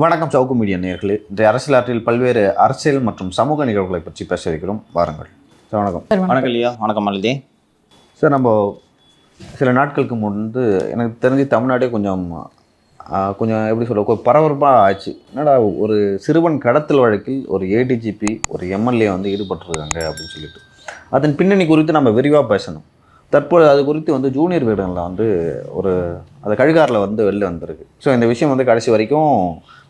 வணக்கம் சவுக்கு மீடியா நேயர்களே. இன்றைய அரசியல் ஆற்றில் பல்வேறு அரசியல் மற்றும் சமூக நிகழ்வுகளை பற்றி பேச இருக்கிறோம். வாருங்கள் சார். வணக்கம். வணக்கம் இல்லையா. வணக்கம் மாலதி சார். நம்ம சில நாட்களுக்கு முன்பு எனக்கு தெரிஞ்சு தமிழ்நாடே கொஞ்சம் எப்படி சொல்ல பரபரப்பாக ஆச்சு. என்னடா ஒரு சிறுவன் கடத்தல் வழக்கில் ஒரு ஏடிஜிபி ஒரு எம்எல்ஏ வந்து ஈடுபட்டிருக்காங்க அப்படின்னு சொல்லிட்டு அதன் பின்னணி குறித்து நம்ம விரிவாக பேசணும். தற்போது அது குறித்து வந்து ஜூனியர் விகடனில் வந்து ஒரு அந்த கழுகாரில் வந்து வெளில வந்திருக்கு. ஸோ இந்த விஷயம் வந்து கடைசி வரைக்கும்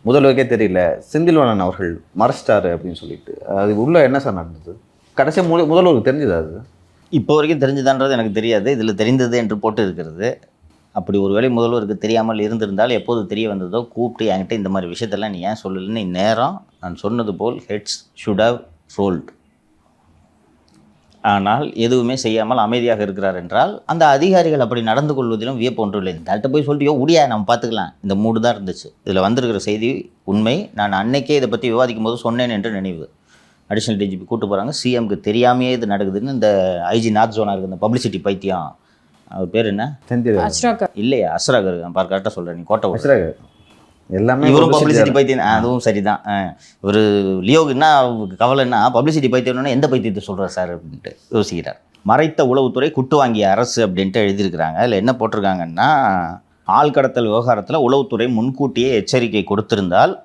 முதல்வருக்கே தெரியல. செந்தில்வேலன் அவர்கள் மறைச்சிட்டாரு அப்படின்னு சொல்லிட்டு அது உள்ள என்ன சார் நடந்தது? கடைசியாக முதல்வருக்கு தெரிஞ்சது? அது இப்போ வரைக்கும் தெரிஞ்சுதான்றது எனக்கு தெரியாது. இதில் தெரிந்தது என்று போட்டு இருக்கிறது. அப்படி ஒரு வேளை முதல்வருக்கு தெரியாமல் இருந்திருந்தால் எப்போது தெரிய வந்ததோ கூப்பிட்டு என்கிட்ட இந்த மாதிரி விஷயத்தெல்லாம் நீ ஏன் சொல்லலைன்னு இந்நேரம் நான் சொன்னது போல் ஹெட்ஸ் ஷுட் ஹவ் ரோல்ட். ஆனால் எதுவுமே செய்யாமல் அமைதியாக இருக்கிறார் என்றால் அந்த அதிகாரிகள் அப்படி நடந்து கொள்வதிலும் வியப்பு ஒன்றும் இல்லை. இந்த ஆள்கிட்ட போய் சொல்லிட்டு உடியா நம்ம பார்த்துக்கலாம், இந்த மூடு தான் இருந்துச்சு. இதில் வந்திருக்கிற செய்தி உண்மை. நான் அன்னைக்கே இதை பற்றி விவாதிக்கும் போது சொன்னேன் என்று நினைவு. அடிஷனல் டிஜிபி கூப்பிட்டு போகிறாங்க. சிஎம்க்கு தெரியாமையே இது நடக்குதுன்னு இந்த ஐஜி நார்த் ஜோனாக இருக்குது இந்த பப்ளிசிட்டி பைத்தியம். அவர் பேர் என்ன? இல்லையா அஸ்ராகர். பார் கரெக்டாக சொல்கிறேன். நீ கோட்டை அஸ்ராகர் எல்லாமே இவரும் பப்ளிசிட்டி பைத்தியம். அதுவும் சரிதான். ஒரு லியோவுக்கு என்ன கவலைன்னா பப்ளிசிட்டி பைத்தியம்னா எந்த பைத்தியத்தை சொல்கிறார் சார் அப்படின்ட்டு யோசிக்கிறார். மறைத்த உளவுத்துறை குட்டு வாங்கிய அரசு அப்படின்ட்டு எழுதியிருக்கிறாங்க. அதில் என்ன போட்டிருக்காங்கன்னா, ஆள்கடத்தல் விவகாரத்தில் உளவுத்துறை முன்கூட்டியே எச்சரிக்கை கொடுத்திருந்தால்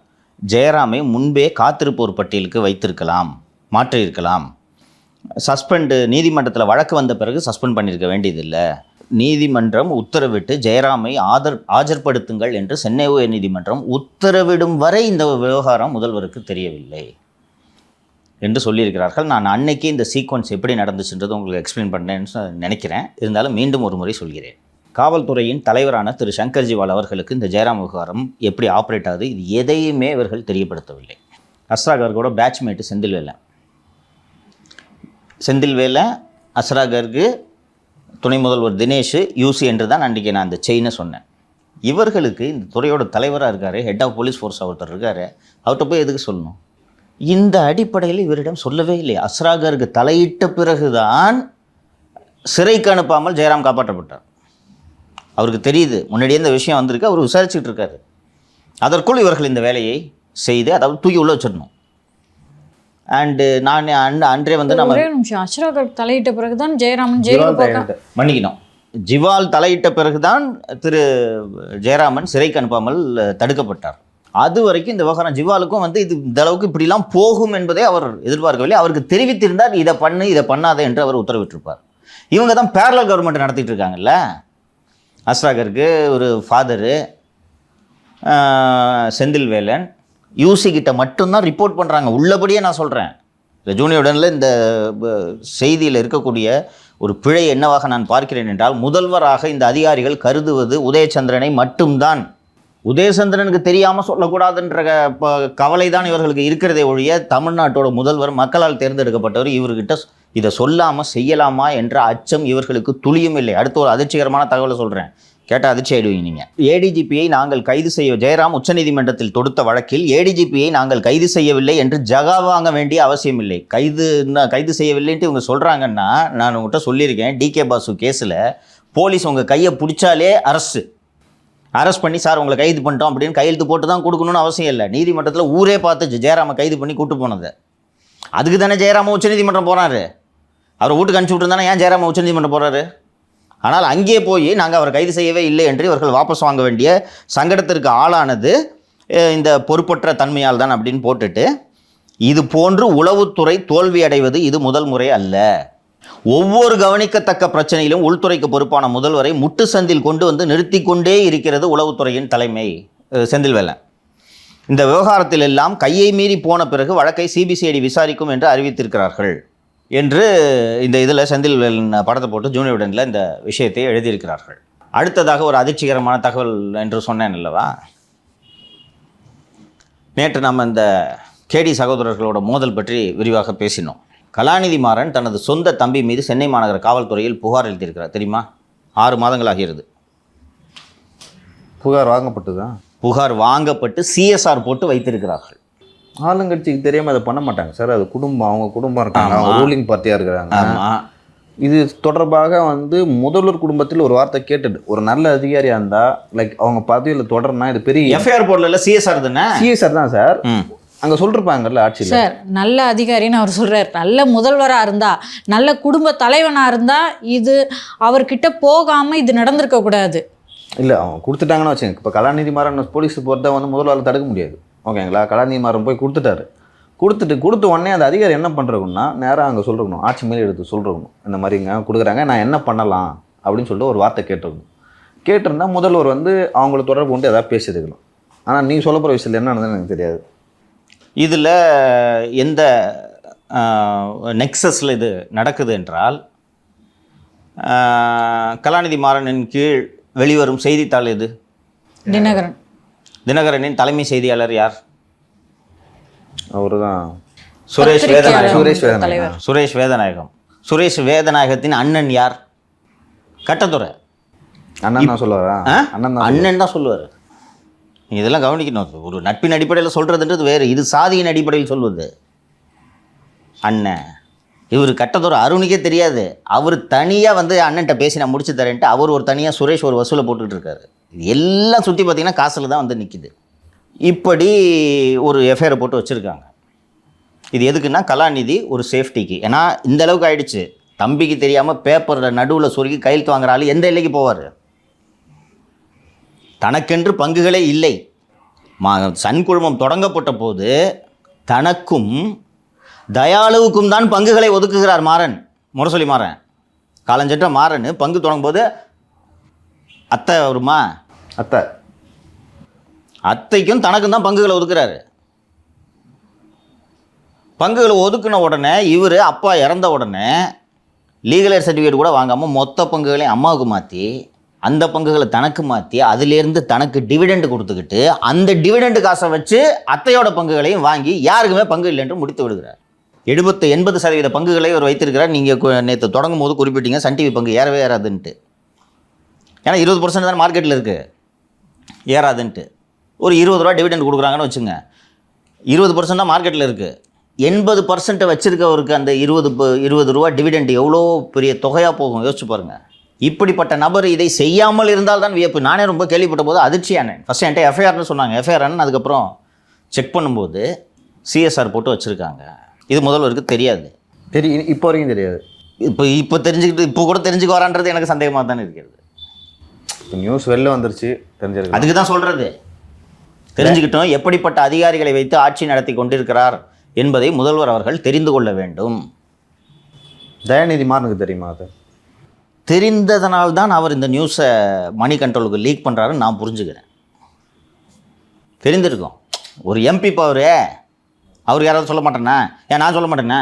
ஜெயராமை முன்பே காத்திருப்போர் பட்டியலுக்கு வைத்திருக்கலாம், மாற்றியிருக்கலாம். சஸ்பெண்டு நீதிமன்றத்தில் வழக்கு வந்த பிறகு சஸ்பெண்ட் பண்ணியிருக்க வேண்டியதில்லை. நீதிமன்றம் உத்தரவிட்டு ஜெயராமை ஆஜர்படுத்துங்கள் என்று சென்னை உயர் நீதிமன்றம் உத்தரவிடும் வரை இந்த விவகாரம் முதல்வருக்கு தெரியவில்லை என்று சொல்லியிருக்கிறார்கள். நான் அன்னைக்கு இந்த சீக்வன்ஸ் எப்படி நடந்துச்சுன்றது உங்களுக்கு எக்ஸ்பிளைன் பண்ணேன்னு நினைக்கிறேன். இருந்தாலும் மீண்டும் ஒரு முறை சொல்கிறேன். காவல்துறையின் தலைவரான திரு சங்கர் ஜிவால் அவர்களுக்கு இந்த ஜெயராம் விவகாரம் எப்படி ஆப்ரேட் ஆகுது இது எதையுமே இவர்கள் தெரியப்படுத்தவில்லை. அஸ்ராகரோட பேட்ச்மேட்டு செந்தில்வேலை அஸ்ராகருக்கு துணை முதல்வர் தினேஷ் யூசி என்று தான் அன்றைக்கி நான் அந்த செயினை சொன்னேன். இவர்களுக்கு இந்த துறையோட தலைவராக இருக்கார், ஹெட் ஆஃப் போலீஸ் ஃபோர்ஸ் ஒருத்தர் இருக்கார், அவர்கிட்ட போய் எதுக்கு சொல்லணும்? இந்த அடிப்படையில் இவரிடம் சொல்லவே இல்லை. அஸ்ராகருக்கு தலையிட்ட பிறகுதான் சிறைக்கு அனுப்பாமல் ஜெயராம் காப்பாற்றப்பட்டார். அவருக்கு தெரியுது முன்னாடியே இந்த விஷயம் வந்திருக்கு, அவர் விசாரிச்சுட்டு இருக்காரு. அதற்குள் இவர்கள் இந்த வேலையை செய்து அதாவது தூக்கி உள்ள வச்சிடணும். அண்டு நான் அன்றே வந்து நம்ம அஸ்ராகர் தலையிட்ட பிறகுதான் ஜெயராமன் ஜெயிலுக்கு மன்னிக்கணும். ஜிவால் தலையிட்ட பிறகுதான் திரு ஜெயராமன் சிறைக்கு அனுப்பாமல் தடுக்கப்பட்டார். அது வரைக்கும் இந்த விவகாரம் ஜிவாலுக்கும் வந்து இது இந்த அளவுக்கு இப்படிலாம் போகும் என்பதை அவர் எதிர்பார்க்கவில்லை. அவருக்கு தெரிவித்திருந்தார் இதை பண்ணு இதை பண்ணாத என்று அவர் உத்தரவிட்டிருப்பார். இவங்க தான் பேரலல் கவர்மெண்ட் நடத்திட்டு இருக்காங்கல்ல. அஸ்ராகருக்கு ஒரு ஃபாதரு, செந்தில்வேலன் யூசி கிட்ட மட்டும்தான் ரிப்போர்ட் பண்ணுறாங்க. உள்ளபடியே நான் சொல்கிறேன். இந்த ஜூனியருடனில் இந்த செய்தியில் இருக்கக்கூடிய ஒரு பிழை என்னவாக நான் பார்க்கிறேன் என்றால், முதல்வராக இந்த அதிகாரிகள் கருதுவது உதயச்சந்திரனை மட்டும்தான். உதயச்சந்திரனுக்கு தெரியாமல் சொல்லக்கூடாதுன்ற கவலை தான் இவர்களுக்கு இருக்கிறதே ஒழிய தமிழ்நாட்டோட முதல்வர் மக்களால் தேர்ந்தெடுக்கப்பட்டவர், இவர்கிட்ட இதை சொல்லாமல் செய்யலாமா என்ற அச்சம் இவர்களுக்கு துளியும் இல்லை. அடுத்த ஒரு அதிர்ச்சிகரமான தகவலை சொல்கிறேன், கேட்டால் அதிர்ச்சி ஆயிடுவீங்க நீங்கள். ஏடிஜிபியை நாங்கள் கைது செய்ய ஜெயராம் உச்சநீதிமன்றத்தில் தொடுத்த வழக்கில் ஏடிஜிபியை நாங்கள் கைது செய்யவில்லை என்று ஜகா வாங்க வேண்டிய அவசியம் இல்லை. கைது செய்யவில்லைன்ட்டு இவங்க சொல்கிறாங்கன்னா, நான் உங்கள்கிட்ட சொல்லியிருக்கேன், டிகே பாசு கேஸில் போலீஸ் உங்கள் கையை பிடிச்சாலே அரெஸ்ட் பண்ணி சார் உங்களை கைது பண்ணிட்டோம் அப்படின்னு கையெழுத்து போட்டு தான் கொடுக்கணும்னு அவசியம் இல்லை. நீதிமன்றத்தில் ஊரே பார்த்துச்சு ஜெயராமை கைது பண்ணி கூட்டு போனது. அதுக்கு தானே ஜெயராம உச்சநீதிமன்றம் போகிறாரு. அவரை வீட்டுக்கு அனுப்பிச்சி விட்டுருந்தானே ஏன் ஜெயராம உச்சநீதிமன்றம் போகிறாரு? ஆனால் அங்கே போய் நாங்கள் அவர் கைது செய்யவே இல்லை என்று இவர்கள் வாபஸ் வாங்க வேண்டிய சங்கடத்திற்கு ஆளானது இந்த பொறுப்பற்ற தன்மையால் தான் அப்படின்னு போட்டுட்டு, இது போன்று உளவுத்துறை தோல்வி அடைவது இது முதல் முறை அல்ல. ஒவ்வொரு கவனிக்கத்தக்க பிரச்சனையிலும் உள்துறைக்கு பொறுப்பான முதல்வரை முட்டு சந்தில் கொண்டு வந்து நிறுத்தி கொண்டே இருக்கிறது உளவுத்துறையின் தலைமை செந்தில்வேலன். இந்த விவகாரத்தில் எல்லாம் கையை மீறி போன பிறகு வழக்கை சிபிசிஐடி விசாரிக்கும் என்று அறிவித்திருக்கிறார்கள் என்று இந்த இதில் செந்தில்வேலன் படத்தை போட்டு ஜூனியர் விகடனில் இந்த விஷயத்தை எழுதியிருக்கிறார்கள். அடுத்ததாக ஒரு அதிர்ச்சிகரமான தகவல் என்று சொன்னேன் அல்லவா, நேற்று நம்ம இந்த கேடி சகோதரர்களோட மோதல் பற்றி விரிவாக பேசினோம். கலாநிதி மாறன் தனது சொந்த தம்பி மீது சென்னை மாநகர காவல்துறையில் புகார் எழுதியிருக்கிறார். தெரியுமா? 6 மாதங்கள் ஆகிறது. புகார் வாங்கப்பட்டு சிஎஸ்ஆர் போட்டு வைத்திருக்கிறார்கள். ஆளுங்கட்சிக்கு தெரியாமல் அதை பண்ண மாட்டாங்க சார். அது குடும்பம், அவங்க குடும்பம் இருக்காங்க, ரூலிங் பார்ட்டியாக இருக்கிறாங்க. ஆமாம். இது தொடர்பாக வந்து முதல்வர் குடும்பத்தில் ஒரு வார்த்தை கேட்டுட்டு ஒரு நல்ல அதிகாரியாக இருந்தால் லைக் அவங்க பதவியில் தொடரனா இது பெரிய எஃப்ஐஆர் போடல சிஎஸ்ஆர் தானே? சிஎஸ்ஆர் தான் சார். அங்கே சொல்லிருப்பாங்கல்ல ஆட்சியில். சார் நல்ல அதிகாரின்னு அவர் சொல்றாரு. நல்ல முதல்வராக இருந்தா, நல்ல குடும்ப தலைவனாக இருந்தா இது அவர்கிட்ட போகாம இது நடந்திருக்க கூடாது. இல்லை அவங்க கொடுத்துட்டாங்கன்னு வச்சுங்க. இப்போ கலாநிதி மாறன் போலீஸ் போகிறத வந்து முதல்வரால் தடுக்க முடியாது. ஓகேங்களா? கலாநிதி மாறன் போய் கொடுத்துட்டாரு. கொடுத்த உடனே அந்த அதிகாரி என்ன பண்ணுறதுன்னா நேராக அங்கே சொல்லிருக்கணும், ஆட்சி மேலே எடுத்து சொல்லிருக்கணும், இந்த மாதிரிங்க கொடுக்குறாங்க, நான் என்ன பண்ணலாம் அப்படின்னு சொல்லிட்டு ஒரு வார்த்தை கேட்டிருக்கணும். கேட்டிருந்தா முதல்வர் வந்து அவங்கள தொடர்பு கொண்டு எதாவது பேசியிருக்கலாம். ஆனால் நீ சொல்ல போகிற விஷயத்தில் என்ன நடந்ததுன்னு எனக்கு தெரியாது. இதில் எந்த நெக்ஸஸில் இது நடக்குது என்றால், கலாநிதி மாறனின் கீழ் வெளிவரும் செய்தித்தாள் எது? தினகரன். தினகரனின் தலைமை செய்தியாளர் யார்? அவரு தான் சுரேஷ் வேதநாயகம். தலைவர். சுரேஷ் வேதநாயகம். சுரேஷ் வேதநாயகத்தின் அண்ணன் யார்? கட்டத்துறை. அண்ணன் தான் சொல்லுவாரா? அண்ணன் தான் சொல்லுவார். நீங்கள் இதெல்லாம் கவனிக்கணும். ஒரு நட்பின் அடிப்படையில் சொல்கிறதுன்றது வேறு, இது சாதியின் அடிப்படையில் சொல்வது. அண்ணன் இவர் கட்டத்துறை அருணுக்கே தெரியாது. அவர் தனியாக வந்து அண்ணன்ட்ட பேசி நான் முடிச்சு தரேன்ட்டு அவர் ஒரு தனியாக சுரேஷ் ஒரு வசூலை போட்டுக்கிட்டு இருக்காரு. இது எல்லாம் சுற்றி பார்த்தீங்கன்னா காசில் தான் வந்து நிற்கிது. இப்படி ஒரு எஃப்ஐஆர் போட்டு வச்சுருக்காங்க. இது எதுக்குன்னா கலாநிதி ஒரு சேஃப்டிக்கு. ஏன்னா இந்த அளவுக்கு ஆயிடுச்சு, தம்பிக்கு தெரியாமல் பேப்பரில் நடுவில் சொருகி கையெழுத்து வாங்குற ஆள் எந்த எல்லைக்கு போவார்? தனக்கென்று பங்குகளே இல்லை. சன் குழுமம் தொடங்கப்பட்ட போது தனக்கும் தயாளுவுக்கும் தான் பங்குகளை ஒதுக்குகிறார் மாறன், முரசொலி மாறன். காலஞ்சென்ற மாறன் பங்கு தொடங்கும் போது அத்தை வருமா, அத்தைக்கும் தனக்கும் தான் பங்குகளை ஒதுக்குறாரு. பங்குகளை ஒதுக்குன உடனே இவர் அப்பா இறந்த உடனே லீகல் சர்டிஃபிகேட் கூட வாங்காமல் மொத்த பங்குகளையும் அம்மாவுக்கு மாற்றி அந்த பங்குகளை தனக்கு மாற்றி அதிலேருந்து தனக்கு டிவிடெண்ட் கொடுத்துக்கிட்டு அந்த டிவிடெண்ட் காசை வச்சு அத்தையோட பங்குகளையும் வாங்கி யாருக்குமே பங்கு இல்லை என்று முடித்து விடுகிறார். 80% பங்குகளை அவர் வைத்திருக்கிறார். நீங்கள் நேற்று தொடங்கும் போது குறிப்பிட்டீங்க சன் டிவி பங்கு ஏறவே ஏறாதுன்ட்டு. ஏன்னா 20% தான் மார்க்கெட்டில் இருக்குது, ஏறாதுன்ட்டு. ஒரு 20 ரூபா டிவிடெண்ட் கொடுக்குறாங்கன்னு வச்சுங்க, 20% தான் மார்க்கெட்டில் இருக்குது. 80% வச்சுருக்கவருக்கு அந்த 20 ரூபா டிவிடெண்ட் எவ்வளோ பெரிய தொகையாக போகும் யோசிச்சு பாருங்கள். இப்படிப்பட்ட நபர் இதை செய்யாமல் இருந்தால் தான் வியப்பு. நானே ரொம்ப கேள்விப்பட்ட போது அதிர்ச்சியானேன். ஃபஸ்ட்டு என்கிட்ட எஃப்ஐஆர்னு சொன்னாங்க. எஃப்ஐஆர்னு அதுக்கப்புறம் செக் பண்ணும்போது சிஎஸ்ஆர் போட்டு வச்சுருக்காங்க. இது முதல்வருக்கு தெரியாது. இப்போ வரைக்கும் தெரியாது. இப்போ தெரிஞ்சுக்கிட்டு இப்போ கூட தெரிஞ்சுக்க வரான்றது எனக்கு சந்தேகமாக தானே இருக்கிறது. இப்போ நியூஸ் வெளில வந்துருச்சு, தெரிஞ்சிருக்கு. அதுக்கு தான் சொல்கிறது. தெரிஞ்சுக்கிட்டோம் எப்படிப்பட்ட அதிகாரிகளை வைத்து ஆட்சி நடத்தி கொண்டிருக்கிறார் என்பதை முதல்வர் அவர்கள் தெரிந்து கொள்ள வேண்டும். தயாநிதி மாறனுக்கு தெரியுமா? அது தெரிந்ததனால்தான் அவர் இந்த நியூஸை மணி கண்ட்ரோலுக்கு லீக் பண்ணுறாருன்னு நான் புரிஞ்சுக்கிறேன். தெரிந்திருக்கும். ஒரு எம்பி பவர் அவர் யாராவது சொல்ல மாட்டேன்னா? ஏன் நான் சொல்ல மாட்டேன்னா?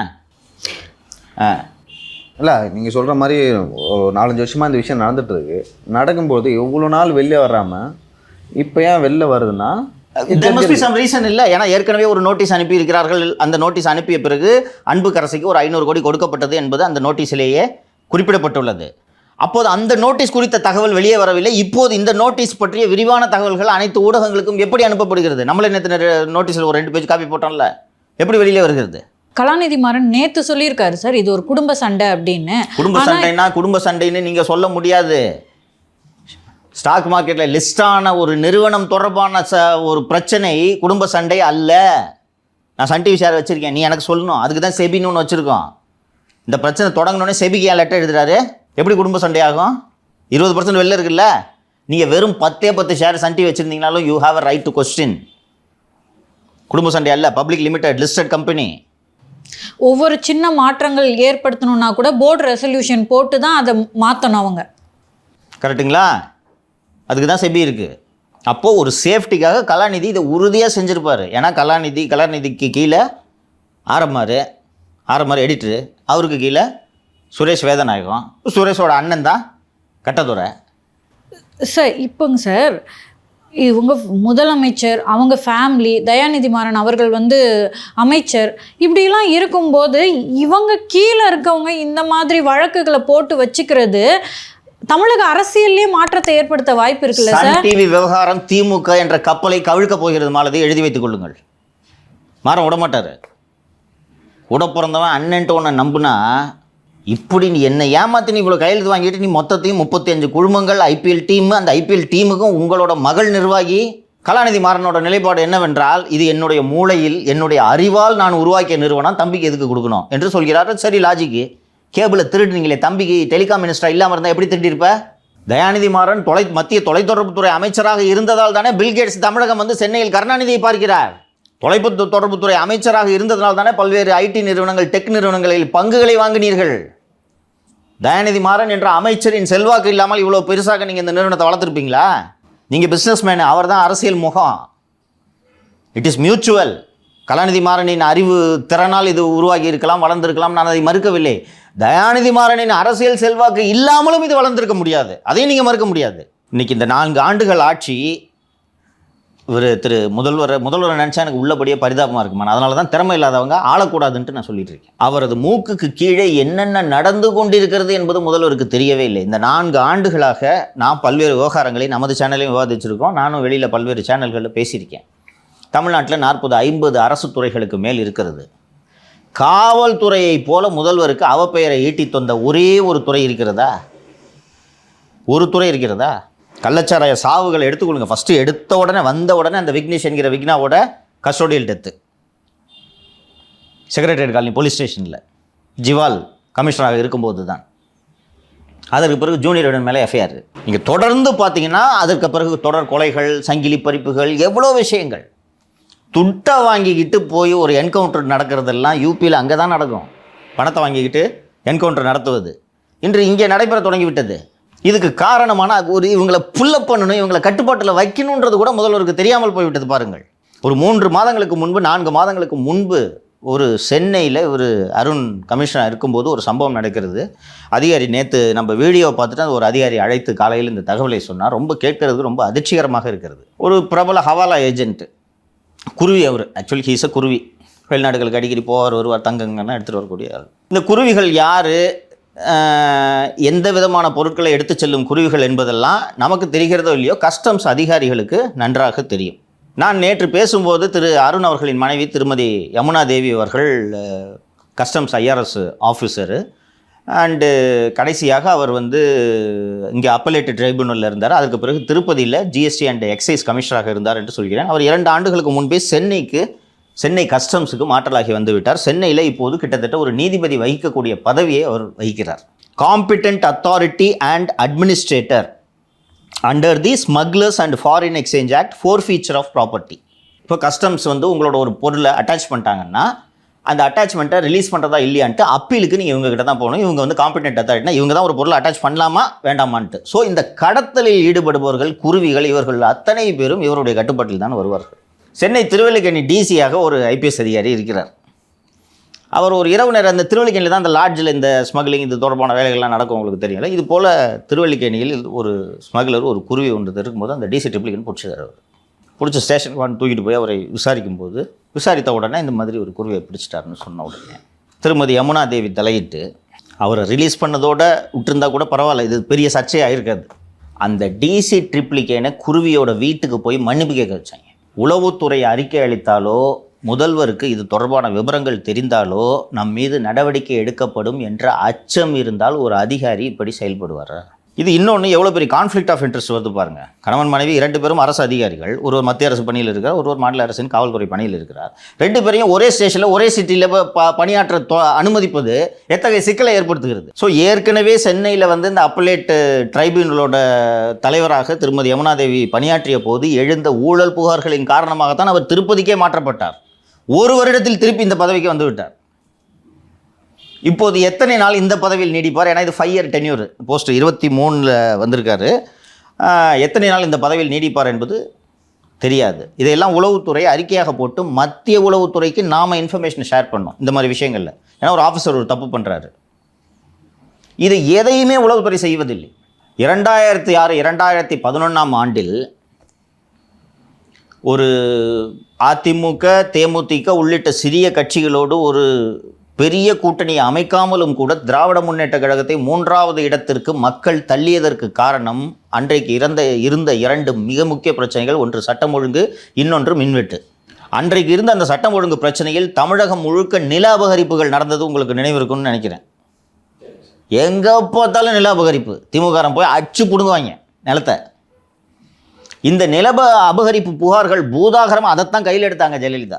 இல்லை, நீங்கள் சொல்கிற மாதிரி 4-5 வருஷமாக இந்த விஷயம் நடந்துகிட்ருக்கு. நடக்கும்போது எவ்வளோ நாள் வெளில வராமல் இப்போ ஏன் வெளில வருதுன்னா there must be some reason இல்லை. ஏன்னா ஏற்கனவே ஒரு நோட்டீஸ் அனுப்பி இருக்கிறார்கள். அந்த நோட்டீஸ் அனுப்பிய பிறகு அன்புக்கரசிக்கு ஒரு 500 கோடி கொடுக்கப்பட்டது என்பது அந்த நோட்டீஸிலேயே குறிப்பிடப்பட்டுள்ளது. அப்போது அந்த நோட்டீஸ் குறித்த தகவல் வெளியே வரவில்லை. இப்போது இந்த நோட்டீஸ் பற்றிய விரிவான தகவல்கள் அனைத்து ஊடகங்களுக்கும் எப்படி அனுப்பப்படுகிறது? நம்மளே நேற்று நோட்டீஸில் ஒரு 2 பேஜ் காப்பி போட்டோம்ல, எப்படி வெளியே வருகிறது? கலாநிதி மாறன் நேற்று சொல்லியிருக்காரு சார், இது ஒரு குடும்ப சண்டை அப்படின்னு. குடும்ப சண்டைன்னா குடும்ப சண்டைன்னு நீங்கள் சொல்ல முடியாது. ஸ்டாக் மார்க்கெட்டில் லிஸ்டான ஒரு நிறுவனம் தொடர்பான ஒரு பிரச்சனை குடும்ப சண்டை அல்ல. நான் சன் டிவி ஷேர் வச்சுருக்கேன், நீ எனக்கு சொல்லணும். அதுக்கு தான் செபின்னு ஒன்று வச்சுருக்கோம். இந்த பிரச்சனை தொடங்கினோடனே செபிக்கு ஏன் லெட்டர் எழுதுறாரு? எப்படி குடும்ப சண்டை ஆகும்? 20% வெளில இருக்குல்ல. நீங்கள் வெறும் 10 ஷேர் சன் டிவி வச்சுருந்தீங்கனாலும் you have a right to question. குடும்ப சண்டை அல்ல, பப்ளிக் லிமிடெட் லிஸ்டட் கம்பெனி. ஒவ்வொரு சின்ன மாற்றங்கள் ஏற்படுத்தணும்னா கூட போர்டு ரெசல்யூஷன் போட்டு தான் அதை மாற்றணும் அவங்க. கரெக்டுங்களா? அதுக்கு தான் செபி இருக்குது. அப்போது ஒரு சேஃப்டிக்காக கலாநிதி இதை உறுதியாக செஞ்சுருப்பார். ஏன்னா கலாநிதிக்கு கீழே ஆரம்மார் எடிட்ரு, அவருக்கு கீழே சுரேஷ் வேதநாயகம், சுரேஷோட அண்ணன் தான் கட்டத்துறை. சார் இப்போங்க சார் இவங்க முதலமைச்சர், அவங்க ஃபேமிலி, தயாநிதி மாறன் அவர்கள் அமைச்சர், இப்படிலாம் இருக்கும்போது இவங்க கீழே இருக்கவங்க இந்த மாதிரி வழக்குகளை போட்டு வச்சுக்கிறது தமிழக அரசியல்லே மாற்றத்தை ஏற்படுத்த வாய்ப்பு இருக்குல்ல சார்? சன் டிவி விவகாரம் திமுக என்ற கப்பலை கவிழ்க்க போகிறது மாலதி, எழுதி வைத்துக் கொள்ளுங்கள். மாறன் விடமாட்டார். உட பிறந்தவன் அண்ணன்ட்டு ஒன்று நம்புனா இப்படி நீ என்னை ஏமாற்றி நீ இவ்வளோ கையெழுத்து வாங்கிட்டு நீ மொத்தத்தையும் 35 குழுமங்கள் ஐபிஎல் டீம், அந்த ஐபிஎல் டீமுக்கும் உங்களோட மகள் நிர்வாகி கலாநிதி மாறனோட நிலைப்பாடு என்னவென்றால், இது என்னுடைய மூளையில் என்னுடைய அறிவால் நான் உருவாக்கிய நிறுவனம், தம்பிக்கு எதுக்கு கொடுக்கணும் என்று சொல்கிறார். சரி, லாஜிக்கு. கேபிளை திருடுனீங்களே, தம்பிக்கு டெலிகாம் மினிஸ்டர் இல்லாமல் இருந்தால் எப்படி திருடியிருப்ப? தயாநிதி மாறன் மத்திய தொலைத்தொடர்புத்துறை அமைச்சராக இருந்ததால் தானே பில்கேட்ஸ் தமிழகம் வந்து சென்னையில் கருணாநிதியை பார்க்கிறார். தொலைத்தொடர்புத்துறை அமைச்சராக இருந்ததனால் தானே பல்வேறு ஐடி நிறுவனங்கள், டெக் நிறுவனங்களில் பங்குகளை வாங்கினீர்கள். தயாநிதி மாறன் என்ற அமைச்சரின் செல்வாக்கு இல்லாமல் இவ்வளோ பெருசாக நீங்கள் இந்த நிறுவனத்தை வளர்த்துருப்பீங்களா? நீங்கள் பிஸ்னஸ் மேன், அவர் தான் அரசியல் முகம். It is mutual. கலாநிதி மாறனின் அறிவு திறனால் இது உருவாகி இருக்கலாம், வளர்ந்திருக்கலாம், நான் அதை மறுக்கவில்லை. தயாநிதி மாறனின் அரசியல் செல்வாக்கு இல்லாமலும் இது வளர்ந்திருக்க முடியாது, அதையும் நீங்கள் மறுக்க முடியாது. இன்னைக்கு இந்த 4 ஆண்டுகள் ஆட்சி, இவர் முதல்வரை நினச்சா எனக்கு உள்ளபடியே பரிதாபமாக இருக்குமா? அதனால தான் திறமை இல்லாதவங்க ஆளக்கூடாதுன்ட்டு நான் சொல்லிட்டு இருக்கேன். அவரது மூக்குக்கு கீழே என்னென்ன நடந்து கொண்டிருக்கிறது என்பது முதல்வருக்கு தெரியவே இல்லை. இந்த 4 ஆண்டுகளாக நான் பல்வேறு விவகாரங்களை நமது சேனலையும் விவாதிச்சிருக்கோம், நானும் வெளியில் பல்வேறு சேனல்களில் பேசியிருக்கேன். தமிழ்நாட்டில் 40-50 அரசு துறைகளுக்கு மேல் இருக்கிறது. காவல்துறையை போல முதல்வருக்கு அவப்பெயரை ஈட்டி தந்த ஒரே ஒரு துறை இருக்கிறதா? ஒரு துறை இருக்கிறதா? கள்ளச்சாராய சாவுகளை எடுத்துக்கொள்ளுங்க. ஃபஸ்ட்டு எடுத்த உடனே வந்த உடனே அந்த விக்னேஷ் என்கிற விக்னாவோட custodial death secretariat colony police ஸ்டேஷனில் ஜிவால் கமிஷனராக இருக்கும்போது தான். அதற்கு பிறகு ஜூனியருடன் மேலே எஃப்ஐஆர். நீங்கள் தொடர்ந்து பார்த்தீங்கன்னா அதற்கு பிறகு தொடர் கொலைகள், சங்கிலி பறிப்புகள், எவ்வளோ விஷயங்கள். துட்டை வாங்கிக்கிட்டு போய் ஒரு என்கவுண்டர் நடக்கிறதெல்லாம் யூபியில் அங்கே தான் நடக்கும். பணத்தை வாங்கிக்கிட்டு என்கவுண்டர் நடத்துவது இன்று இங்கே நடைபெற தொடங்கிவிட்டது. இதுக்கு காரணமான இவங்களை புல்லப் பண்ணணும், இவங்களை கட்டுப்பாட்டில் வைக்கணுன்றது கூட முதல்வருக்கு தெரியாமல் போய்விட்டது. பாருங்கள், ஒரு 3 மாதங்களுக்கு முன்பு 4 மாதங்களுக்கு முன்பு ஒரு சென்னையில் ஒரு அருண் கமிஷனர் இருக்கும்போது ஒரு சம்பவம் நடக்கிறது. அதிகாரி நேற்று நம்ம வீடியோ பார்த்துட்டு ஒரு அதிகாரி அழைத்து காலையில் இந்த தகவலை சொன்னார். ரொம்ப கேட்கறதுக்கு ரொம்ப அதிர்ச்சிகரமாக இருக்கிறது. ஒரு பிரபல ஹவாலா ஏஜென்ட் குருவி, அவர் ஆக்சுவலி ஹீஸ் அ குருவி, வெளிநாடுகளுக்கு அடிக்கடி போவார் வருவார், தங்கங்கன்னா எடுத்துகிட்டு வரக்கூடிய ஆள். இந்த குருவிகள் யார், எந்த விதமான பொருட்களை எடுத்து செல்லும் குருவிகள் என்பதெல்லாம் நமக்கு தெரிகிறதோ இல்லையோ கஸ்டம்ஸ் அதிகாரிகளுக்கு நன்றாக தெரியும். நான் நேற்று பேசும்போது திரு அருண் அவர்களின் மனைவி திருமதி யமுனா தேவி அவர்கள் கஸ்டம்ஸ் ஐஆர்எஸ் ஆஃபீஸரு, அண்டு கடைசியாக அவர் வந்து இங்கே அப்பலேட் ட்ரைபுனலில் இருந்தார். அதுக்கு பிறகு திருப்பதியில் ஜிஎஸ்டி அண்ட் எக்ஸைஸ் கமிஷனராக இருந்தார் என்று சொல்கிறேன். அவர் 2 ஆண்டுகளுக்கு முன்பே சென்னை கஸ்டம்ஸுக்கு மாற்றலாகி வந்துவிட்டார். சென்னையில் இப்போது கிட்டத்தட்ட ஒரு நீதிபதி வகிக்கக்கூடிய பதவியை அவர் வகிக்கிறார். Competent authority and administrator under the smugglers and foreign exchange act, forfeiture of property. இப்போ கஸ்டம்ஸ் வந்து உங்களோட ஒரு பொருளை அட்டாச் பண்ணிட்டாங்கன்னா அந்த அட்டாச்மெண்ட்டை ரிலீஸ் பண்ணுறதா இல்லையான்ட்டு அப்பீலுக்கு நீங்கள் இவங்க கிட்ட தான் போகணும். இவங்க வந்து காம்பிட்டன்ட் அத்தாரிட்டினா இவங்க தான் ஒரு பொருளை அட்டாச் பண்ணலாமா வேண்டாமான்ட்டு. ஸோ இந்த கடத்தலில் ஈடுபடுபவர்கள், குருவிகள், இவர்கள் அத்தனை பேரும் இவருடைய கட்டுப்பாட்டில் தான் வருவார்கள். சென்னை திருவல்லிக்கேணி டிசியாக ஒரு ஐபிஎஸ் அதிகாரி இருக்கிறார். அவர் ஒரு இரவு நேரம் அந்த திருவல்லிக்கேணியில் தான் அந்த லாட்ஜில் இந்த ஸ்மக்லிங் இது தொடர்பான வேலைகள்லாம் நடக்கும், உங்களுக்கு தெரியல. இது போல் திருவல்லிக்கேணியில் ஒரு ஸ்மக்லர் ஒரு குருவி ஒன்று இருக்கும்போது அந்த டிசி ட்ரிப்ளிகன் பிடிச்சிதார். அவர் பிடிச்ச ஸ்டேஷனுக்கு தூக்கிட்டு போய் அவரை விசாரித்த உடனே இந்த மாதிரி ஒரு குருவியை பிடிச்சிட்டாருன்னு சொன்ன உடனே திருமதி யமுனா தேவி தலையிட்டு அவரை ரிலீஸ் பண்ணதோடு விட்டுருந்தா கூட பரவாயில்ல, இது பெரிய சர்ச்சையாக இருக்காது. அந்த டிசி ட்ரிப்ளிகேனை குருவியோட வீட்டுக்கு போய் மன்னிப்பு கேட்க வச்சாங்க. உளவுத்துறை அறிக்கை அளித்தாலோ முதல்வருக்கு இது தொடர்பான விவரங்கள் தெரிந்தாலோ நம் மீது நடவடிக்கை எடுக்கப்படும் என்ற அச்சம் இருந்தால் ஒரு அதிகாரி இப்படி செயல்படுவார். இது இன்னொன்று எவ்வளோ பெரிய கான்ஃப்ளிக்ட் ஆஃப் இன்ட்ரெஸ்ட் வருது பாருங்கள். கணவன் மனைவி 2 பேரும் அரசு அதிகாரிகள், ஒருவர் மத்திய அரசு பணியில் இருக்கிறார், ஒருவர் மாநில அரசின் காவல்துறை பணியில் இருக்கிறார். 2 பேரையும் ஒரே ஸ்டேஷனில் ஒரே சிட்டியில் பணியாற்ற அனுமதிப்பது எத்தகைய சிக்கலை ஏற்படுத்துகிறது. ஸோ ஏற்கனவே சென்னையில் வந்து இந்த அப்பலேட் ட்ரைபியூனலோட தலைவராக திருமதி யமுனாதேவி பணியாற்றிய போது எழுந்த ஊழல் புகார்களின் காரணமாகத்தான் அவர் திருப்பதிக்கே மாற்றப்பட்டார். 1 வருடத்தில் திருப்பி இந்த பதவிக்கு வந்து விட்டார். இப்போது எத்தனை நாள் இந்த பதவியில் நீடிப்பார்? ஏன்னா இது 5 இயர் டென்யூர் போஸ்ட், 23 வந்திருக்காரு. எத்தனை நாள் இந்த பதவியில் நீடிப்பார் என்பது தெரியாது. இதையெல்லாம் உளவுத்துறை அறிக்கையாக போட்டு மத்திய உளவுத்துறைக்கு நாம் இன்ஃபர்மேஷன் ஷேர் பண்ணோம் இந்த மாதிரி விஷயங்களில். ஏன்னா ஒரு ஆஃபீஸர் ஒரு தப்பு பண்ணுறாரு, இது எதையுமே உளவுத்துறை செய்வதில்லை. 2006-2011 ஆண்டில் ஒரு அதிமுக, தேமுதிக உள்ளிட்ட சிறிய கட்சிகளோடு ஒரு பெரிய கூட்டணியை அமைக்காமலும் கூட திராவிட முன்னேற்ற கழகத்தை 3வது இடத்திற்கு மக்கள் தள்ளியதற்கு காரணம் அன்றைக்கு இருந்த 2 மிக முக்கிய பிரச்சனைகள். ஒன்று சட்டம் ஒழுங்கு, இன்னொன்று மின்வெட்டு. அன்றைக்கு இருந்த அந்த சட்டம் ஒழுங்கு பிரச்சனையில் தமிழகம் முழுக்க நில அபகரிப்புகள் நடந்தது உங்களுக்கு நினைவு இருக்கும்னு நினைக்கிறேன். எங்கே பார்த்தாலும் நில அபகரிப்பு. திமுககாரன் போய் அச்சு பிடுங்குவாங்க நிலத்தை. இந்த நில அபகரிப்பு புகார்கள் பூதாகரம் அதைத்தான் கையில் எடுத்தாங்க ஜெயலலிதா.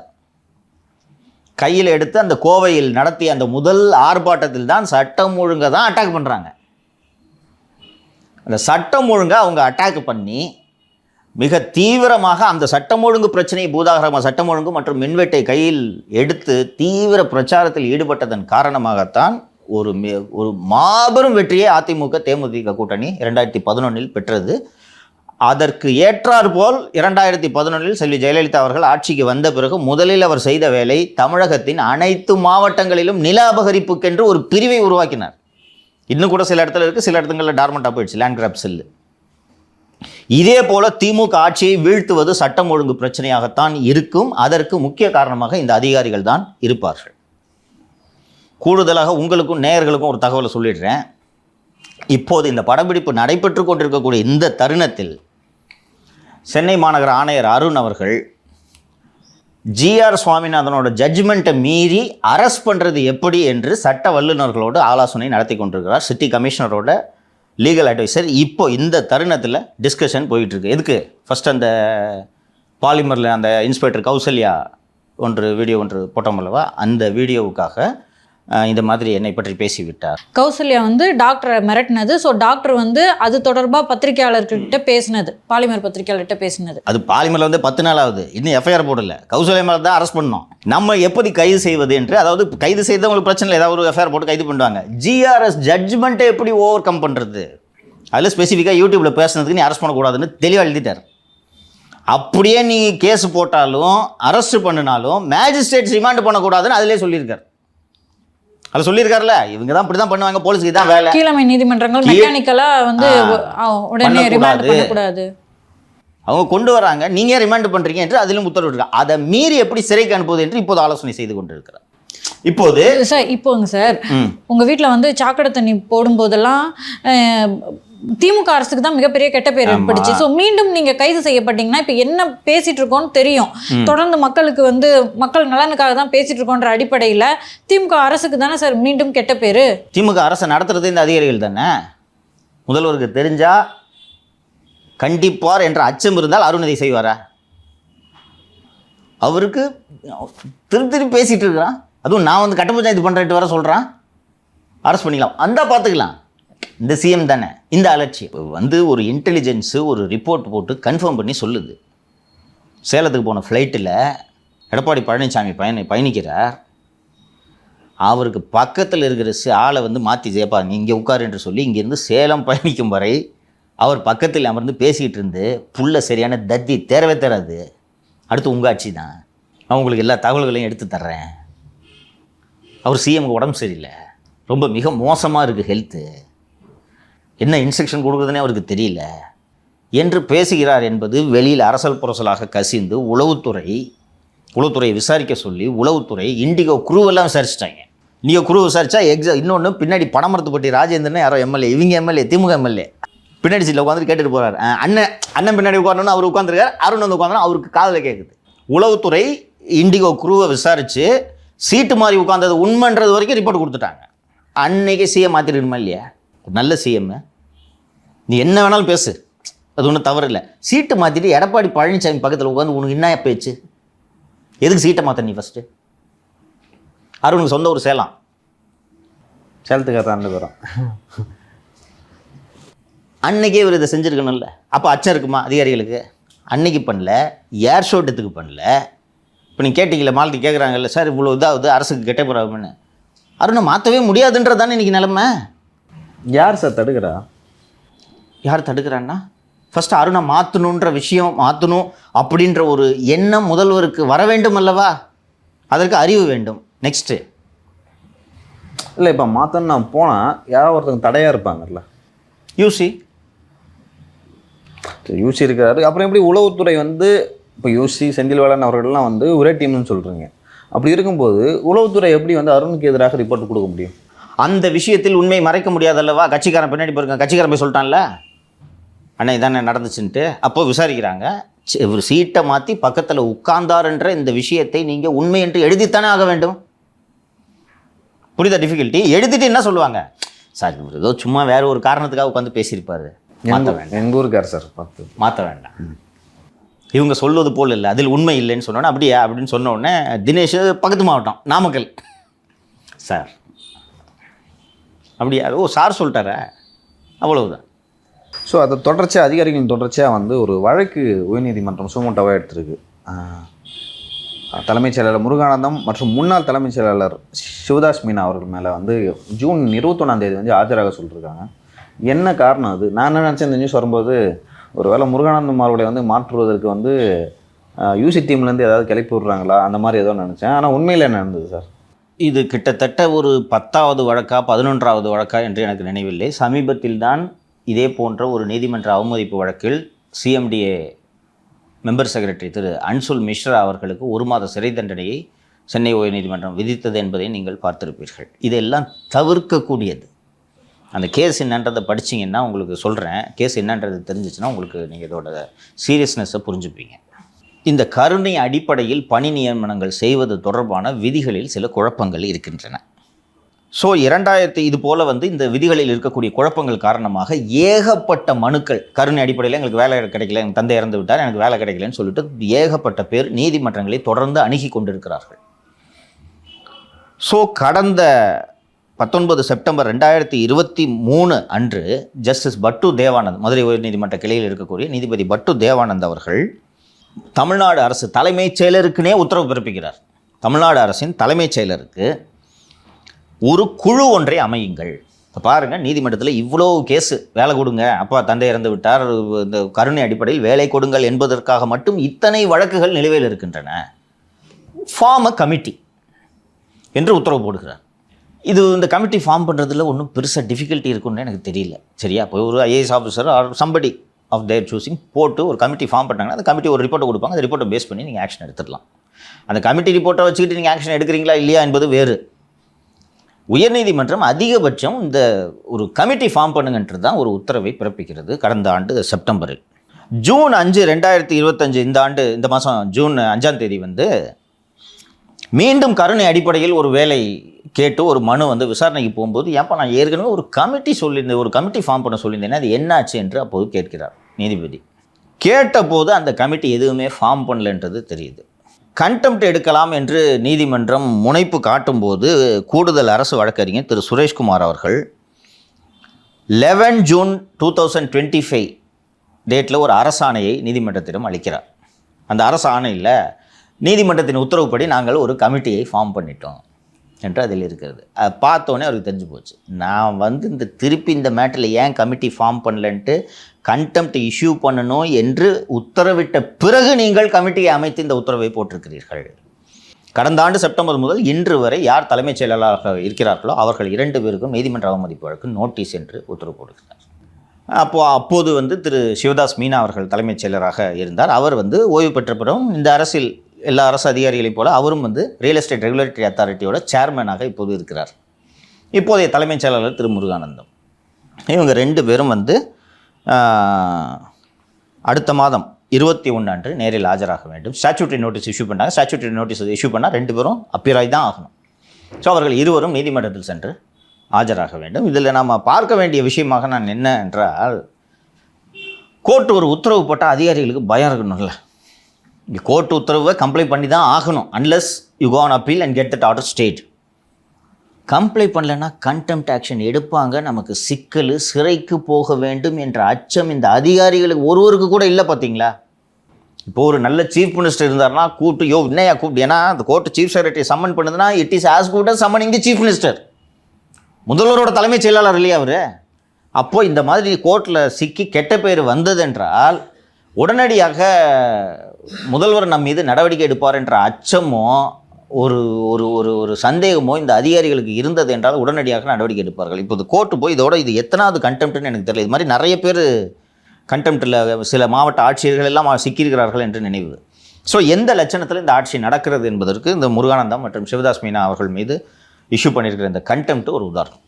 கையில் எடுத்து அந்த கோவையில் நடத்திய அந்த முதல் ஆர்ப்பாட்டத்தில் தான் சட்டம் ஒழுங்கை தான் அட்டாக் பண்ணுறாங்க. அந்த சட்டம் ஒழுங்கை அவங்க அட்டாக் பண்ணி மிக தீவிரமாக அந்த சட்டம் ஒழுங்கு பிரச்சனையை பூதாகரமாக சட்டம் ஒழுங்கு மற்றும் மின்வெட்டை கையில் எடுத்து தீவிர பிரச்சாரத்தில் ஈடுபட்டதன் காரணமாகத்தான் ஒரு மாபெரும் வெற்றியை அதிமுக தேமுதிக கூட்டணி 2011 பெற்றது. அதற்கு ஏற்றாற்போல் 2011 செல்வி ஜெயலலிதா அவர்கள் ஆட்சிக்கு வந்த பிறகு முதலில் அவர் செய்த வேலை தமிழகத்தின் அனைத்து மாவட்டங்களிலும் நில அபகரிப்புக்கென்று ஒரு பிரிவை உருவாக்கினார். இன்னும் கூட சில இடத்துல இருக்குது, சில இடங்களில் டார்மெண்ட்டாக போயிடுச்சு, லேண்ட் கிராப் செல்லு. இதே போல திமுக ஆட்சியை வீழ்த்துவது சட்டம் ஒழுங்கு பிரச்சனையாகத்தான் இருக்கும். அதற்கு முக்கிய காரணமாக இந்த அதிகாரிகள் தான் இருப்பார்கள். கூடுதலாக உங்களுக்கும் நேயர்களுக்கும் ஒரு தகவலை சொல்லிடுறேன். இப்போது இந்த படப்பிடிப்பு நடைபெற்று கொண்டிருக்கக்கூடிய இந்த தருணத்தில் சென்னை மாநகர ஆணையர் அருண் அவர்கள் ஜிஆர் சுவாமிநாதனோட ஜட்ஜ்மெண்ட்டை மீறி அரெஸ்ட் பண்ணுறது எப்படி என்று சட்ட வல்லுநர்களோடு ஆலோசனை நடத்தி கொண்டிருக்கிறார். சிட்டி கமிஷனரோட லீகல் அட்வைசர். இப்போ இந்த தருணத்தில் டிஸ்கஷன் போயிட்டுருக்கு. எதுக்கு? ஃபஸ்ட் அந்த பாலிமரில் அந்த இன்ஸ்பெக்டர் கௌசல்யா வீடியோ ஒன்று போட்டோம் அல்லவா, அந்த வீடியோவுக்காக இந்த மாதிரி என்னை பற்றி பேசிவிட்டார். கௌசல்யா டாக்டரை மிரட்டினது. ஸோ டாக்டர் அது தொடர்பாக பத்திரிகையாளர்கிட்ட பேசினது, பாலிமர் பத்திரிகையாளர்கிட்ட பேசினது. அது பாலிமரில் 10 நாள் ஆகுது, இன்னும் எஃப்ஐஆர் போடல. கௌசல்யா மேலே தான் அரெஸ்ட் பண்ணோம். நம்ம எப்படி கைது செய்வது என்று, அதாவது கைது செய்தவங்களுக்கு பிரச்சனை இல்லை, ஏதாவது ஒரு எஃப்ஐஆர் போட்டு கைது பண்ணுவாங்க. ஜிஆர்எஸ் ஜட்ஜ்மெண்ட்டை எப்படி ஓவர் கம் பண்ணுறது? அதில் ஸ்பெசிஃபிக்காக யூடியூப்பில் பேசுனதுக்கு நீ அரெஸ்ட் பண்ணக்கூடாதுன்னு தெளிவாக எழுதிட்டார். அப்படியே நீ கேஸ் போட்டாலும் அரெஸ்ட் பண்ணினாலும் மேஜிஸ்ட்ரேட் ரிமாண்ட் பண்ணக்கூடாதுன்னு அதிலே சொல்லியிருக்கார். அதில் சொல்லியிருக்காருல்ல, இவங்க தான் இப்படி தான் பண்ணுவாங்க, போலீஸுக்கு தான் வேலை. கீழமை நீதிமன்றங்கள் மெக்கானிக்கலாக உடனே ரிமாண்ட் பண்ணக்கூடாது. அவங்க கொண்டு வராங்க, நீங்கள் ரிமாண்ட் பண்ணுறீங்க என்று அதிலும் உத்தரவிட்டிருக்காங்க. அதை மீறி எப்படி சிறைக்கு அனுப்புவது என்று இப்போது ஆலோசனை செய்து கொண்டிருக்கிறார். இப்போது சார் சார் உங்கள் வீட்டில் சாக்கடை தண்ணி போடும்போதெல்லாம் திமுக அரசுக்கு தான் மிகப்பெரிய கெட்ட பேர் ஏற்பட்டுச்சு. ஸோ மீண்டும் நீங்கள் கைது செய்யப்பட்டீங்கன்னா இப்போ என்ன பேசிட்டு இருக்கோன்னு தெரியும். தொடர்ந்து மக்களுக்கு மக்கள் நலனுக்காக தான் பேசிட்டு இருக்கோன்ற அடிப்படையில் திமுக அரசுக்கு தானே சார் மீண்டும் கெட்ட பேர். திமுக அரசை நடத்துறது இந்த அதிகாரிகள் தானே. முதல்வருக்கு தெரிஞ்சா கண்டிப்பார் என்ற அச்சம் இருந்தால் அருண் செய்வாரா? அவருக்கு திருப்பி பேசிட்டு இருக்கிறான். அதுவும் நான் கட்ட பஞ்சாயத்து பண்ணுறேன்ட்டு வர சொல்கிறான், அரெஸ்ட் பண்ணிக்கலாம், அந்த பார்த்துக்கலாம். இந்த சிஎம் தானே இந்த அலட்சியம். ஒரு இன்டெலிஜென்ஸு ஒரு ரிப்போர்ட் போட்டு கன்ஃபார்ம் பண்ணி சொல்லுது. சேலத்துக்கு போன ஃப்ளைட்டில் எடப்பாடி பழனிசாமி பயணிக்கிறார். அவருக்கு பக்கத்தில் இருக்கிற ஆளை மாற்றி ஜெயப்பா நீ இங்கே உட்காரு என்று சொல்லி இங்கேருந்து சேலம் பயணிக்கும் வரை அவர் பக்கத்தில் அமர்ந்து பேசிக்கிட்டு இருந்து புள்ள சரியான தத்தி தேரவே தராது. அடுத்து உங்கள் ஆட்சி தான், நான் உங்களுக்கு எல்லா தகவல்களையும் எடுத்து தர்றேன். அவர் சிஎம்க்கு உடம்பு சரியில்லை, ரொம்ப மிக மோசமாக இருக்குது ஹெல்த்து, என்ன இன்ஸ்ட்ரக்ஷன் கொடுக்குறதுனே அவருக்கு தெரியல என்று பேசுகிறார் என்பது வெளியில் அரசல் புரசலாக கசிந்து உளவுத்துறையை விசாரிக்க சொல்லி உளவுத்துறை இண்டிகோ குரூவெல்லாம் விசாரிச்சிட்டாங்க. இண்டிகோ குரூ விசாரித்தா இன்னொன்று பின்னாடி பணமரத்துப்பட்டி ராஜேந்திரன் யாரோ எம்எல்ஏ, இவங்க எம்எல்ஏ திமுக எம்எல்ஏ பின்னாடி சீட்டில் உட்காந்து கேட்டுட்டு போகிறார். அண்ணன் பின்னாடி உட்காரணும்னு அவர் உட்காந்துருக்கார், அருண் உட்காந்துனா அவருக்கு காதில் கேட்குது. உளவுத்துறை இண்டிகோ குரூவை விசாரித்து சீட்டு மாதிரி உட்காந்தது உண்மைன்றது வரைக்கும் ரிப்போர்ட் கொடுத்துட்டாங்க. அன்னைக்கு சிஎம் மாற்றிருக்கணுமா இல்லையா? நல்ல சிஎம், நீ என்ன வேணாலும் பேசு, அது ஒன்றும் தவறு இல்லை. சீட்டு மாற்றிட்டு எடப்பாடி பழனிசாமி பக்கத்தில் உட்காந்து உனக்கு என்ன பேச்சு? எதுக்கு சீட்டை மாற்ற நீ ஃபஸ்ட்டு? அருணுக்கு சொந்த ஒரு சேலத்துக்காக தான் போகிறோம். அன்னைக்கே இவர் இதை செஞ்சுருக்கணும்ல. அப்போ அச்சம் இருக்குமா அதிகாரிகளுக்கு? அன்னைக்கு பண்ணல, ஏர் ஷோட்டத்துக்கு பண்ணல. இப்போ நீங்கள் கேட்டீங்களா, மாலத்தி கேட்குறாங்கல்ல சார் இவ்வளோ இதாகுது அரசுக்கு கெட்ட போகிறாங்கன்னு. அருணை மாற்றவே முடியாதுன்றதானே இன்றைக்கி நிலமை. யார் சார் தடுக்கிறா? யார் தடுக்கிறான்னா ஃபஸ்ட்டு அருணை மாற்றணும் அப்படின்ற ஒரு எண்ணம் முதல்வருக்கு வர வேண்டும் அல்லவா? அதற்கு அறிவு வேண்டும். நெக்ஸ்ட்டு இல்லை, இப்போ மாற்றணும் நான் போனால் யாராவது ஒருத்தங்க தடையாக இருப்பாங்கல்ல. யூசி இருக்கிறாரு. அப்புறம் எப்படி உளவுத்துறை இப்போ யூசி செந்தில்வேலன் அவர்கள்லாம் ஒரே டீம்னு சொல்கிறீங்க. அப்படி இருக்கும்போது உளவுத்துறை எப்படி அருணுக்கு எதிராக ரிப்போர்ட் கொடுக்க முடியும்? அந்த விஷயத்தில் உண்மை மறைக்க முடியாதல்லவா? கட்சிக்காரன் பின்னாடி போயிருக்கான், கட்சிக்காரன் போய் சொல்லிட்டான்ல அண்ணா இதானே நடந்துச்சுன்ட்டு. அப்போ விசாரிக்கிறாங்க. ஒரு சீட்டை மாற்றி பக்கத்தில் உட்கார்ந்தாருன்ற இந்த விஷயத்தை நீங்கள் உண்மை என்று எழுதித்தானே ஆக வேண்டும். புரியுதா டிஃபிகல்ட்டி? எழுதிட்டு என்ன சொல்லுவாங்க? சார் இவர் ஏதோ சும்மா வேற ஒரு காரணத்துக்காக உட்காந்து பேசியிருப்பாரு. மாற்ற வேண்டாம். எங்கள் ஊருக்கார் சார் பார்த்து மாற்ற வேண்டாம். இவங்க சொல்வது போல் இல்லை, அதில் உண்மை இல்லைன்னு சொன்னோன்னே அப்படியா அப்படின்னு சொன்ன உடனே தினேஷ் பக்கத்து மாவட்டம் நாமக்கல் சார் அப்படியா, ஓ சார் சொல்லிட்டாரா, அவ்வளவுதான். ஸோ அதை தொடர்ச்சியாக அதிகாரிகளின் தொடர்ச்சியாக வந்து ஒரு வழக்கு உயர்நீதிமன்றம் சுமூட்டவாக எடுத்திருக்கு. தலைமைச் செயலாளர் முருகானந்தம் மற்றும் முன்னாள் தலைமைச் செயலாளர் சிவதாஸ் மீனா அவர்கள் மேலே வந்து ஜூன் 21 வந்து ஆஜராக சொல்லியிருக்காங்க. என்ன காரணம் அது? நான் என்ன நினச்சேன், இந்த நியூஸ் வரும்போது ஒரு வேளை முருகானந்தம் அவர்களை வந்து மாற்றுவதற்கு வந்து யூசி டீம்லேருந்து ஏதாவது கிளப்பி விட்றாங்களா அந்த மாதிரி ஏதோ நினச்சேன். ஆனால் உண்மையில் என்ன நடந்தது சார்? இது கிட்டத்தட்ட ஒரு 10வது வழக்கா 11வது வழக்கா என்று எனக்கு நினைவில்லை. சமீபத்தில் தான் இதே போன்ற ஒரு நீதிமன்ற அவமதிப்பு வழக்கில் சிஎம்டிஏ மெம்பர் செக்ரட்டரி திரு அன்சுல் மிஸ்ரா அவர்களுக்கு 1 மாத சிறை தண்டனையை சென்னை உயர்நீதிமன்றம் விதித்தது என்பதை நீங்கள் பார்த்திருப்பீர்கள். இதெல்லாம் தவிர்க்கக்கூடியது. அந்த கேஸ் என்னன்றதை படிச்சிங்கன்னா உங்களுக்கு சொல்கிறேன். கேஸ் என்னன்றது தெரிஞ்சிச்சுன்னா உங்களுக்கு நீங்கள் இதோட சீரியஸ்னஸை புரிஞ்சுப்பீங்க. இந்த கருணை அடிப்படையில் பணி நியமனங்கள் செய்வது தொடர்பான விதிகளில் சில குழப்பங்கள் இருக்கின்றன. ஸோ 2000 இது போல் வந்து இந்த விதிகளில் இருக்கக்கூடிய குழப்பங்கள் காரணமாக ஏகப்பட்ட மனுக்கள், கருணை அடிப்படையில் எங்களுக்கு வேலை கிடைக்கல, எங்கள் தந்தை இறந்து விட்டார், எனக்கு வேலை கிடைக்கலன்னு சொல்லிட்டு ஏகப்பட்ட பேர் நீதிமன்றங்களை தொடர்ந்து அணுகி கொண்டிருக்கிறார்கள். ஸோ கடந்த 19 செப்டம்பர் 2023 அன்று ஜஸ்டிஸ் பட்டு தேவானந்த், மதுரை உயர்நீதிமன்ற கிளையில் இருக்கக்கூடிய நீதிபதி பட்டு தேவானந்த் அவர்கள் தமிழ்நாடு அரசு தலைமைச் செயலருக்குனே உத்தரவு பிறப்பிக்கிறார். தமிழ்நாடு அரசின் தலைமைச் செயலருக்கு ஒரு குழு ஒன்றை அமையுங்கள். இப்போ பாருங்கள், நீதிமன்றத்தில் இவ்வளோ கேஸு, வேலை கொடுங்க, அப்பா தந்தை இறந்து விட்டார், இந்த கருணை அடிப்படையில் வேலை கொடுங்கள் என்பதற்காக மட்டும் இத்தனை வழக்குகள் நிலுவையில் இருக்கின்றன. ஃபார்ம் அ கமிட்டி என்று உத்தரவு போடுகிறார். இது இந்த கமிட்டி ஃபார்ம் பண்ணுறதுல ஒன்றும் பெருசாக டிஃபிகல்ட்டி இருக்குன்னு எனக்கு தெரியல. சரியா, இப்போ ஒரு IAS officer or somebody of their choosing போட்டு ஒரு கமிட்டி ஃபார்ம் பண்ணாங்கன்னா அந்த கமிட்டி ஒரு ரிப்போர்ட்டை கொடுப்பாங்க. அந்த ரிப்போர்ட்டை பேஸ் பண்ணி நீங்கள் ஆக்ஷன் எடுத்துடலாம். அந்த கமிட்டி ரிப்போர்ட்டை வச்சுக்கிட்டு நீங்கள் ஆக்ஷன் எடுக்கிறீங்களா இல்லையா என்பது வேறு. உயர்நீதிமன்றம் அதிகபட்சம் இந்த ஒரு கமிட்டி ஃபார்ம் பண்ணுங்கன்றது தான் ஒரு உத்தரவை பிறப்பிக்கிறது கடந்த ஆண்டு செப்டம்பரில். ஜூன் 5, 2025 இந்த ஆண்டு இந்த மாதம் ஜூன் 5ஆம் தேதி வந்து மீண்டும் கருணை அடிப்படையில் ஒரு வேலை கேட்டு ஒரு மனு வந்து விசாரணைக்கு போகும்போது, ஏன்ப்பா நான் ஏற்கனவே ஒரு கமிட்டி சொல்லியிருந்தேன், ஒரு கமிட்டி ஃபார்ம் பண்ண சொல்லியிருந்தேன், அது என்னாச்சு என்று அப்போது கேட்கிறார் நீதிபதி. கேட்டபோது அந்த கமிட்டி எதுவுமே ஃபார்ம் பண்ணலன்றது தெரியுது. கண்டெம்ட் எடுக்கலாம் என்று நீதிமன்றம் முனைப்பு காட்டும்போது கூடுதல் அரசு வழக்கறிஞர் திரு சுரேஷ்குமார் அவர்கள் 11 ஜூன் 2025 டேட்டில் ஒரு அரசாணையை நீதிமன்றத்திடம் அளிக்கிறார். அந்த அரசாணையில் நீதிமன்றத்தின் உத்தரவுப்படி நாங்கள் ஒரு கமிட்டியை ஃபார்ம் பண்ணிட்டோம் என்று அதில் இருக்கிறது. அதை பார்த்தோன்னே அவருக்கு தெரிஞ்சு போச்சு, நான் வந்து இந்த திருப்பி இந்த மேட்டரில் ஏன் கமிட்டி ஃபார்ம் பண்ணலன்ட்டு கண்டெம்ட் இஷ்யூ பண்ணணும் என்று உத்தரவிட்ட பிறகு நீங்கள் கமிட்டியை அமைத்து இந்த உத்தரவை போட்டிருக்கிறீர்கள். கடந்த ஆண்டு செப்டம்பர் முதல் இன்று வரை யார் தலைமைச் செயலாளராக இருக்கிறார்களோ அவர்கள் 2 பேருக்கும் நீதிமன்ற அவமதிப்பு வழக்கு நோட்டீஸ் என்று உத்தரவு போடுகிறார். அப்போது வந்து திரு சிவதாஸ் மீனா அவர்கள் தலைமைச் செயலராக இருந்தார். அவர் வந்து ஓய்வு பெற்ற பிறகும் இந்த அரசில் எல்லா அரசு அதிகாரிகளைப் போல அவரும் வந்து ரியல் எஸ்டேட் ரெகுலேட்டரி அத்தாரிட்டியோட சேர்மனாக இப்போது இருக்கிறார். இப்போதைய தலைமைச் செயலாளர் திரு முருகானந்தம். இவங்க 2 பேரும் வந்து அடுத்த மாதம் 21 அன்று நேரில் ஆஜராக வேண்டும். ஸ்டாச்சுட்டரி நோட்டீஸ் இஷ்யூ பண்ணாங்க. ஸ்டாச்சுட்டரி நோட்டீஸ் இஷ்யூ பண்ணால் 2 பேரும் அப்பியராய் தான் ஆகணும். ஸோ அவர்கள் இருவரும் நீதிமன்றத்தில் சென்று ஆஜராக வேண்டும். இதில் நாம் பார்க்க வேண்டிய விஷயமாக நான் என்ன என்றால், கோர்ட்டு ஒரு உத்தரவு போட்டால் அதிகாரிகளுக்கு பயம் இருக்கணும்ல. இங்கே கோர்ட்டு உத்தரவை கம்ப்ளை பண்ணி தான் ஆகணும், unless you go on appeal and get that order stayed. Comply பண்ணலைன்னா கண்டெம்ட் ஆக்ஷன் எடுப்பாங்க, நமக்கு சிக்கல், சிறைக்கு போக வேண்டும் என்ற அச்சம் இந்த அதிகாரிகளுக்கு ஒருவருக்கு கூட இல்லை. பார்த்தீங்களா, இப்போது ஒரு நல்ல சீஃப் மினிஸ்டர் இருந்தார்னா கூப்பிட்டு என்னையா கூப்பிட்டு, ஏன்னா அந்த கோர்ட்டு சீஃப் செக்ரட்டரி சம்மன் பண்ணுதுன்னா it is as good as summoning the chief minister. முதல்வரோட தலைமைச் செயலாளர் இல்லையா அவர்? அப்போது இந்த மாதிரி கோர்ட்டில் சிக்கி கெட்ட பேர் வந்ததென்றால் உடனடியாக முதல்வர் நம் மீது நடவடிக்கை எடுப்பார் என்ற அச்சமோ ஒரு ஒரு ஒரு ஒரு சந்தேகமோ இந்த அதிகாரிகளுக்கு இருந்தது என்றால் உடனடியாக நடவடிக்கை எடுப்பார்கள். இப்போது கோர்ட்டு போய் இதோட இது எத்தனாவது கண்டெம்ப்ட்னு எனக்கு தெரியல. இது மாதிரி நிறைய பேர் கண்டெம்ப்டில் சில மாவட்ட ஆட்சியர்கள் எல்லாம் சிக்கியிருக்கிறார்கள் என்று நினைவு. ஸோ எந்த லட்சணத்தில் இந்த ஆட்சி நடக்கிறது என்பதற்கு இந்த முருகானந்தம் மற்றும் சிவதாஸ் மீனா அவர்கள் மீது இஷ்யூ பண்ணியிருக்கிற இந்த கண்டெம்ப்ட் ஒரு உதாரணம்.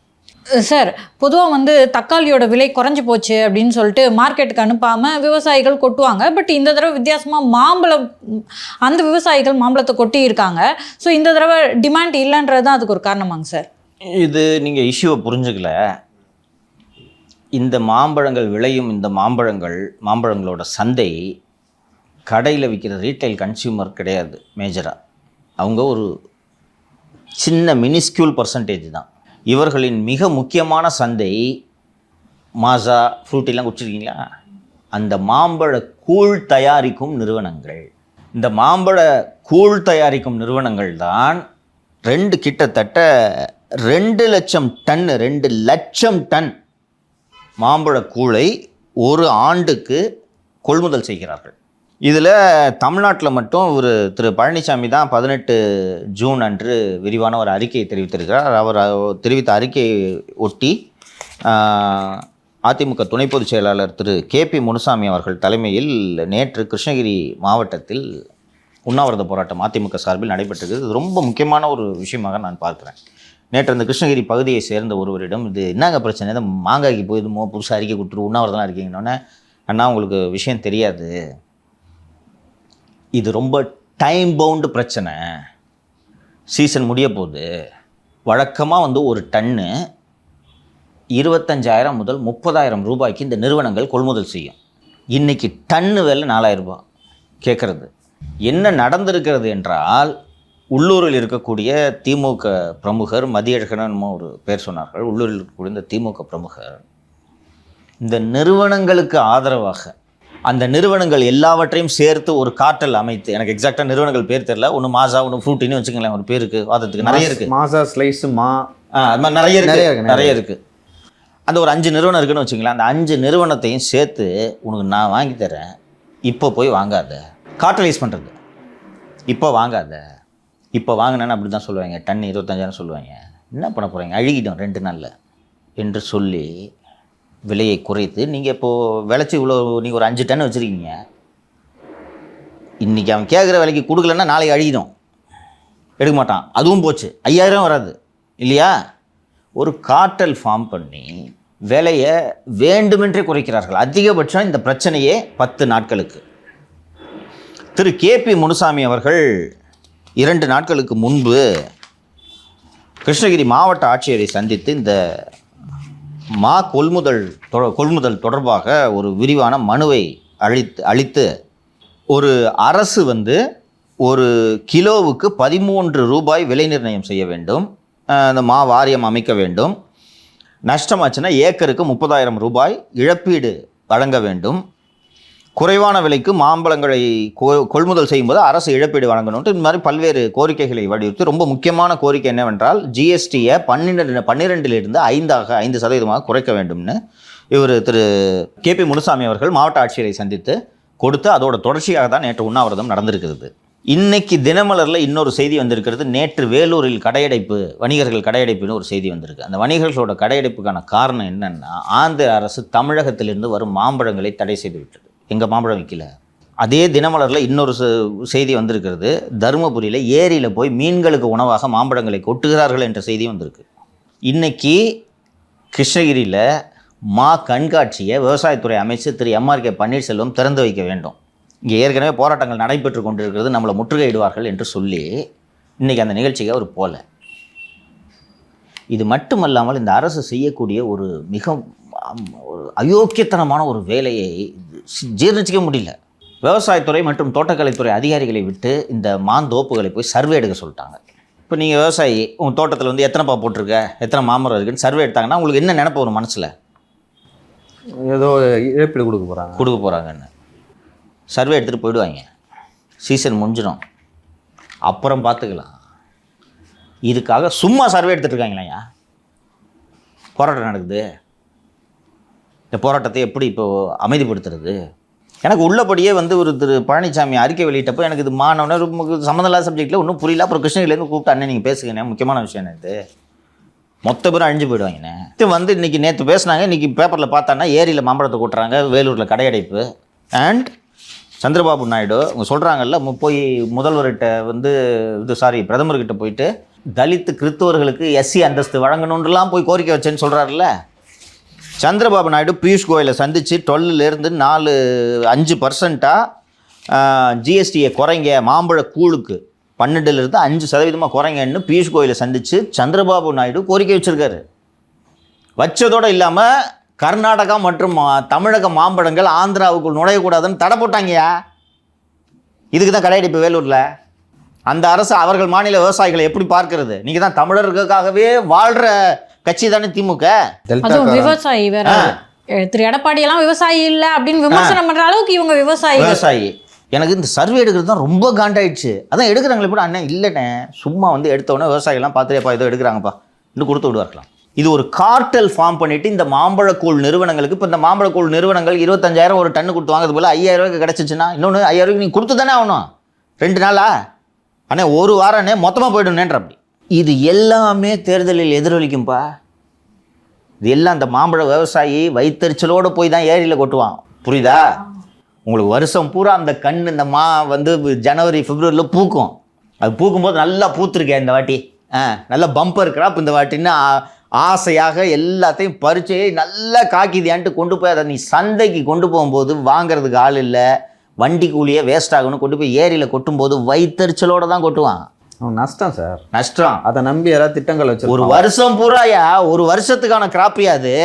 சார், பொதுவாக வந்து தக்காளியோட விலை குறைஞ்சி போச்சு அப்படின்னு சொல்லிட்டு மார்க்கெட்டுக்கு அனுப்பாமல் விவசாயிகள் கொட்டுவாங்க. பட் இந்த தடவை வித்தியாசமாக மாம்பழம், அந்த விவசாயிகள் மாம்பழத்தை கொட்டி இருக்காங்க. ஸோ இந்த தடவை டிமாண்ட் இல்லைன்றது தான் அதுக்கு ஒரு காரணமாங்க சார். இது நீங்கள் இஷ்யூவை புரிஞ்சுக்கல. இந்த மாம்பழங்கள் விளையும் இந்த மாம்பழங்களோட சந்தை கடையில் விற்கிற ரீட்டைல் கன்சியூமர் கிடையாது மேஜராக. அவங்க ஒரு சின்ன மினிஸ்கியூல் பர்சன்டேஜ் தான். இவர்களின் மிக முக்கியமான சந்தை மாசா ஃப்ரூட்டிலாம் குடிச்சிருக்கீங்களா, அந்த மாம்பழ கூழ் தயாரிக்கும் நிறுவனங்கள். இந்த மாம்பழ கூழ் தயாரிக்கும் நிறுவனங்கள் தான் கிட்டத்தட்ட 2 லட்சம் டன் மாம்பழ கூழை ஒரு ஆண்டுக்கு கொள்முதல் செய்கிறார்கள். இதில் தமிழ்நாட்டில் மட்டும் ஒரு திரு பழனிசாமி தான் 18 ஜூன் அன்று விரிவான ஒரு அறிக்கையை தெரிவித்திருக்கிறார். அவர் தெரிவித்த அறிக்கையை ஒட்டி அதிமுக துணை பொதுச் செயலாளர் திரு KP முனுசாமி அவர்கள் தலைமையில் நேற்று கிருஷ்ணகிரி மாவட்டத்தில் உண்ணாவிரத போராட்டம் அதிமுக சார்பில் நடைபெற்றது. இது ரொம்ப முக்கியமான ஒரு விஷயமாக நான் பார்க்குறேன். நேற்று அந்த கிருஷ்ணகிரி பகுதியை சேர்ந்த ஒருவரிடம் இது என்னங்க பிரச்சனை, இதை மாங்காய்க்கு போயிடுமோ புதுசாக அறிக்கை கொடுத்துரு உண்ணாவிரதம்லாம் இருக்கீங்கன்னொன்னே, அண்ணா உங்களுக்கு விஷயம் தெரியாது, இது ரொம்ப டைம் பவுண்டு பிரச்சனை, சீசன் முடிய போகுது. வழக்கமாக ஒரு டன்னு 25,000 முதல் 30,000 ரூபாய்க்கு இந்த நிறுவனங்கள் கொள்முதல் செய்யும். இன்றைக்கி டன்னு விலை 4,000 ரூபாய் கேட்குறது. என்ன நடந்திருக்கிறது என்றால், உள்ளூரில் இருக்கக்கூடிய திமுக பிரமுகர் மதியழகன் ஒரு பேர் சொன்னார்கள். உள்ளூரில் இருக்கக்கூடிய இந்த திமுக பிரமுகர் இந்த நிறுவனங்களுக்கு ஆதரவாக அந்த நிறுவனங்கள் எல்லாவற்றையும் சேர்த்து ஒரு கார்ட்டல் அமைத்து, எனக்கு எக்ஸாக்டாக நிறுவனங்கள் பேர் தெரியல, ஒன்று மாசா ஒன்று ஃப்ரூட்டின்னு வச்சுக்கலாம், ஒரு பேருக்கு வாதத்துக்கு நிறைய இருக்குது. மாசா ஸ்லைஸு அது மாதிரி நிறைய இருக்குது. அந்த ஒரு 5 நிறுவனம் இருக்குன்னு வச்சுங்களேன். அந்த 5 நிறுவனத்தையும் சேர்த்து உனக்கு நான் வாங்கி தரேன், இப்போ போய் வாங்காத, கார்ட்டலைஸ் பண்ணுறது. இப்போ வாங்காத, இப்போ வாங்கினேன்னு அப்படி தான் சொல்லுவாங்க. டன் 25,000 சொல்லுவாங்க. என்ன பண்ண போகிறீங்க, அழுகிடும் 2 நாளில் என்று சொல்லி விலையை குறைத்து, நீங்கள் இப்போது விளைச்சி இவ்வளோ, நீங்கள் ஒரு 5 டன் வச்சுருக்கீங்க, இன்றைக்கி அவன் கேட்குற விலைக்கு கொடுக்கலன்னா நாளைக்கு அழுகிடும், எடுக்க மாட்டான், அதுவும் போச்சு, 5,000 வராது இல்லையா. ஒரு கார்ட்டல் ஃபார்ம் பண்ணி விலையை வேண்டுமென்றே குறைக்கிறார்கள். அதிகபட்சம் இந்த பிரச்சனையே 10 நாட்களுக்கு. திரு KP முனுசாமி அவர்கள் 2 நாட்களுக்கு முன்பு கிருஷ்ணகிரி மாவட்ட ஆட்சியரை சந்தித்து இந்த கொள்முதல் தொடர்பாக ஒரு விரிவான மனுவை அளித்து ஒரு அரசு ஒரு கிலோவுக்கு 13 ரூபாய் விலை நிர்ணயம் செய்ய வேண்டும், அந்த வாரியம் அமைக்க வேண்டும், நஷ்டமாச்சுன்னா ஏக்கருக்கு 30,000 ரூபாய் இழப்பீடு வழங்க வேண்டும், குறைவான விலைக்கு மாம்பழங்களை கொள்முதல் செய்யும்போது அரசு இழப்பீடு வழங்கணும்ட்டு இந்த மாதிரி பல்வேறு கோரிக்கைகளை வலியுறுத்தி, ரொம்ப முக்கியமான கோரிக்கை என்னவென்றால் ஜிஎஸ்டியை 12% 5% குறைக்க வேண்டும்னு இவர் திரு KP முனுசாமி அவர்கள் மாவட்ட ஆட்சியரை சந்தித்து கொடுத்து, அதோட தொடர்ச்சியாக தான் நேற்று உண்ணாவிரதம் நடந்திருக்கிறது. இன்னைக்கு தினமலரில் இன்னொரு செய்தி வந்திருக்கிறது. நேற்று வேலூரில் கடையடைப்பு, வணிகர்கள் கடையடைப்புன்னு ஒரு செய்தி வந்திருக்கு. அந்த வணிகர்களோட கடையடைப்புக்கான காரணம் என்னென்னா, ஆந்திர அரசு தமிழகத்திலிருந்து வரும் மாம்பழங்களை தடை செய்து விட்டது. எங்கள் மாம்பழம் விற்கல. அதே தினமலரில் இன்னொரு செய்தி வந்திருக்கிறது. தருமபுரியில் ஏரியில் போய் மீன்களுக்கு உணவாக மாம்பழங்களை கொட்டுகிறார்கள் என்ற செய்தி வந்திருக்கு. இன்றைக்கி கிருஷ்ணகிரியில் கண்காட்சியை விவசாயத்துறை அமைச்சர் திரு MRK பன்னீர்செல்வம் திறந்து வைக்க வேண்டும். இங்கே ஏற்கனவே போராட்டங்கள் நடைபெற்று கொண்டிருக்கிறது, நம்மளை முற்றுகையிடுவார்கள் என்று சொல்லி இன்றைக்கி அந்த நிகழ்ச்சிக்கு அவர் போகல. இது மட்டுமல்லாமல் இந்த அரசு செய்யக்கூடிய ஒரு மிக அயோக்கியத்தனமான ஒரு வேலையை ஜீர்ணிச்சிக்க முடியல. விவசாயத்துறை மற்றும் தோட்டக்கலைத்துறை அதிகாரிகளை விட்டு இந்த மாந்தோப்புகளை போய் சர்வே எடுக்க சொல்லிட்டாங்க. இப்போ நீங்கள் விவசாயி, உங்கள் தோட்டத்தில் எத்தனைப்பா போட்டிருக்க, எத்தனை மாமரம் இருக்குன்னு சர்வே எடுத்தாங்கன்னா உங்களுக்கு என்ன நினைப்பு வரும் மனசில்? ஏதோ இழப்பீடு கொடுக்க போகிறாங்கன்னு சர்வே எடுத்துகிட்டு போயிடுவாங்க. சீசன் முடிஞ்சிடும், அப்புறம் பார்த்துக்கலாம். இதுக்காக சும்மா சர்வே எடுத்துகிட்டு இருக்காங்களா? போராட்டம் நடக்குது. இந்த போராட்டத்தை எப்படி இப்போது அமைதிப்படுத்துறது? எனக்கு உள்ளபடியே ஒரு திரு பழனிசாமி அறிக்கை வெளியிட்டப்போ எனக்கு இது மாணவனே ரொம்ப சம்மந்தம் இல்லாத சப்ஜெக்டில் ஒன்றும் புரியல. அப்புறம் கிருஷ்ணகிரிலேருந்து கூப்பிட்டு அண்ணன் நீங்கள் பேசுங்கண்ணே, முக்கியமான விஷயம் இது, மொத்த பேரும் அழிஞ்சு போயிடுவாங்கண்ணே. இது இன்றைக்கி நேற்று பேசுனாங்க. இன்றைக்கி பேப்பரில் பார்த்தான்னா ஏரியில் மாம்பழத்தை கூட்டுறாங்க, வேலூரில் கடையடைப்பு. அண்ட் சந்திரபாபு நாயுடு அவங்க சொல்கிறாங்கல்ல, போய் முதல்வர்கிட்ட பிரதமர்கிட்ட போயிட்டு தலித்து கிறிஸ்தவர்களுக்கு SC அந்தஸ்து வழங்கணுன்றலாம் போய் கோரிக்கை வச்சேன்னு சொல்கிறாருல்ல. சந்திரபாபு நாயுடு பியூஷ் கோயலை சந்தித்து 12லேருந்து 5% ஜிஎஸ்டியை குறைங்க, மாம்பழ கூழுக்கு 12லேருந்து 5% குறைங்கன்னு பியூஷ் கோயலை சந்தித்து சந்திரபாபு நாயுடு கோரிக்கை வச்சுருக்காரு. வச்சதோடு இல்லாமல் கர்நாடகா மற்றும் தமிழக மாம்பழங்கள் ஆந்திராவுக்குள் நுழையக்கூடாதுன்னு தடை போட்டாங்கயா. இதுக்கு தான் கடையடி இப்போ வேலூரில். அந்த அரசு அவர்கள் மாநில விவசாயிகளை எப்படி பார்க்கிறது? நீங்கள் தான் தமிழர்களுக்காகவே வாழ்கிற கட்சி தானே திமுக. அதுவும் விவசாயி வேற. திரு எடப்பாடி எல்லாம் விவசாயி இல்லை அப்படின்னு விமர்சனம் பண்ற அளவுக்கு இவங்க விவசாயி. எனக்கு இந்த சர்வே எடுக்கிறது தான் ரொம்ப காண்டாயிடுச்சு. அதான் எடுக்கிறாங்களே கூட அண்ணன் இல்லைண்ணே, சும்மா வந்து எடுத்தோடனே விவசாயிகள்லாம் பார்த்துட்டேப்பா ஏதோ எடுக்கிறாங்கப்பா இன்னும் கொடுத்து விடுவார்களாம். இது ஒரு கார்டல் ஃபார்ம் பண்ணிட்டு இந்த மாம்பழக்கூழ் நிறுவனங்களுக்கு, இப்போ இந்த மாம்பழக்கூழ் நிறுவனங்கள் 25,000 ஒரு டன்னு கொடுத்து வாங்குறது போல 5,000 ரூபாய்க்கு கிடச்சிச்சுன்னா இன்னொன்று 5,000 ரூபாய்க்கு நீங்கள் கொடுத்து தானே ஆகணும். 2 நாளா அண்ணே, ஒரு வாரண்ணே மொத்தமாக போய்டுனேன்ற. அப்படி இது எல்லாமே தேர்தலில் எதிரொலிக்கும்பா. இது எல்லாம் அந்த மாம்பழ விவசாயி வைத்தறிச்சலோடு போய் தான் ஏரியில் கொட்டுவான். புரியுதா உங்களுக்கு? வருஷம் பூரா அந்த கண் இந்த வந்து ஜனவரி பிப்ரவரியில் பூக்கும். அது பூக்கும்போது நல்லா பூத்துருக்கேன் இந்த வாட்டி, நல்லா பம்பர் கிராப் இந்த வாட்டின்னு ஆசையாக எல்லாத்தையும் பறிச்சு நல்லா காக்கிதியான்ட்டு கொண்டு போய் அதை நீ சந்தைக்கு கொண்டு போகும்போது வாங்கிறதுக்கு ஆள் இல்லை, வண்டி கூலியே வேஸ்ட் ஆகணும், கொண்டு போய் ஏரியில் கொட்டும்போது வைத்தறிச்சலோடு தான் கொட்டுவான். நஷ்டம் சார், நஷ்டம். அதை நம்பி யாராவது திட்டங்கள் வச்சு ஒரு வருஷம் பூராயா, ஒரு வருஷத்துக்கான கிராப்பியா அது.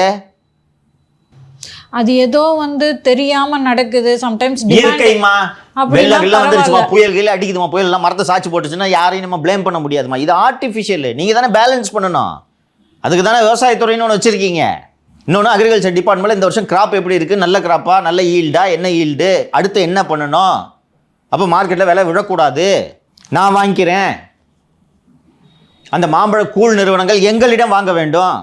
அது ஏதோ வந்து தெரியாம நடக்குது. சம்டைம்ஸ் இயற்கைமா வெள்ளம் வந்துருச்சுமா, புயல் கீழே அடிக்குதுமா, புயல் எல்லாம் மரத்தை சாட்சி போட்டுச்சுன்னா யாரையும் நம்ம பிளேம் பண்ண முடியாதுமா. இது ஆர்டிஃபிஷியல், நீங்க தானே பேலன்ஸ் பண்ணணும். அதுக்கு தானே விவசாயத்துறைன்னு ஒன்று வச்சிருக்கீங்க. இன்னொன்று அக்ரிகல்ச்சர் டிபார்ட்மெண்ட்ல இந்த வருஷம் கிராப் எப்படி இருக்கு, நல்ல கிராப்பா, நல்ல ஈல்டா, என்ன ஈல்டு, அடுத்து என்ன பண்ணணும், அப்போ மார்க்கெட்டில் விலை விழக்கூடாது, நான் வாங்கிக்கிறேன். அந்த மாம்பழ கூழ் நிறுவனங்கள் எங்களிடம் வாங்க வேண்டும்,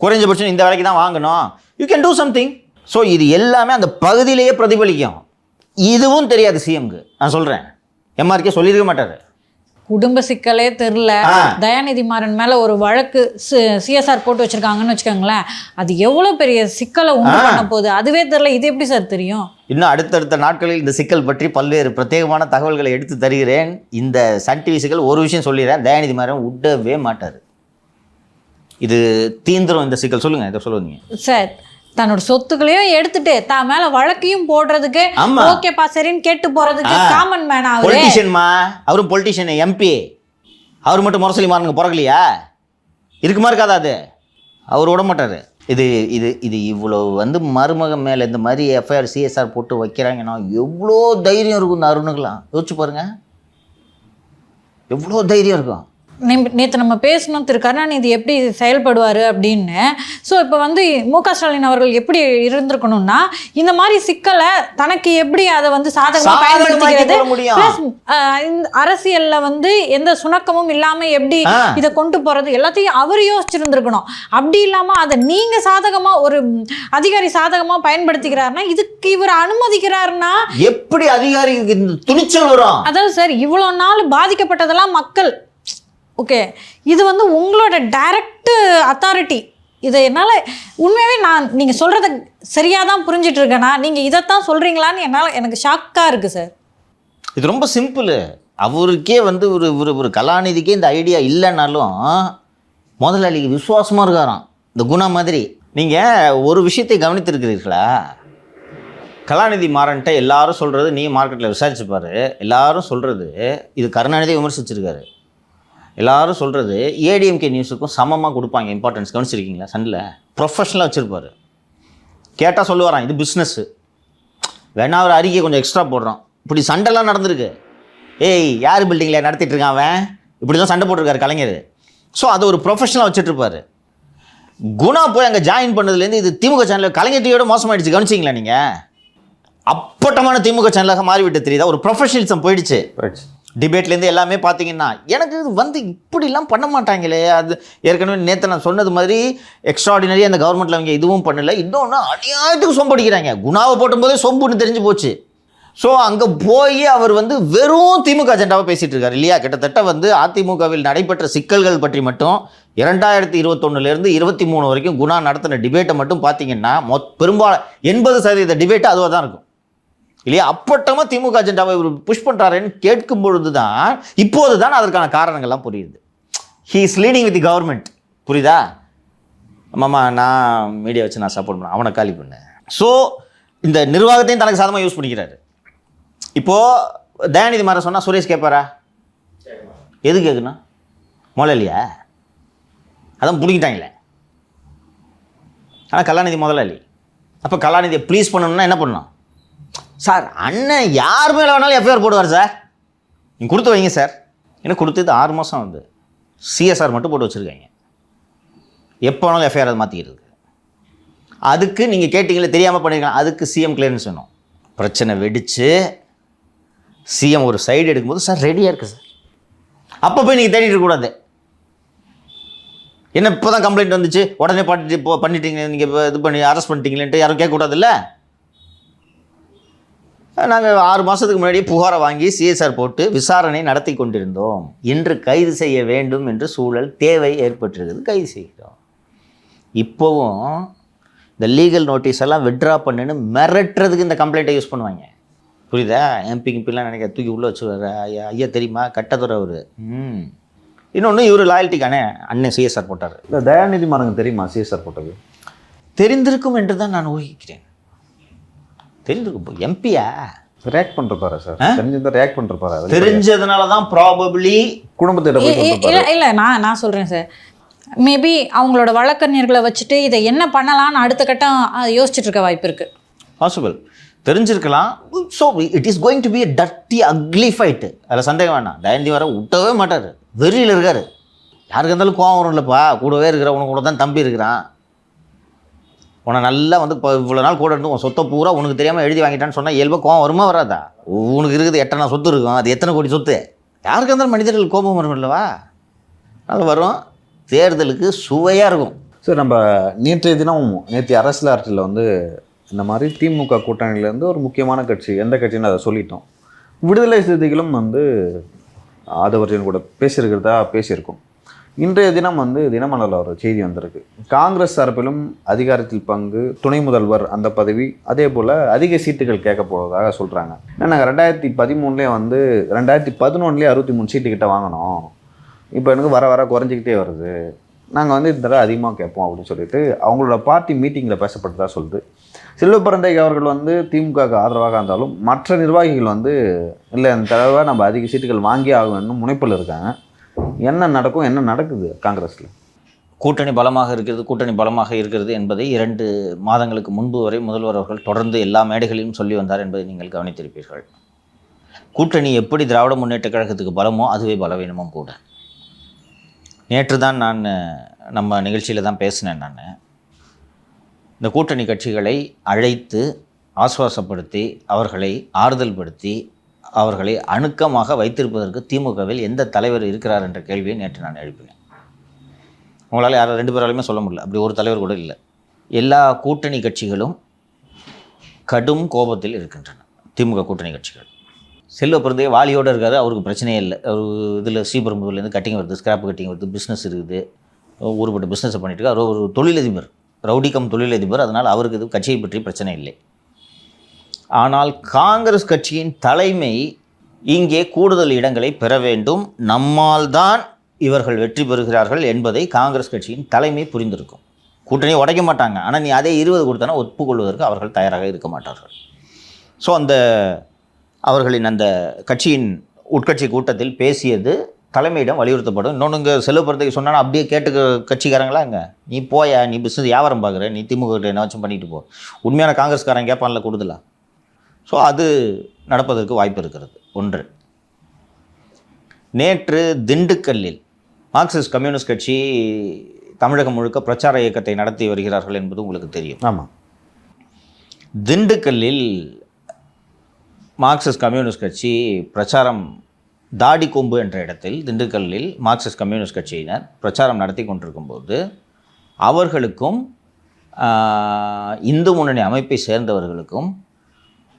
குறைஞ்சபட்சம் இந்த விலைக்கு தான் வாங்கணும். You can do something. So இது எல்லாமே அந்த பகுதியிலேயே பிரதிபலிக்கும். இதுவும் தெரியாது சிஎம்க்கு. நான் சொல்கிறேன், எம்ஆர்கே சொல்லியிருக்க மாட்டார். குடும்ப சிக்கலே தெரில, தயாநிதி மாறன் மேலே ஒரு வழக்கு சிஎஸ்ஆர் போட்டு வச்சுருக்காங்கன்னு வச்சுக்கோங்களேன். அது எவ்வளோ பெரிய சிக்கலை உண்டு பண்ண போகுது அதுவே தெரில. இது எப்படி சார் தெரியும்? இன்னும் அடுத்தடுத்த நாட்களில் இந்த சிக்கல் பற்றி பல்வேறு பிரத்யேகமான தகவல்களை எடுத்து தருகிறேன். இந்த சன் டிவி சிக்கல் ஒரு விஷயம் சொல்லிடுறேன், தயாநிதி மாறன் விடவே மாட்டார். இது தீந்துரும் இந்த சிக்கல். சொல்லுங்கள், இதை சொல்லுவீங்க சார். தன்னோட சொத்துக்களையும் எடுத்துட்டு தான் மேல வழக்கையும் போடுறதுக்கு ஓகேப்பா சரின்னு கேட்டு போறதுக்கு காமன் மேன் அவரு. பொலிட்டிஷியன்மா, அவரும் பொலிட்டிஷியன், எம்பி. அவர் மட்டும் முரசொலி மாறனுக்கு பிறக்கலையா? இருக்குமா இருக்காதா? அது அவர் விட மாட்டார். இது இது இது இவ்வளோ வந்து மருமகன் மேலே இந்த மாதிரி எஃப்ஐஆர் சிஎஸ்ஆர் போட்டு வைக்கிறாங்கன்னா எவ்வளோ தைரியம் இருக்கும் இந்த அருணுக்கெல்லாம். யோசிச்சு பாருங்க, எவ்வளோ தைரியம் இருக்கும். நேற்று நம்ம பேசணும் திரு கருணாநிதி எப்படி செயல்படுவார் அப்படின்னு. ஸோ இப்போ வந்து மு.க. ஸ்டாலின் அவர்கள் எப்படி இருந்திருக்கணும்னா, இந்த மாதிரி சிக்கலை தனக்கு எப்படி அதை வந்து சாதகமாக பயன்படுத்திக்கிறது, ப்ளஸ் இந்த அரசியலில் வந்து எந்த சுணக்கமும் இல்லாமல் எப்படி இதை கொண்டு போகிறது எல்லாத்தையும் அவர் யோசிச்சிருந்துருக்கணும். அப்படி இல்லாமல் அதை நீங்கள் சாதகமாக ஒரு அதிகாரி சாதகமாக பயன்படுத்திக்கிறாருன்னா, இதுக்கு இவர் அனுமதிக்கிறாருன்னா எப்படி அதிகாரிக்கு துணிச்சல் வரும்? அதாவது சார், இவ்வளோ நாள் பாதிக்கப்பட்டதெல்லாம் மக்கள். ஓகே, இது வந்து உங்களோட டைரக்ட் அத்தாரிட்டி. இதை என்னால் உண்மையாகவே நீங்கள் சொல்கிறத சரியாக தான் புரிஞ்சிட்டு இருக்கேனா, நீங்கள் இதைத்தான் சொல்கிறீங்களான்னு எனக்கு ஷாக்காக இருக்குது சார். இது ரொம்ப சிம்பிள். அவருக்கே வந்து ஒரு கலாநிதிக்கே இந்த ஐடியா இல்லைன்னாலும் முதலாளிக்கு விசுவாசமாக இருக்காராம், இந்த குணா மாதிரி. நீங்கள் ஒரு விஷயத்தை கவனித்திருக்கிறீர்களா? கலாநிதி மாறன்ட்ட எல்லாரும் சொல்கிறது, நீ மார்க்கெட்டில் விசாரிச்சுப்பார், எல்லாரும் சொல்கிறது, இது கருணாநிதி விமர்சிச்சிருக்காரு. எல்லாரும் சொல்கிறது ஏடிஎம்கே நியூஸுக்கும் சமமாக கொடுப்பாங்க இம்பார்ட்டன்ஸ். கவனிச்சிருக்கீங்களா? சண்டில் ப்ரொஃபஷனலாக வச்சுருப்பார். கேட்டால் சொல்லுவாரான், இது பிஸ்னஸ்ஸு, வேணா ஒரு அறிக்கை கொஞ்சம் எக்ஸ்ட்ரா போடுறோம். இப்படி சண்டைலாம் நடந்திருக்கு. ஏய், யார் பில்டிங்கில் நடத்திட்டு இருக்கான் அவன், இப்படி தான் சண்டை போட்டிருக்காரு கலைஞர். ஸோ அதை ஒரு ப்ரொஃபஷனலாக வச்சுட்ருப்பார். குணா போய் அங்கே ஜாயின் பண்ணதுலேருந்து இது திமுக சேனலில் கலைஞர் டிவியோட மோசமாயிடுச்சு. கவனிச்சிங்களா நீங்கள்? அப்பட்டமான திமுக சேனலாக மாறிவிட்டு தெரியுதா? ஒரு ப்ரொஃபஷனலிசம் போயிடுச்சு. டிபேட்லேருந்து எல்லாமே பார்த்தீங்கன்னா எனக்கு வந்து இப்படிலாம் பண்ண மாட்டாங்களே. அது ஏற்கனவே நேற்று நான் சொன்னது மாதிரி எக்ஸ்ட்ராடினரி அந்த கவர்மெண்ட்டில் அவங்க இதுவும் பண்ணலை. இன்னொன்று அநியாயத்துக்கு சொம்படிக்கிறாங்க. குணாவை போட்டும்போதே சொம்புன்னு தெரிஞ்சு போச்சு. ஸோ அங்கே போய் அவர் வந்து வெறும் திமுக அஜெண்டாவை பேசிகிட்டு இருக்காரு இல்லையா? கிட்டத்தட்ட வந்து அதிமுகவில் நடைபெற்ற சிக்கல்கள் பற்றி மட்டும் 2021 23 வரைக்கும் குணா நடத்தின டிபேட்டை மட்டும் பார்த்தீங்கன்னா பெரும்பாலும் 80% டிபேட்டு அதுவாக தான் இருக்கும் இல்லையா? அப்பட்டமாக திமுக அஜெண்டாவை இவர் புஷ் பண்ணுறாருன்னு கேட்கும் பொழுது தான் இப்போது தான் அதற்கான காரணங்கள்லாம் புரியுது. He is leading with the government. புரியுதா? ஆமாம்மா, நான் மீடியா வச்சு நான் சப்போர்ட் பண்ணேன், அவனை காலி பண்ணேன். ஸோ இந்த நிர்வாகத்தையும் தனக்கு சாதமாக யூஸ் பண்ணிக்கிறாரு. இப்போது தயாநிதி மாறன் சொன்னால் சுரேஷ் கேட்பாரா? எது கேட்குண்ணா? முதல்லையா? அதான் பிடிக்கிட்டாங்களே. ஆனால் கலாநிதி முதலாளி. அப்போ கலாநிதியை ப்ளீஸ் பண்ணணும்னா என்ன பண்ணணும்? சார் அண்ணன் யார் மேலே வேணாலும் எஃப்ஐஆர் போடுவார் சார், நீங்கள் கொடுத்து வைங்க சார். ஏன்னா கொடுத்தது 6 மாதம் வந்து சிஎஸ்ஆர் மட்டும் போட்டு வச்சுருக்காங்க. எப்போ வேணாலும் எஃப்ஐஆர் அதை மாற்றிக்கிறது. அதுக்கு நீங்கள் கேட்டிங்களே தெரியாமல் பண்ணிருக்கலாம், அதுக்கு சிஎம் கிளியரன்ஸ் வேணும். பிரச்சனை வெடித்து சிஎம் ஒரு சைடு எடுக்கும்போது சார் ரெடியாக இருக்குது சார், அப்போ போய் நீங்கள் தேடிட்டு இருக்கக்கூடாது. என்ன இப்போ தான் கம்ப்ளைண்ட் வந்துச்சு உடனே பண்ணிட்டீங்க, நீங்கள் இப்போ இது பண்ணி அரெஸ்ட் பண்ணிட்டீங்களேன்ட்டு யாரும் கேட்கக்கூடாதுல்ல. நாங்கள் 6 மாதத்துக்கு முன்னாடியே புகாரை வாங்கி சிஎஸ்ஆர் போட்டு விசாரணை நடத்தி கொண்டிருந்தோம். இன்று கைது செய்ய வேண்டும் என்று சூழல் தேவை ஏற்பட்டிருக்குது, கைது செய்கிறோம். இப்போவும் இந்த லீகல் நோட்டீஸ் எல்லாம் விட்ரா பண்ணுன்னு மிரட்டுறதுக்கு இந்த கம்ப்ளைண்ட்டை யூஸ் பண்ணுவாங்க. புரியுதா? எம்பிலாம் நினைக்க தூக்கி உள்ளே வச்சுருவாரு. ஐயா தெரியுமா கட்டதுறை அவர். இன்னொன்று இவர் லாயல்ட்டிக்கானே அண்ணன் சிஎஸ்ஆர் போட்டார். இல்லை தயாநிதி மாறன் தெரியுமா சிஎஸ்ஆர் போட்டது? தெரிந்திருக்கும் என்று தான் நான் ஊகிக்கிறேன். தெரிஞ்சிருக்கும். எம்பியா ரியாக்ட் பண்ணுறப்பாரா சார்? தெரிஞ்சிருந்தா ரியாக்ட் பண்ணுறப்பாரா? தெரிஞ்சதுனால தான் ப்ராபப்ளி குடும்பத்தை இல்லை நான் சொல்கிறேன் சார், மேபி அவங்களோட வழக்கறிஞர்களை வச்சுட்டு இதை என்ன பண்ணலான்னு அடுத்த கட்டம் யோசிச்சுட்டு இருக்க வாய்ப்பு இருக்குது. பாசிபிள், தெரிஞ்சிருக்கலாம். So it is going to be a dirty ugly fight. அதில் சந்தேகம் வேணாம். தயந்தி வர விட்டவே மாட்டார், வெறியில் இருக்கார். யாருக்கு இருந்தாலும் கோவம் வரும் இல்லைப்பா, கூடவே இருக்கிற உனக்கு கூட தான் தம்பி இருக்கிறான், உன்னை நல்லா வந்து இப்போ இவ்வளோ நாள் கூட இருந்து உன் சொத்தை பூரா உனக்கு தெரியாமல் எழுதி வாங்கிட்டான்னு சொன்னால் இயல்பாக கோவம் வருமா வராதா? உனக்கு இருக்குது 8 சொத்து இருக்கும், அது எத்தனை கோடி சொத்து? யாருக்கு இருந்தாலும் மனிதர்கள் கோபம் வரும் இல்லைவா? அது வரும். தேர்தலுக்கு சுவையாக இருக்கும். சார் நம்ம நேற்று அரசியல் ஆட்சியில் வந்து இந்த மாதிரி திமுக கூட்டணியிலேருந்து ஒரு முக்கியமான கட்சி, எந்த கட்சின்னு அதை சொல்லிட்டோம். விடுதலை சிறுத்தைகளும் வந்து ஆதவர்ஜன் கூட பேசியிருக்கோம். இன்றைய தினம் வந்து தினமலரில் ஒரு செய்தி வந்திருக்கு. காங்கிரஸ் தரப்பிலும் அதிகாரத்தில் பங்கு, துணை முதல்வர் அந்த பதவி, அதே போல் அதிக சீட்டுகள் கேட்க போவதாக சொல்கிறாங்க. நாங்கள் 2013 வந்து 2011 63 சீட்டு கிட்ட வாங்கினோம், இப்போ எனக்கு வர குறைஞ்சிக்கிட்டே வருது, நாங்கள் வந்து இந்த தடவை அதிகமாக கேட்போம் அப்படின்னு சொல்லிட்டு அவங்களோட பார்ட்டி மீட்டிங்கில் பேசப்பட்டதாக சொல்லுது. செல்வப்பிரந்தை அவர்கள் வந்து திமுகவுக்கு ஆதரவாக இருந்தாலும் மற்ற நிர்வாகிகள் வந்து இல்லை இந்த தடவை நம்ம அதிக சீட்டுகள் வாங்கி ஆகணும்னு முனைப்பில் இருக்காங்க. என்ன நடக்கும், என்ன நடக்குது காங்கிரஸில்? கூட்டணி பலமாக இருக்கிறது என்பதை 2 மாதங்களுக்கு முன்பு வரை முதல்வர் அவர்கள் தொடர்ந்து எல்லா மேடைகளிலும் சொல்லி வந்தார் என்பதை நீங்கள் கவனித்திருப்பீர்கள். கூட்டணி எப்படி திராவிட முன்னேற்ற கழகத்துக்கு பலமோ அதுவே பலவீனமும் கூட. நேற்று தான் நான் நம்ம நிகழ்ச்சியில் தான் பேசினேன். நான் இந்த கூட்டணி கட்சிகளை அழைத்து ஆசுவாசப்படுத்தி அவர்களை ஆறுதல் படுத்தி அவர்களை அணுக்கமாக வைத்திருப்பதற்கு திமுகவில் எந்த தலைவர் இருக்கிறார் என்ற கேள்வியை நேற்று நான் எழுப்பினேன். உங்களால் யாரும் 2 பேராலுமே சொல்ல முடியல, அப்படி ஒரு தலைவர் கூட இல்லை. எல்லா கூட்டணி கட்சிகளும் கடும் கோபத்தில் இருக்கின்றன. திமுக கூட்டணி கட்சிகள். செல்வப்பிரந்தைய வாலியோடு இருக்காது, அவருக்கு பிரச்சனையே இல்லை. அவர் இதில் ஸ்ரீபெரும்புதூர்லேருந்து கட்டிங் வருது, ஸ்கிராப் கட்டிங் வருது, பிஸ்னஸ் இருக்குது, ஊருப்பட்ட பிஸ்னஸை பண்ணிட்டு இருக்கார். அவர் ஒரு தொழிலதிபர், ரவுடிக்கம் தொழிலதிபர். அதனால் அவருக்கு இது கட்சியை பற்றி பிரச்சனை இல்லை. ஆனால் காங்கிரஸ் கட்சியின் தலைமை இங்கே கூடுதல் இடங்களை பெற வேண்டும், நம்மால் தான் இவர்கள் வெற்றி பெறுகிறார்கள் என்பதை காங்கிரஸ் கட்சியின் தலைமை புரிந்திருக்கும். கூட்டணியை உடைக்க மாட்டாங்க, ஆனால் நீ அதே 20 கொடுத்தனா ஒப்புக்கொள்வதற்கு அவர்கள் தயாராக இருக்க மாட்டார்கள். ஸோ அவர்களின் அந்த கட்சியின் உட்கட்சி கூட்டத்தில் பேசியது தலைமையிடம் வலியுறுத்தப்படும். இன்னொன்று செல்வப்பிரந்தைக்கு சொன்னால் அப்படியே கேட்டு கட்சிக்காரங்களா இங்கே நீ போயா, நீ பிஸ்னஸ் வியாபாரம் பார்க்குற, நீ திமுக என்னாச்சும் பண்ணிட்டு போ, உண்மையான காங்கிரஸ்காரன் கேட்பான்ல கூடுதலா. ஸோ அது நடப்பதற்கு வாய்ப்பு இருக்கிறது. ஒன்று. நேற்று திண்டுக்கல்லில் மார்க்சிஸ்ட் கம்யூனிஸ்ட் கட்சி தமிழகம் முழுக்க பிரச்சார இயக்கத்தை நடத்தி வருகிறார்கள் என்பது உங்களுக்கு தெரியும். ஆமாம். திண்டுக்கல்லில் மார்க்சிஸ்ட் கம்யூனிஸ்ட் கட்சி பிரச்சாரம் தாடி கொம்பு என்ற இடத்தில் திண்டுக்கல்லில் மார்க்சிஸ்ட் கம்யூனிஸ்ட் கட்சியினர் பிரச்சாரம் நடத்தி கொண்டிருக்கும்போது அவர்களுக்கும் இந்து முன்னணி அமைப்பை சேர்ந்தவர்களுக்கும்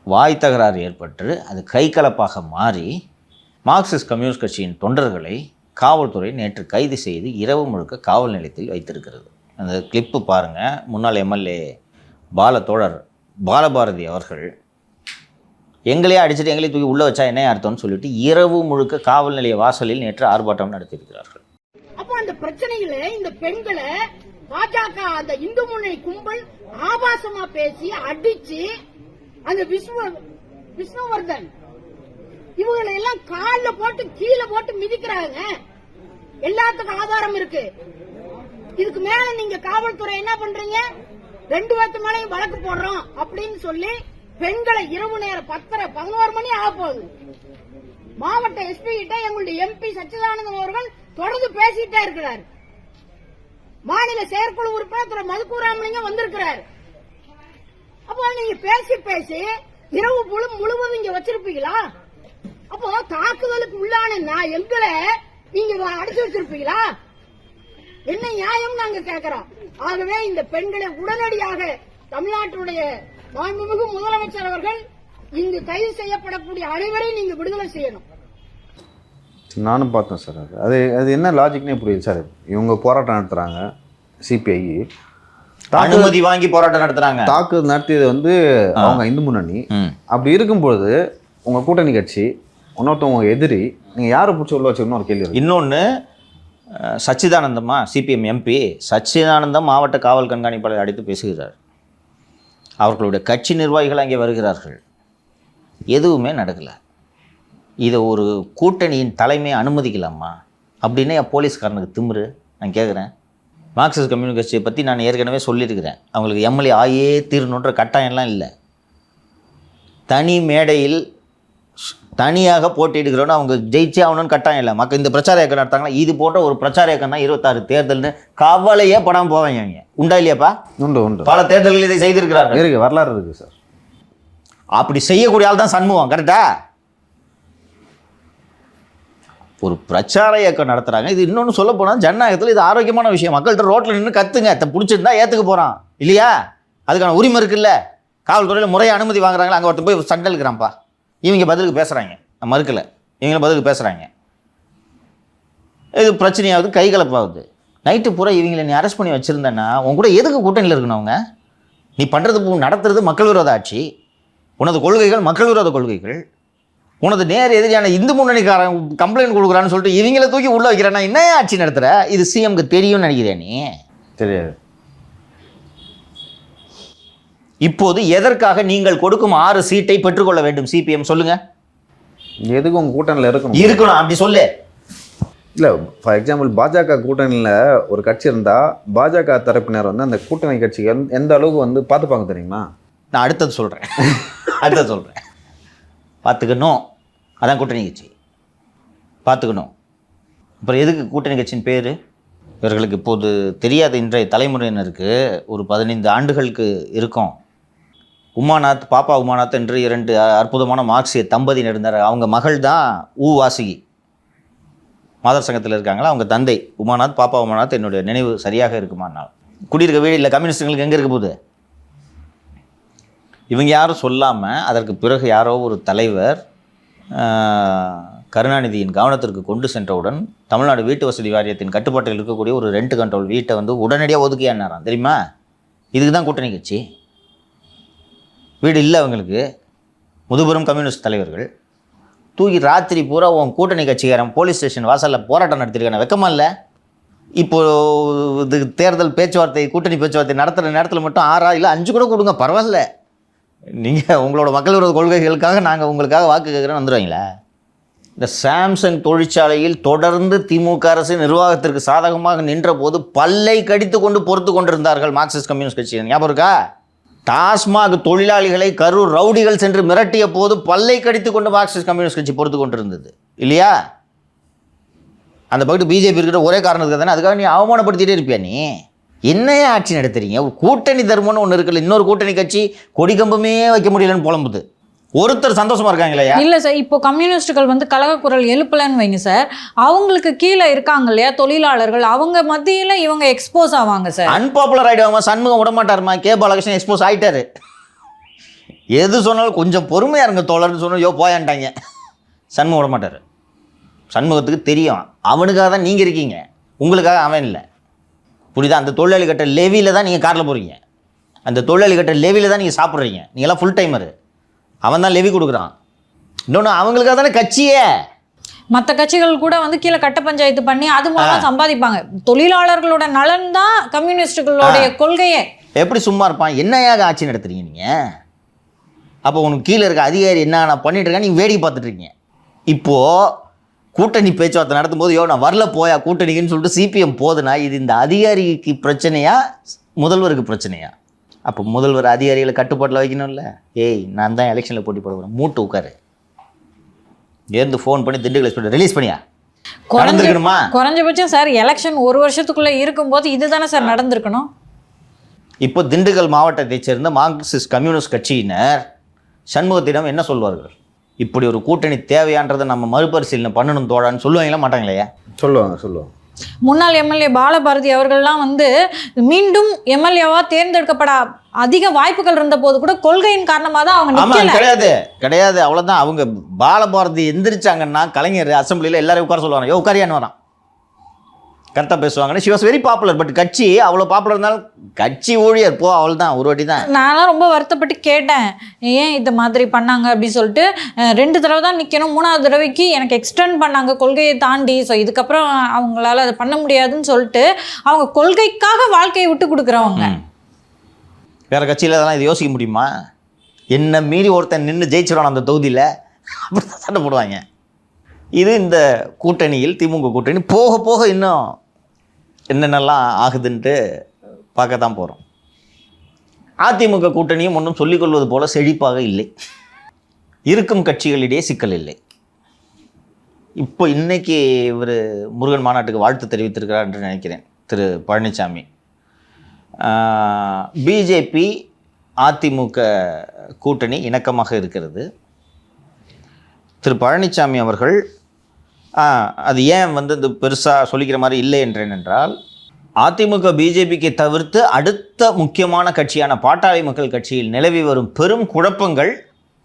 வாய் தகராறு ஏற்பட்டு அது கைகலப்பாக மாறி மார்க்சிஸ்ட் கம்யூனிஸ்ட் கட்சியின் தொண்டர்களை காவல்துறை நேற்று கைது செய்து இரவு முழுக்க காவல் நிலையத்தில் வைத்திருக்கிறது. அந்த கிளிப்பு பாருங்கள். முன்னாள் எம்எல்ஏ தோழர் பாலபாரதி அவர்கள் எங்களையே அடிச்சுட்டு எங்களையே தூக்கி உள்ளே வச்சா என்ன அர்த்தம்னு சொல்லிட்டு இரவு முழுக்க காவல் நிலைய வாசலில் நேற்று ஆர்ப்பாட்டம் நடத்தியிருக்கிறார்கள். அப்போ அந்த பிரச்சனையில இந்த பெண்களை பாஜக அந்த இந்து முன்னணி கும்பல் ஆபாசமா பேசி அடிச்சு அந்த விஷ்ணுவர்தன் இவங்களை எல்லாம் கால்ல போட்டு கீழே போட்டு மிதிக்கிறாங்க. எல்லாத்துக்கும் ஆதாரம் இருக்கு. இதுக்கு மேல நீங்க காவல்துறை என்ன பண்றீங்க? 2 பேத்து மேலையும் வழக்கு போடுறோம் அப்படின்னு சொல்லி பெண்களை இரவு நேரம் 10:30 11 மணி ஆக போகுது. மாவட்ட எஸ்பி கிட்ட எங்களுடைய எம்பி சச்சிதானந்தம் அவர்கள் தொடர்ந்து பேசிட்டே இருக்கிறார். மாநில செயற்குழு உறுப்பினர் திரு மதுக்கூராமலிங்கம் வந்திருக்கிறார். அப்போ நீங்க பேசி இரவு முழுவதும் இங்க வச்சிருப்பீங்களா? அப்போ தாக்குதலுக்கு உள்ளான எங்களை நீங்க அடிச்சு வச்சிருப்பீங்களா? என்ன நியாயம் நாங்க கேட்கிறோம். ஆகவே இந்த பெண்களை உடனடியாக தமிழ்நாட்டுடைய மாண்புமிகு முதலமைச்சர் அவர்கள் இங்கு கைது செய்யப்படக்கூடிய அனைவரையும் நீங்க விடுதலை செய்யணும். நானும் பார்த்தேன் சார். அது அது என்ன லாஜிக்னே புரியுது சார். இவங்க போராட்டம் நடத்துகிறாங்க, சிபிஐ அனுமதி வாங்கி போராட்டம் நடத்துறாங்க. தாக்குதல் நடத்தியது வந்து அவங்க இந்து முன்னணி. அப்படி இருக்கும்பொழுது உங்கள் கூட்டணி கட்சி இன்னொருத்தவங்க எதிரி, நீங்கள் யாரை பிடிச்சி உள்ள வச்சுக்கணும் ஒரு கேள்வி. இன்னொன்று, சச்சிதானந்தமா சிபிஎம் எம்பி சச்சிதானந்தம் மாவட்ட காவல் கண்காணிப்பாளர் அடித்து பேசுகிறார். அவர்களுடைய கட்சி நிர்வாகிகள் அங்கே வருகிறார்கள். எதுவுமே நடக்கலை. இதை ஒரு கூட்டணியின் தலைமையை அனுமதிக்கலாமா அப்படின்னு போலீஸ்காரனுக்கு திமிரு. நான் கேட்குறேன். மார்க்சிஸ்ட் கம்யூனிஸ்ட் கட்சியை பற்றி நான் ஏற்கனவே சொல்லியிருக்கிறேன். அவங்களுக்கு எம்எல்ஏ ஆயே தீரணுன்ற கட்டாயம்லாம் இல்லை. தனி மேடையில் தனியாக போட்டியிடுகிறோன்னு அவங்க ஜெயிச்சே ஆகணும்னு கட்டாயம் இல்லை. மக்கள் இந்த பிரச்சார இயக்கம் நடத்தாங்களா, இது போன்ற ஒரு பிரச்சார இயக்கம் தான் 26 தேர்தல்னு கவலையே படாமல் போவாங்க. அவங்க உண்டா இல்லையாப்பா? உண்டு. பல தேர்தல்கள் இதை செய்திருக்கிறார்கள். இருக்கு, வரலாறு இருக்குது சார். அப்படி செய்யக்கூடிய ஆள் தான் சண்முகம். கரெக்டா? ஒரு பிரச்சார இயக்கம் நடத்துகிறாங்க. இது இன்னொன்று சொல்ல போனால் ஜனநாயகத்தில் இது ஆரோக்கியமான விஷயம். மக்கள்கிட்ட ரோட்டில் நின்று கத்துங்க, பிடிச்சிருந்தா ஏற்றுக்க போகிறான் இல்லையா? அதுக்கான உரிமை இருக்குல்ல. காவல்துறையில் முறையை அனுமதி வாங்குறாங்களா, அங்கே ஒருத்தர் போய் சண்டை இருக்கிறான்ப்பா, இவங்க பதிலுக்கு பேசுகிறாங்க, நான் மறுக்கலை, இவங்களும் பதிலுக்கு பேசுகிறாங்க. இது பிரச்சனையாவது, கைகலப்பாகுது. நைட்டு பூரா இவங்களை நீ அரெஸ்ட் பண்ணி வச்சுருந்தேன்னா உன் கூட எதுக்கு கூட்டணியில் இருக்கணும்? அவங்க நீ பண்ணுறது நடத்துறது மக்கள் விரோத ஆட்சி. உனது கொள்கைகள் மக்கள் விரோத கொள்கைகள். உனது நேர் எதிரியான இந்து முன்னணிக்காரன் கம்ப்ளைண்ட் கொடுக்குறான்னு சொல்லிட்டு இவங்கள தூக்கி உள்ள வைக்கிறேன்னா என்ன ஆட்சி நடத்துகிற? இது சிஎம்க்கு தெரியும்னு நினைக்கிறேன். நீ தெரியாது. இப்போது எதற்காக நீங்கள் கொடுக்கும் 6 சீட்டை பெற்றுக்கொள்ள வேண்டும் சிபிஎம்? சொல்லுங்க. எதுக்கு உங்கள் கூட்டணியில் இருக்கணும் அப்படி சொல்லு. இல்லை, ஃபார் எக்ஸாம்பிள் பாஜக கூட்டணியில் ஒரு கட்சி இருந்தால் பாஜக தரப்பினர் வந்து அந்த கூட்டணி கட்சிகள் எந்த அளவுக்கு வந்து பார்த்துப்பாங்க தெரியுமா? நான் அடுத்தது சொல்கிறேன். பார்த்துக்கணும். அதான் கூட்டணி கட்சி, பார்த்துக்கணும். அப்புறம் எதுக்கு கூட்டணி கட்சியின் பேர்? இவர்களுக்கு இப்போது தெரியாத இன்றைய தலைமுறையினருக்கு ஒரு 15 ஆண்டுகளுக்கு இருக்கும். உமாநாத், பாப்பா உமாநாத் என்று 2 அற்புதமான மார்க்சிய தம்பதியினர் இருந்தார். அவங்க மகள் தான் வாசுகி, மாதர் சங்கத்தில் இருக்காங்களா. அவங்க தந்தை உமாநாத், பாப்பா உமாநாத். என்னுடைய நினைவு சரியாக இருக்குமானால் குடியிருக்க வீடு இல்லை. கம்யூனிஸ்டுங்களுக்கு எங்கே இருக்க போகுது? இவங்க யாரும் சொல்லாமல் அதற்கு பிறகு யாரோ ஒரு தலைவர் கருணாநிதியின் கவனத்திற்கு கொண்டு சென்றவுடன் தமிழ்நாடு வீட்டு வசதி வாரியத்தின் கட்டுப்பாட்டில் இருக்கக்கூடிய ஒரு ரெண்ட் கண்ட்ரோல் வீட்டை வந்து உடனடியாக ஒதுக்கியானாராம். தெரியுமா? இதுக்கு தான் கூட்டணி கட்சி. வீடு இல்லை அவங்களுக்கு. முதுபெரும் கம்யூனிஸ்ட் தலைவர்கள் தூக்கி ராத்திரி பூரா உன் கூட்டணி கட்சிக்காரன் போலீஸ் ஸ்டேஷன் வாசலில் போராட்டம் நடத்திருக்கான. வெக்கமா இல்லை? இப்போது இது தேர்தல் பேச்சுவார்த்தை, கூட்டணி பேச்சுவார்த்தை நடத்துகிற நேரத்தில் மட்டும் 6 இல்லை 5 கூட கொடுங்க, பரவாயில்ல. நீங்கள் உங்களோட மக்கள் விரோத கொள்கைகளுக்காக நாங்கள் உங்களுக்காக வாக்கு கேட்குறேன்னு வந்துடுவீங்களா? இந்த சாம்சங் தொழிற்சாலையில் தொடர்ந்து திமுக அரசு நிர்வாகத்திற்கு சாதகமாக நின்ற போது பல்லை கடித்து கொண்டு பொறுத்து கொண்டிருந்தார்கள் மார்க்சிஸ்ட் கம்யூனிஸ்ட் கட்சி. ஞாபகம் இருக்கா? டாஸ்மாக் தொழிலாளிகளை கரூர் ரவுடிகள் சென்று மிரட்டிய போது பல்லை கடித்து கொண்டு மார்க்சிஸ்ட் கம்யூனிஸ்ட் கட்சி பொறுத்து கொண்டிருந்தது இல்லையா? அந்த பக்கத்து பிஜேபி இருக்கிற ஒரே காரணத்துக்கு தானே. அதுக்காக நீ அவமானப்படுத்திட்டே இருப்பியா? நீ என்னையே ஆட்சி நடத்துறீங்க? ஒரு கூட்டணி தர்மம்னு ஒன்று இருக்குல்ல. இன்னொரு கூட்டணி கட்சி கொடிக்கம்பமே வைக்க முடியலன்னு புலம்புது. ஒருத்தர் சந்தோஷமா இருக்காங்களா? இல்லை சார், இப்போ கம்யூனிஸ்டுகள் வந்து கலகக்குரல் எழுப்பலன்னு வைங்க சார், அவங்களுக்கு கீழே இருக்காங்க இல்லையா தொழிலாளர்கள், அவங்க மத்தியில் இவங்க எக்ஸ்போஸ் ஆவாங்க சார். அன்பாப்புலர் ஆகிடுவாங்க. சண்முகம் விட மாட்டாருமா. கே பாலகிருஷ்ணன் எக்ஸ்போஸ் ஆகிட்டாரு. எது சொன்னாலும் கொஞ்சம் பொறுமையாக இருங்க தோழர்னு சொன்னால் யோ போயான்ட்டாங்க. சண்முகம் விட மாட்டார். சண்முகத்துக்கு தெரியும் அவனுக்காக தான் நீங்கள் இருக்கீங்க, உங்களுக்காக அவன் இல்லை. புரியுதா? அந்த தொழிலாளி கட்ட லெவியில் தான் நீங்கள் காரில் போகிறீங்க. அந்த தொழிலாளி கட்ட லெவியில் தான் நீங்கள் சாப்பிட்றீங்க. நீங்கள்லாம் ஃபுல் டைமரு. அவன் தான் லெவி கொடுக்குறான். இன்னொன்று அவங்களுக்காக தானே கட்சியே. மற்ற கட்சிகள் கூட வந்து கீழே கட்ட பஞ்சாயத்து பண்ணி அது மூலம் சம்பாதிப்பாங்க. தொழிலாளர்களோட நலன் தான் கம்யூனிஸ்டுகளுடைய கொள்கையே. எப்படி சும்மா இருப்பான்? என்னையாக ஆட்சி நடத்துறீங்க நீங்கள்? அப்போ உனக்கு கீழே இருக்க அதிகாரி என்ன பண்ணிட்டு இருக்கா, நீங்கள் வேடிக்கை பார்த்துட்டு இருக்கீங்க. இப்போது கூட்டணி பேச்சுவார்த்தை நடத்தும் போது நான் வரல போயா கூட்டணிக்குன்னு சொல்லிட்டு சிபிஎம் போதுனா இது இந்த அதிகாரிக்கு பிரச்சனையா முதல்வருக்கு பிரச்சனையா? அப்போ முதல்வர் அதிகாரிகளை கட்டுப்பாட்டில் வைக்கணும்ல. ஏய், நான் தான் எலெக்ஷனில் போட்டி போட போகிறேன், மூட்டு உட்காரு, ஏந்து ஃபோன் பண்ணி திண்டுக்கல் எக்ஸ்பிரஸ் ரிலீஸ் பண்ணியா நடந்துருக்கணுமா? குறைஞ்சபட்சம் சார் எலெக்ஷன் 1 வருஷத்துக்குள்ளே இருக்கும்போது இதுதானே சார் நடந்திருக்கணும். இப்போ திண்டுக்கல் மாவட்டத்தை சேர்ந்த மார்க்சிஸ்ட் கம்யூனிஸ்ட் கட்சியினர் சண்முகத்திடம் என்ன சொல்வார்கள்? இப்படி ஒரு கூட்டணி தேவையான்றதை நம்ம மறுபரிசீலனை பண்ணணும் தோழான்னு சொல்லுவாங்களா மாட்டாங்களே? சொல்லுவாங்க. முன்னாள் எம்எல்ஏ பாலபாரதி அவர்கள்லாம் வந்து மீண்டும் எம்எல்ஏவா தேர்ந்தெடுக்கப்பட அதிக வாய்ப்புகள் இருந்த போது கூட கொள்கையின் காரணமாக தான் அவங்க நிக்கல. கிடையாது அவ்வளோதான். அவங்க பாலபாரதி எந்திரிச்சாங்கன்னா கலைஞர் அசம்பிளியில் எல்லாரும் உட்கார சொல்லுவாங்க, உட்காரியான்னு வரான், கரெக்டாக பேசுவாங்கன்னு. She was very popular. But கட்சி அவ்வளோ பாப்புலர் இருந்தாலும் கட்சி ஊழியர் போ, அவள் தான் ஒரு வாட்டி தான். நான்லாம் ரொம்ப வருத்தப்பட்டு கேட்டேன், ஏன் இந்த மாதிரி பண்ணாங்க அப்படின்னு சொல்லிட்டு. 2 தடவை தான் நிற்கணும், 3வது தடவைக்கு எனக்கு எக்ஸ்டெண்ட் பண்ணாங்க கொள்கையை தாண்டி. ஸோ இதுக்கப்புறம் அவங்களால அதை பண்ண முடியாதுன்னு சொல்லிட்டு அவங்க கொள்கைக்காக வாழ்க்கையை விட்டு கொடுக்குறவங்க. வேறு கட்சியில் அதெல்லாம் இது யோசிக்க முடியுமா? என்ன மீறி ஒருத்தன் நின்று ஜெயிச்சிடணும் அந்த தொகுதியில், அப்படி தான் சண்டை போடுவாங்க. இது இந்த கூட்டணியில், திமுக கூட்டணி போக போக இன்னும் என்னென்னலாம் ஆகுதுன்ட்டு பார்க்க தான் போகிறோம். அதிமுக கூட்டணியும் ஒன்றும் சொல்லிக்கொள்வது போல செழிப்பாக இல்லை. இருக்கும் கட்சிகளிடையே சிக்கல் இல்லை. இப்போ இன்னைக்கு இவர் முருகன் மாநாட்டுக்கு வாழ்த்து தெரிவித்திருக்கிறார் என்று நினைக்கிறேன் திரு பழனிசாமி. பிஜேபி அதிமுக கூட்டணி இணக்கமாக இருக்கிறது. திரு பழனிசாமி அவர்கள் அது ஏன் வந்து இந்த பெருசாக சொல்லிக்கிற மாதிரி இல்லை என்றால், அதிமுக பிஜேபிக்கு தவிர்த்து அடுத்த முக்கியமான கட்சியான பாட்டாளி மக்கள் கட்சியில் நிலவி வரும் பெரும் குழப்பங்கள்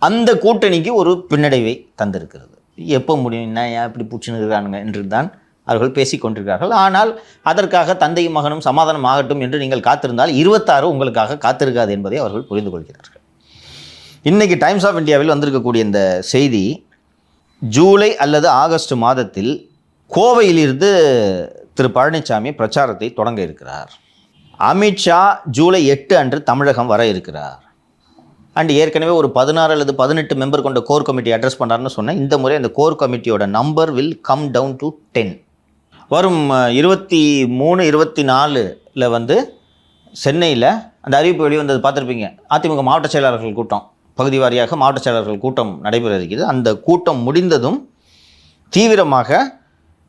அந்த கூட்டணிக்கு ஒரு பின்னடைவை தந்திருக்கிறது. எப்போ முடியும், என்ன ஏன் இப்படி பிடிச்சின்னு இருக்கானுங்க என்று தான் அவர்கள் பேசி கொண்டிருக்கிறார்கள். ஆனால் அதற்காக தந்தையும் மகனும் சமாதானம் ஆகட்டும் என்று நீங்கள் காத்திருந்தால் 26 உங்களுக்காக காத்திருக்காது என்பதை அவர்கள் புரிந்து கொள்கிறார்கள். இன்றைக்கி டைம்ஸ் ஆஃப் இந்தியாவில் வந்திருக்கக்கூடிய இந்த செய்தி, ஜூலை அல்லது ஆகஸ்ட் மாதத்தில் கோவையிலிருந்து திரு பழனிசாமி பிரச்சாரத்தை தொடங்க இருக்கிறார். அமித்ஷா ஜூலை 8 அன்று தமிழகம் வர இருக்கிறார். அண்ட் ஏற்கனவே ஒரு 16 அல்லது 18 மெம்பர் கொண்ட கோர் கமிட்டி அட்ரஸ் பண்ணுறாருன்னு சொன்னேன். இந்த முறை அந்த கோர் கமிட்டியோட number will come down to 10. வரும் 23, 24 வந்து சென்னையில் அந்த அறிவிப்பு வெளிவந்தது பார்த்துருப்பீங்க. அதிமுக மாவட்ட செயலாளர்கள் கூட்டம், பகுதி வாரியாக மாவட்ட செயலாளர்கள் கூட்டம் நடைபெற இருக்கிறது. அந்த கூட்டம் முடிந்ததும் தீவிரமாக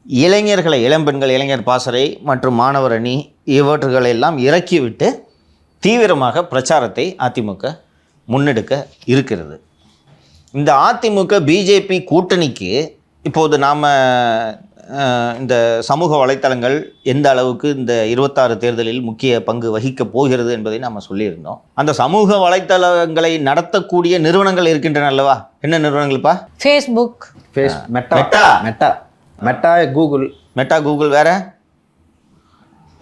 இளைஞர்களை, இளம்பெண்கள், இளைஞர் பாசறை மற்றும் மாணவர் அணி இவற்றுகளை எல்லாம் இறக்கிவிட்டு தீவிரமாக பிரச்சாரத்தை அதிமுக முன்னெடுக்க இருக்கிறது. இந்த அதிமுக பிஜேபி கூட்டணிக்கு இப்போது நாம் இந்த சமூக வலைத்தளங்கள் எந்த அளவுக்கு இந்த 26 தேர்தலில் முக்கிய பங்கு வகிக்கப் போகிறது என்பதை நாம் சொல்லியிருந்தோம். அந்த சமூக வலைத்தளங்களை நடத்தக்கூடிய நிறுவனங்கள் இருக்கின்றன அல்லவா? என்ன நிறுவனங்கள்ப்பா? ஃபேஸ்புக், மெட்டா, கூகுள், வேற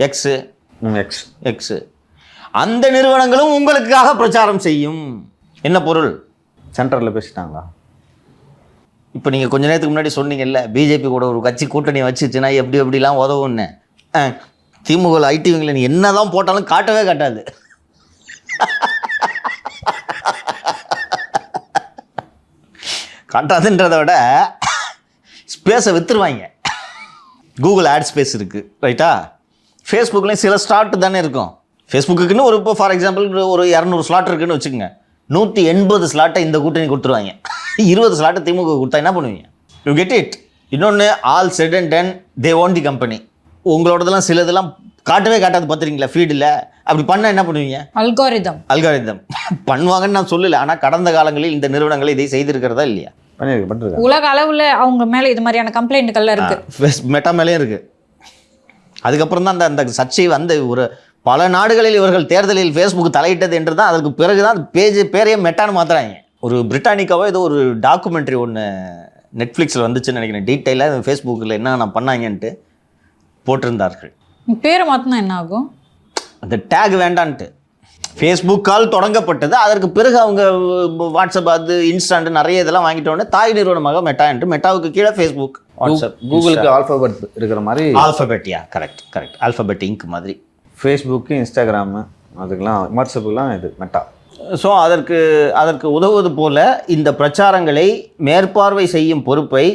எக்ஸ். அந்த நிறுவனங்களும் உங்களுக்காக பிரச்சாரம் செய்யும். என்ன பொருள்? சென்டரில் பேசிட்டாங்களா? இப்போ நீங்கள் கொஞ்ச நேரத்துக்கு முன்னாடி சொன்னீங்கல்ல, பிஜேபி கூட ஒரு கட்சி கூட்டணி வச்சுச்சுன்னா எப்படிலாம் உதவுன்னு. திமுக ஐடிவிங்களை நீ என்ன தான் போட்டாலும் காட்டவே காட்டாது. காட்டாதுன்றதை விட ஸ்பேஸை விற்றுருவாங்க. கூகுள் ஆட் ஸ்பேஸ் இருக்குது, ரைட்டா? ஃபேஸ்புக்லேயும் சில ஸ்லாட் தானே இருக்கும். ஃபேஸ்புக்குன்னு ஒரு இப்போ ஃபார் எக்ஸாம்பிள் ஒரு 200 ஸ்லாட் இருக்குன்னு வச்சுக்கோங்க. 180 ஸ்லாட்டை இந்த கூட்டணி கொடுத்துருவாங்க. 20 ஸ்லாட்டை திமுக கொடுத்தா என்ன பண்ணுவீங்க? You get it. இன்னொன்று, all set and done they own the company. உங்களோடதெல்லாம் சிலதெல்லாம் காட்டவே காட்டாது பார்த்துறீங்களா ஃபீல்டில்? அப்படி பண்ணால் என்ன பண்ணுவீங்க? அல்காரிதம் பண்ணுவாங்கன்னு நான் சொல்லலை. ஆனால் கடந்த காலங்களில் இந்த நிறுவனங்கள் இதை செய்திருக்கிறதா இல்லையா? பண்ணியிருக்க. உலக அளவில் அவங்க மேலே இது மாதிரியான கம்ப்ளைண்ட்டுகள்லாம் இருக்குது. மெட்டா மேலேயும் இருக்குது. அதுக்கப்புறம் தான் அந்த சர்ச்சை வந்து ஒரு பல நாடுகளில் இவர்கள் தேர்தலில் ஃபேஸ்புக் தலையிட்டது என்று தான். அதுக்கு பிறகு தான் பேரையே மெட்டான்னு மாற்றுறாங்க. ஒரு பிரிட்டானிக்காவோ ஏதோ ஒரு டாக்குமெண்ட்ரி ஒன்று நெட்ஃப்ளிக்ஸில் வந்துச்சுன்னு நினைக்கிறேன். டீட்டெயிலாக ஃபேஸ்புக்கில் என்ன பண்ணாங்கன்ட்டு போட்டிருந்தார்கள். பேரை மாற்றினா என்ன ஆகும்? அந்த டேக் வேண்டான்ட்டு. ஃபேஸ்புக்கால் தொடங்கப்பட்டது. அதற்கு பிறகு அவங்க வாட்ஸ்அப், அது இன்ஸ்டான்ட் நிறைய இதெல்லாம் வாங்கிட்டோன்னே தாய் நிறுவனமாக மெட்டா என்று, மெட்டாவுக்கு கீழே ஃபேஸ்புக், வாட்ஸ்அப், கூகுளுக்கு ஆல்ஃபபெட் இருக்கிற மாதிரி. ஆல்ஃபபெட்டியா? கரெக்ட். ஆல்ஃபபெட் இங்க் மாதிரி. ஃபேஸ்புக்கு, இன்ஸ்டாகிராமு, அதுக்கெல்லாம், வாட்ஸ்அப்புக்கெலாம் இது மெட்டா. ஸோ அதற்கு உதவுவது போல இந்த பிரச்சாரங்களை மேற்பார்வை செய்யும் பொறுப்பை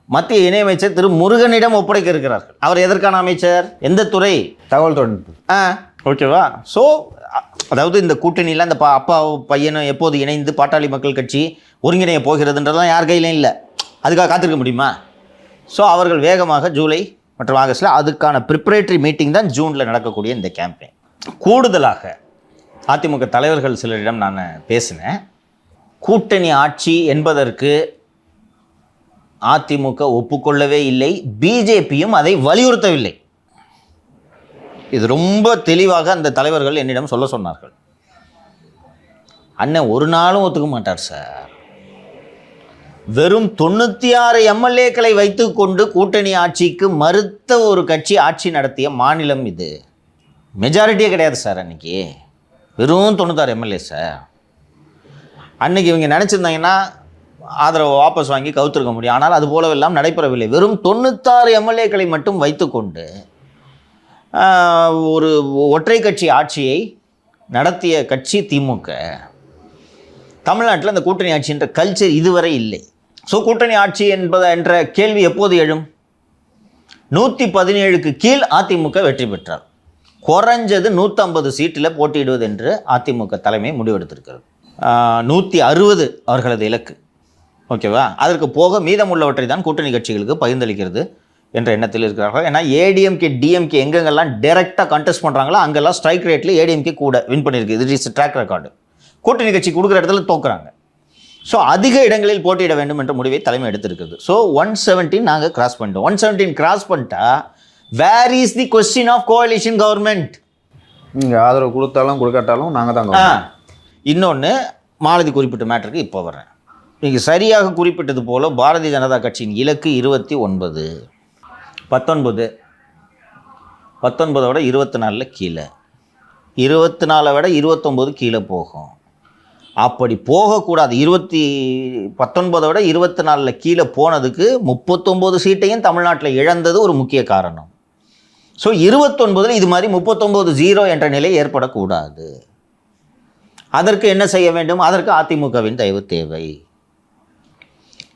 மத்திய இணையமைச்சர் திரு முருகனிடம் ஒப்படைக்க இருக்கிறார்கள். அவர் எதற்கான அமைச்சர்? எந்த துறை? தகவல் தொழில்நுட்பம். ஓகேவா? ஸோ அதாவது இந்த கூட்டணியில் அந்த அப்பா பையனும் எப்போது இணைந்து பாட்டாளி மக்கள் கட்சி ஒருங்கிணைய போகிறதுன்றதெல்லாம் யார் கையிலையும் இல்லை. அதுக்காக காத்திருக்க முடியுமா? ஸோ அவர்கள் வேகமாக ஜூலை மற்றும் ஆகஸ்ட்டில் அதுக்கான ப்ரிப்பரேட்டரி மீட்டிங் தான் ஜூனில் நடக்கக்கூடிய இந்த கேம்பெயின். கூடுதலாக அதிமுக தலைவர்கள் சிலரிடம் நான் பேசினேன். கூட்டணி ஆட்சி என்பதற்கு அதிமுக ஒப்புக்கொள்ளவே இல்லை, பிஜேபியும் அதை வலியுறுத்தவில்லை. இது ரொம்ப தெளிவாக அந்த தலைவர்கள் என்னிடம் சொல்ல சொன்னார்கள். அண்ணன் ஒரு நாளும் ஒத்துக்க மாட்டார் சார். வெறும் 96 எம்எல்ஏக்களை வைத்துக்கொண்டு கூட்டணி ஆட்சிக்கு மறுத்த ஒரு கட்சி ஆட்சி நடத்திய மாநிலம் இது. மெஜாரிட்டியே கிடையாது சார். அன்னைக்கு வெறும் 96 எம்எல்ஏ சார். அன்னைக்கு இவங்க நினச்சிருந்தாங்கன்னா ஆதரவை வாபஸ் வாங்கி கவுத்திருக்க முடியும். ஆனால் அது போலவெல்லாம் நடைபெறவில்லை. வெறும் 96 எம்எல்ஏக்களை மட்டும் வைத்துக்கொண்டு ஒரு ஒற்றை கட்சி ஆட்சியை நடத்திய கட்சி திமுக. தமிழ்நாட்டில் அந்த கூட்டணி ஆட்சி என்ற கல்ச்சர் இதுவரை இல்லை. ஸோ கூட்டணி ஆட்சி என்ற கேள்வி எப்போது எழும்? 117க்கு கீழ் அதிமுக வெற்றி பெற்றார். குறைஞ்சது 150 சீட்டில் போட்டியிடுவது என்று அதிமுக தலைமை முடிவெடுத்திருக்கிறது. 160 அவர்களது இலக்கு. ஓகேவா? அதற்கு போக மீதமுள்ளவற்றை தான் கூட்டணி கட்சிகளுக்கு பகிர்ந்தளிக்கிறது என்ற எண்ணத்தில் இருக்கிறார்கள். ஏன்னா ஏடிஎம்கே டிஎம்கே எங்கெங்கெல்லாம் டைரெக்டாக கண்டெஸ்ட் பண்ணுறாங்களோ அங்கெல்லாம் ஸ்ட்ரைக் ரேட்டில் ஏடிஎம்கே கூட வின் பண்ணியிருக்கு. இது இஸ் ட்ராக் ரெக்கார்டு. கூட்டணி கட்சி கொடுக்குற இடத்துல தோக்குறாங்க. ஸோ அதிக இடங்களில் போட்டியிட வேண்டும் என்ற முடிவை தலைமை எடுத்திருக்கிறது. ஸோ 117 நாங்கள் கிராஸ் பண்ணிட்டோம். 117 கிராஸ் பண்ணிட்டா where is the question of coalition government? நீங்கள் ஆதரவு கொடுத்தாலும் கொடுக்காட்டாலும் நாங்கள் தான். இன்னொன்று மாலதி குறிப்பிட்ட மேட்டருக்கு இப்போ வர்றேன். நீங்கள் சரியாக குறிப்பிட்டது போல பாரதிய ஜனதா கட்சியின் இலக்கு 29. 19 19 24 கீழே, 24 விட 29 கீழே போகும். அப்படி போகக்கூடாது. 19 விட 24 கீழே போனதுக்கு 39 சீட்டையும் தமிழ்நாட்டில் இழந்தது ஒரு முக்கிய காரணம். ஸோ 29 இது மாதிரி 39-0 என்ற நிலை ஏற்படக்கூடாது. அதற்கு என்ன செய்ய வேண்டும்? அதற்கு அதிமுகவின் தயவு தேவை.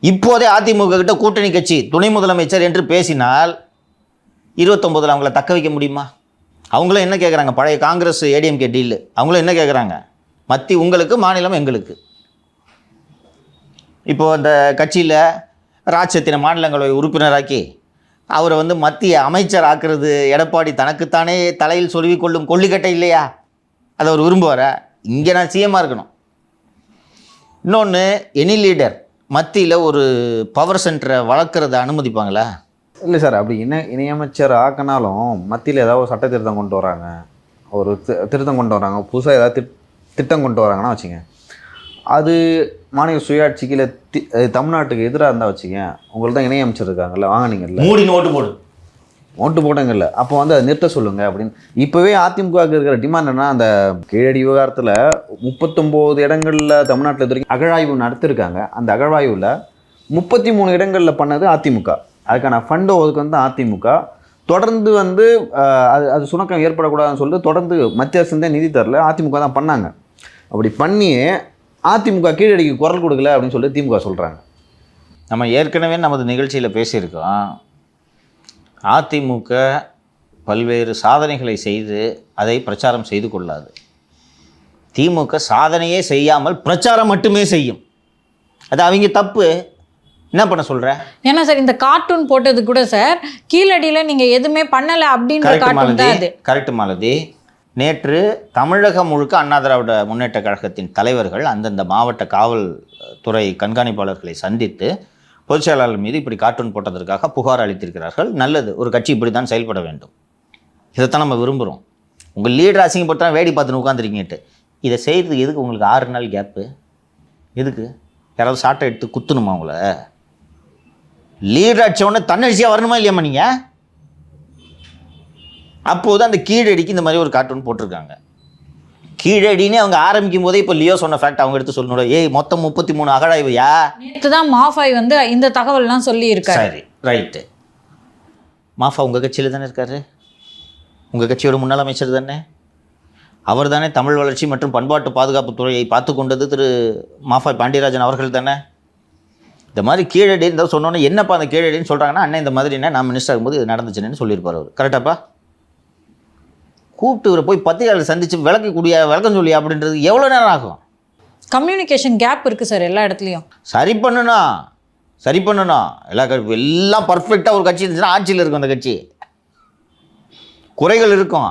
இப்போதே அதிமுக கிட்ட கூட்டணி கட்சி துணை முதலமைச்சர் என்று பேசினால் 29 அவங்கள தக்க வைக்க முடியுமா? அவங்களும் என்ன கேட்குறாங்க? பழைய காங்கிரஸ் ஏடிஎம்கே டீல். அவங்களும் என்ன கேட்குறாங்க? மத்தி உங்களுக்கு, மாநிலம் எங்களுக்கு. இப்போது அந்த கட்சியில் ராஜ்யத்தின மாநிலங்களவை உறுப்பினராக்கி அவரை மத்திய அமைச்சர் ஆக்குறது எடப்பாடி தனக்குத்தானே தலையில் சொருவி கொள்ளும் கொல்லிக்கட்டை இல்லையா? அதை அவர் விரும்புவாரா? இங்கே நான் சிஎம்மாக இருக்கணும். இன்னொன்று, எனி லீடர் மத்தியில் ஒரு பவர் சென்டரை வளர்க்குறத அனுமதிப்பாங்களா? இல்லை சார், அப்படி இணையமைச்சர் ஆக்கினாலும் மத்தியில் ஏதாவது ஒரு சட்ட திருத்தம் கொண்டு வராங்க, ஒரு திருத்தம் கொண்டு வராங்க, புதுசாக ஏதாவது திட்டம் கொண்டு வராங்கன்னா வச்சுங்க, அது மாநில சுயாட்சிக்கு இல்லை தமிழ்நாட்டுக்கு எதிராக இருந்தால் வச்சுங்க, உங்களுக்கு தான் இணையமைச்சர் இருக்காங்கல்ல, வாங்கினீங்கல்ல, மூடி நோட்டு போடு, ஓட்டு போட்டங்கள்ல, அப்போ அதை நிறுத்த சொல்லுங்க அப்படின்னு. இப்போவே அதிமுகவுக்கு இருக்கிற டிமாண்ட் என்ன? அந்த கீழடி விவகாரத்தில் 39 இடங்களில் தமிழ்நாட்டில் இது வரைக்கும் அகழாய்வு நடத்திருக்காங்க. அந்த அகழாய்வில் 33 இடங்களில் பண்ணது அதிமுக. அதுக்கான ஃபண்டு ஒதுக்கு அதிமுக. தொடர்ந்து அது சுணக்கம் ஏற்படக்கூடாதுன்னு சொல்லிட்டு தொடர்ந்து மத்திய அரசு தான் நிதி தரல, அதிமுக தான் பண்ணாங்க. அப்படி பண்ணியே அதிமுக கீழடிக்கு குரல் கொடுக்கல அப்படின்னு சொல்லி திமுக சொல்கிறாங்க. நம்ம ஏற்கனவே நமது நிகழ்ச்சியில் பேசியிருக்கோம். அதிமுக பல்வேறு சாதனைகளை செய்து அதை பிரச்சாரம் செய்து கொள்ளாது. திமுக சாதனையே செய்யாமல் பிரச்சாரம் மட்டுமே செய்யும். அது அவங்க தப்பு. என்ன பண்ண சொல்ற? ஏன்னா சார் இந்த கார்ட்டூன் போட்டது கூட சார் கீழடியில் நீங்கள் எதுவுமே பண்ணலை அப்படின்ற கார்ட்டூன் தான் அது. கரெக்ட் மாலதி. நேற்று தமிழகம் முழுக்க அண்ணா திராவிட முன்னேற்ற கழகத்தின் தலைவர்கள் அந்தந்த மாவட்ட காவல்துறை கண்காணிப்பாளர்களை சந்தித்து பொதுச் செயலாளர் மீது இப்படி கார்ட்டூன் போட்டதற்காக புகார் அளித்திருக்கிறார்கள். நல்லது, ஒரு கட்சி இப்படி தான் செயல்பட வேண்டும். இதைத்தான் நம்ம விரும்புகிறோம். உங்கள் லீடர் அசிங்கப்பட்டால் வேடி பார்த்துன்னு உட்காந்துருக்கீங்கட்டு. இதை செய்கிறதுக்கு எதுக்கு உங்களுக்கு 6 நாள் கேப்பு? எதுக்கு? யாராவது சாட்டை எடுத்து குத்துணுமா உங்களை? லீடர் அடிச்சவொடனே தன்னடிச்சியாக வரணுமா இல்லையாம்மா நீங்கள்? அப்போது அந்த கீழடிக்கு இந்த மாதிரி ஒரு கார்ட்டூன் போட்டிருக்காங்க. கீழடின்னு அவங்க ஆரம்பிக்கும் போதே இப்போ லியோ சொன்ன ஃபேக்ட் அவங்க எடுத்து சொல்லணும். மொத்தம் 33 அகழாய்வையா? நேற்று தான் மாஃபாய் இந்த தகவல்லாம் சொல்லி இருக்காரு. சரி, ரைட்டு. மாஃபா உங்கள் கட்சியில் தானே இருக்காரு, உங்கள் கட்சியோட முன்னாள் அமைச்சர் தானே. அவர் தானே தமிழ் வளர்ச்சி மற்றும் பண்பாட்டு பாதுகாப்பு துறையை பார்த்து கொண்டது திரு மாஃபாய் பாண்டியராஜன் அவர்கள் தானே. இந்த மாதிரி கீழடி இந்த சொன்னோன்னே என்னப்பா அந்த கீழடின்னு சொல்கிறாங்கன்னா, அண்ணன் இந்த மாதிரின்னா நான் மினிஸ்டர் ஆகும்போது இது நடந்துச்சுன்னு சொல்லியிருப்பார் அவர். கரெக்டாப்பா? கூப்பிட்டு இவரை போய் பத்திரிகையாளர் சந்தித்து விளக்கம் சொல்லி அப்படின்றது எவ்வளோ நேரம் ஆகும்? கம்யூனிகேஷன் கேப் இருக்குது சார் எல்லா இடத்துலையும். சரி பண்ணணும் எல்லாம் பர்ஃபெக்டாக ஒரு கட்சி இருந்துச்சுன்னா ஆட்சியில் இருக்கும் அந்த கட்சி. குறைகள் இருக்கும்.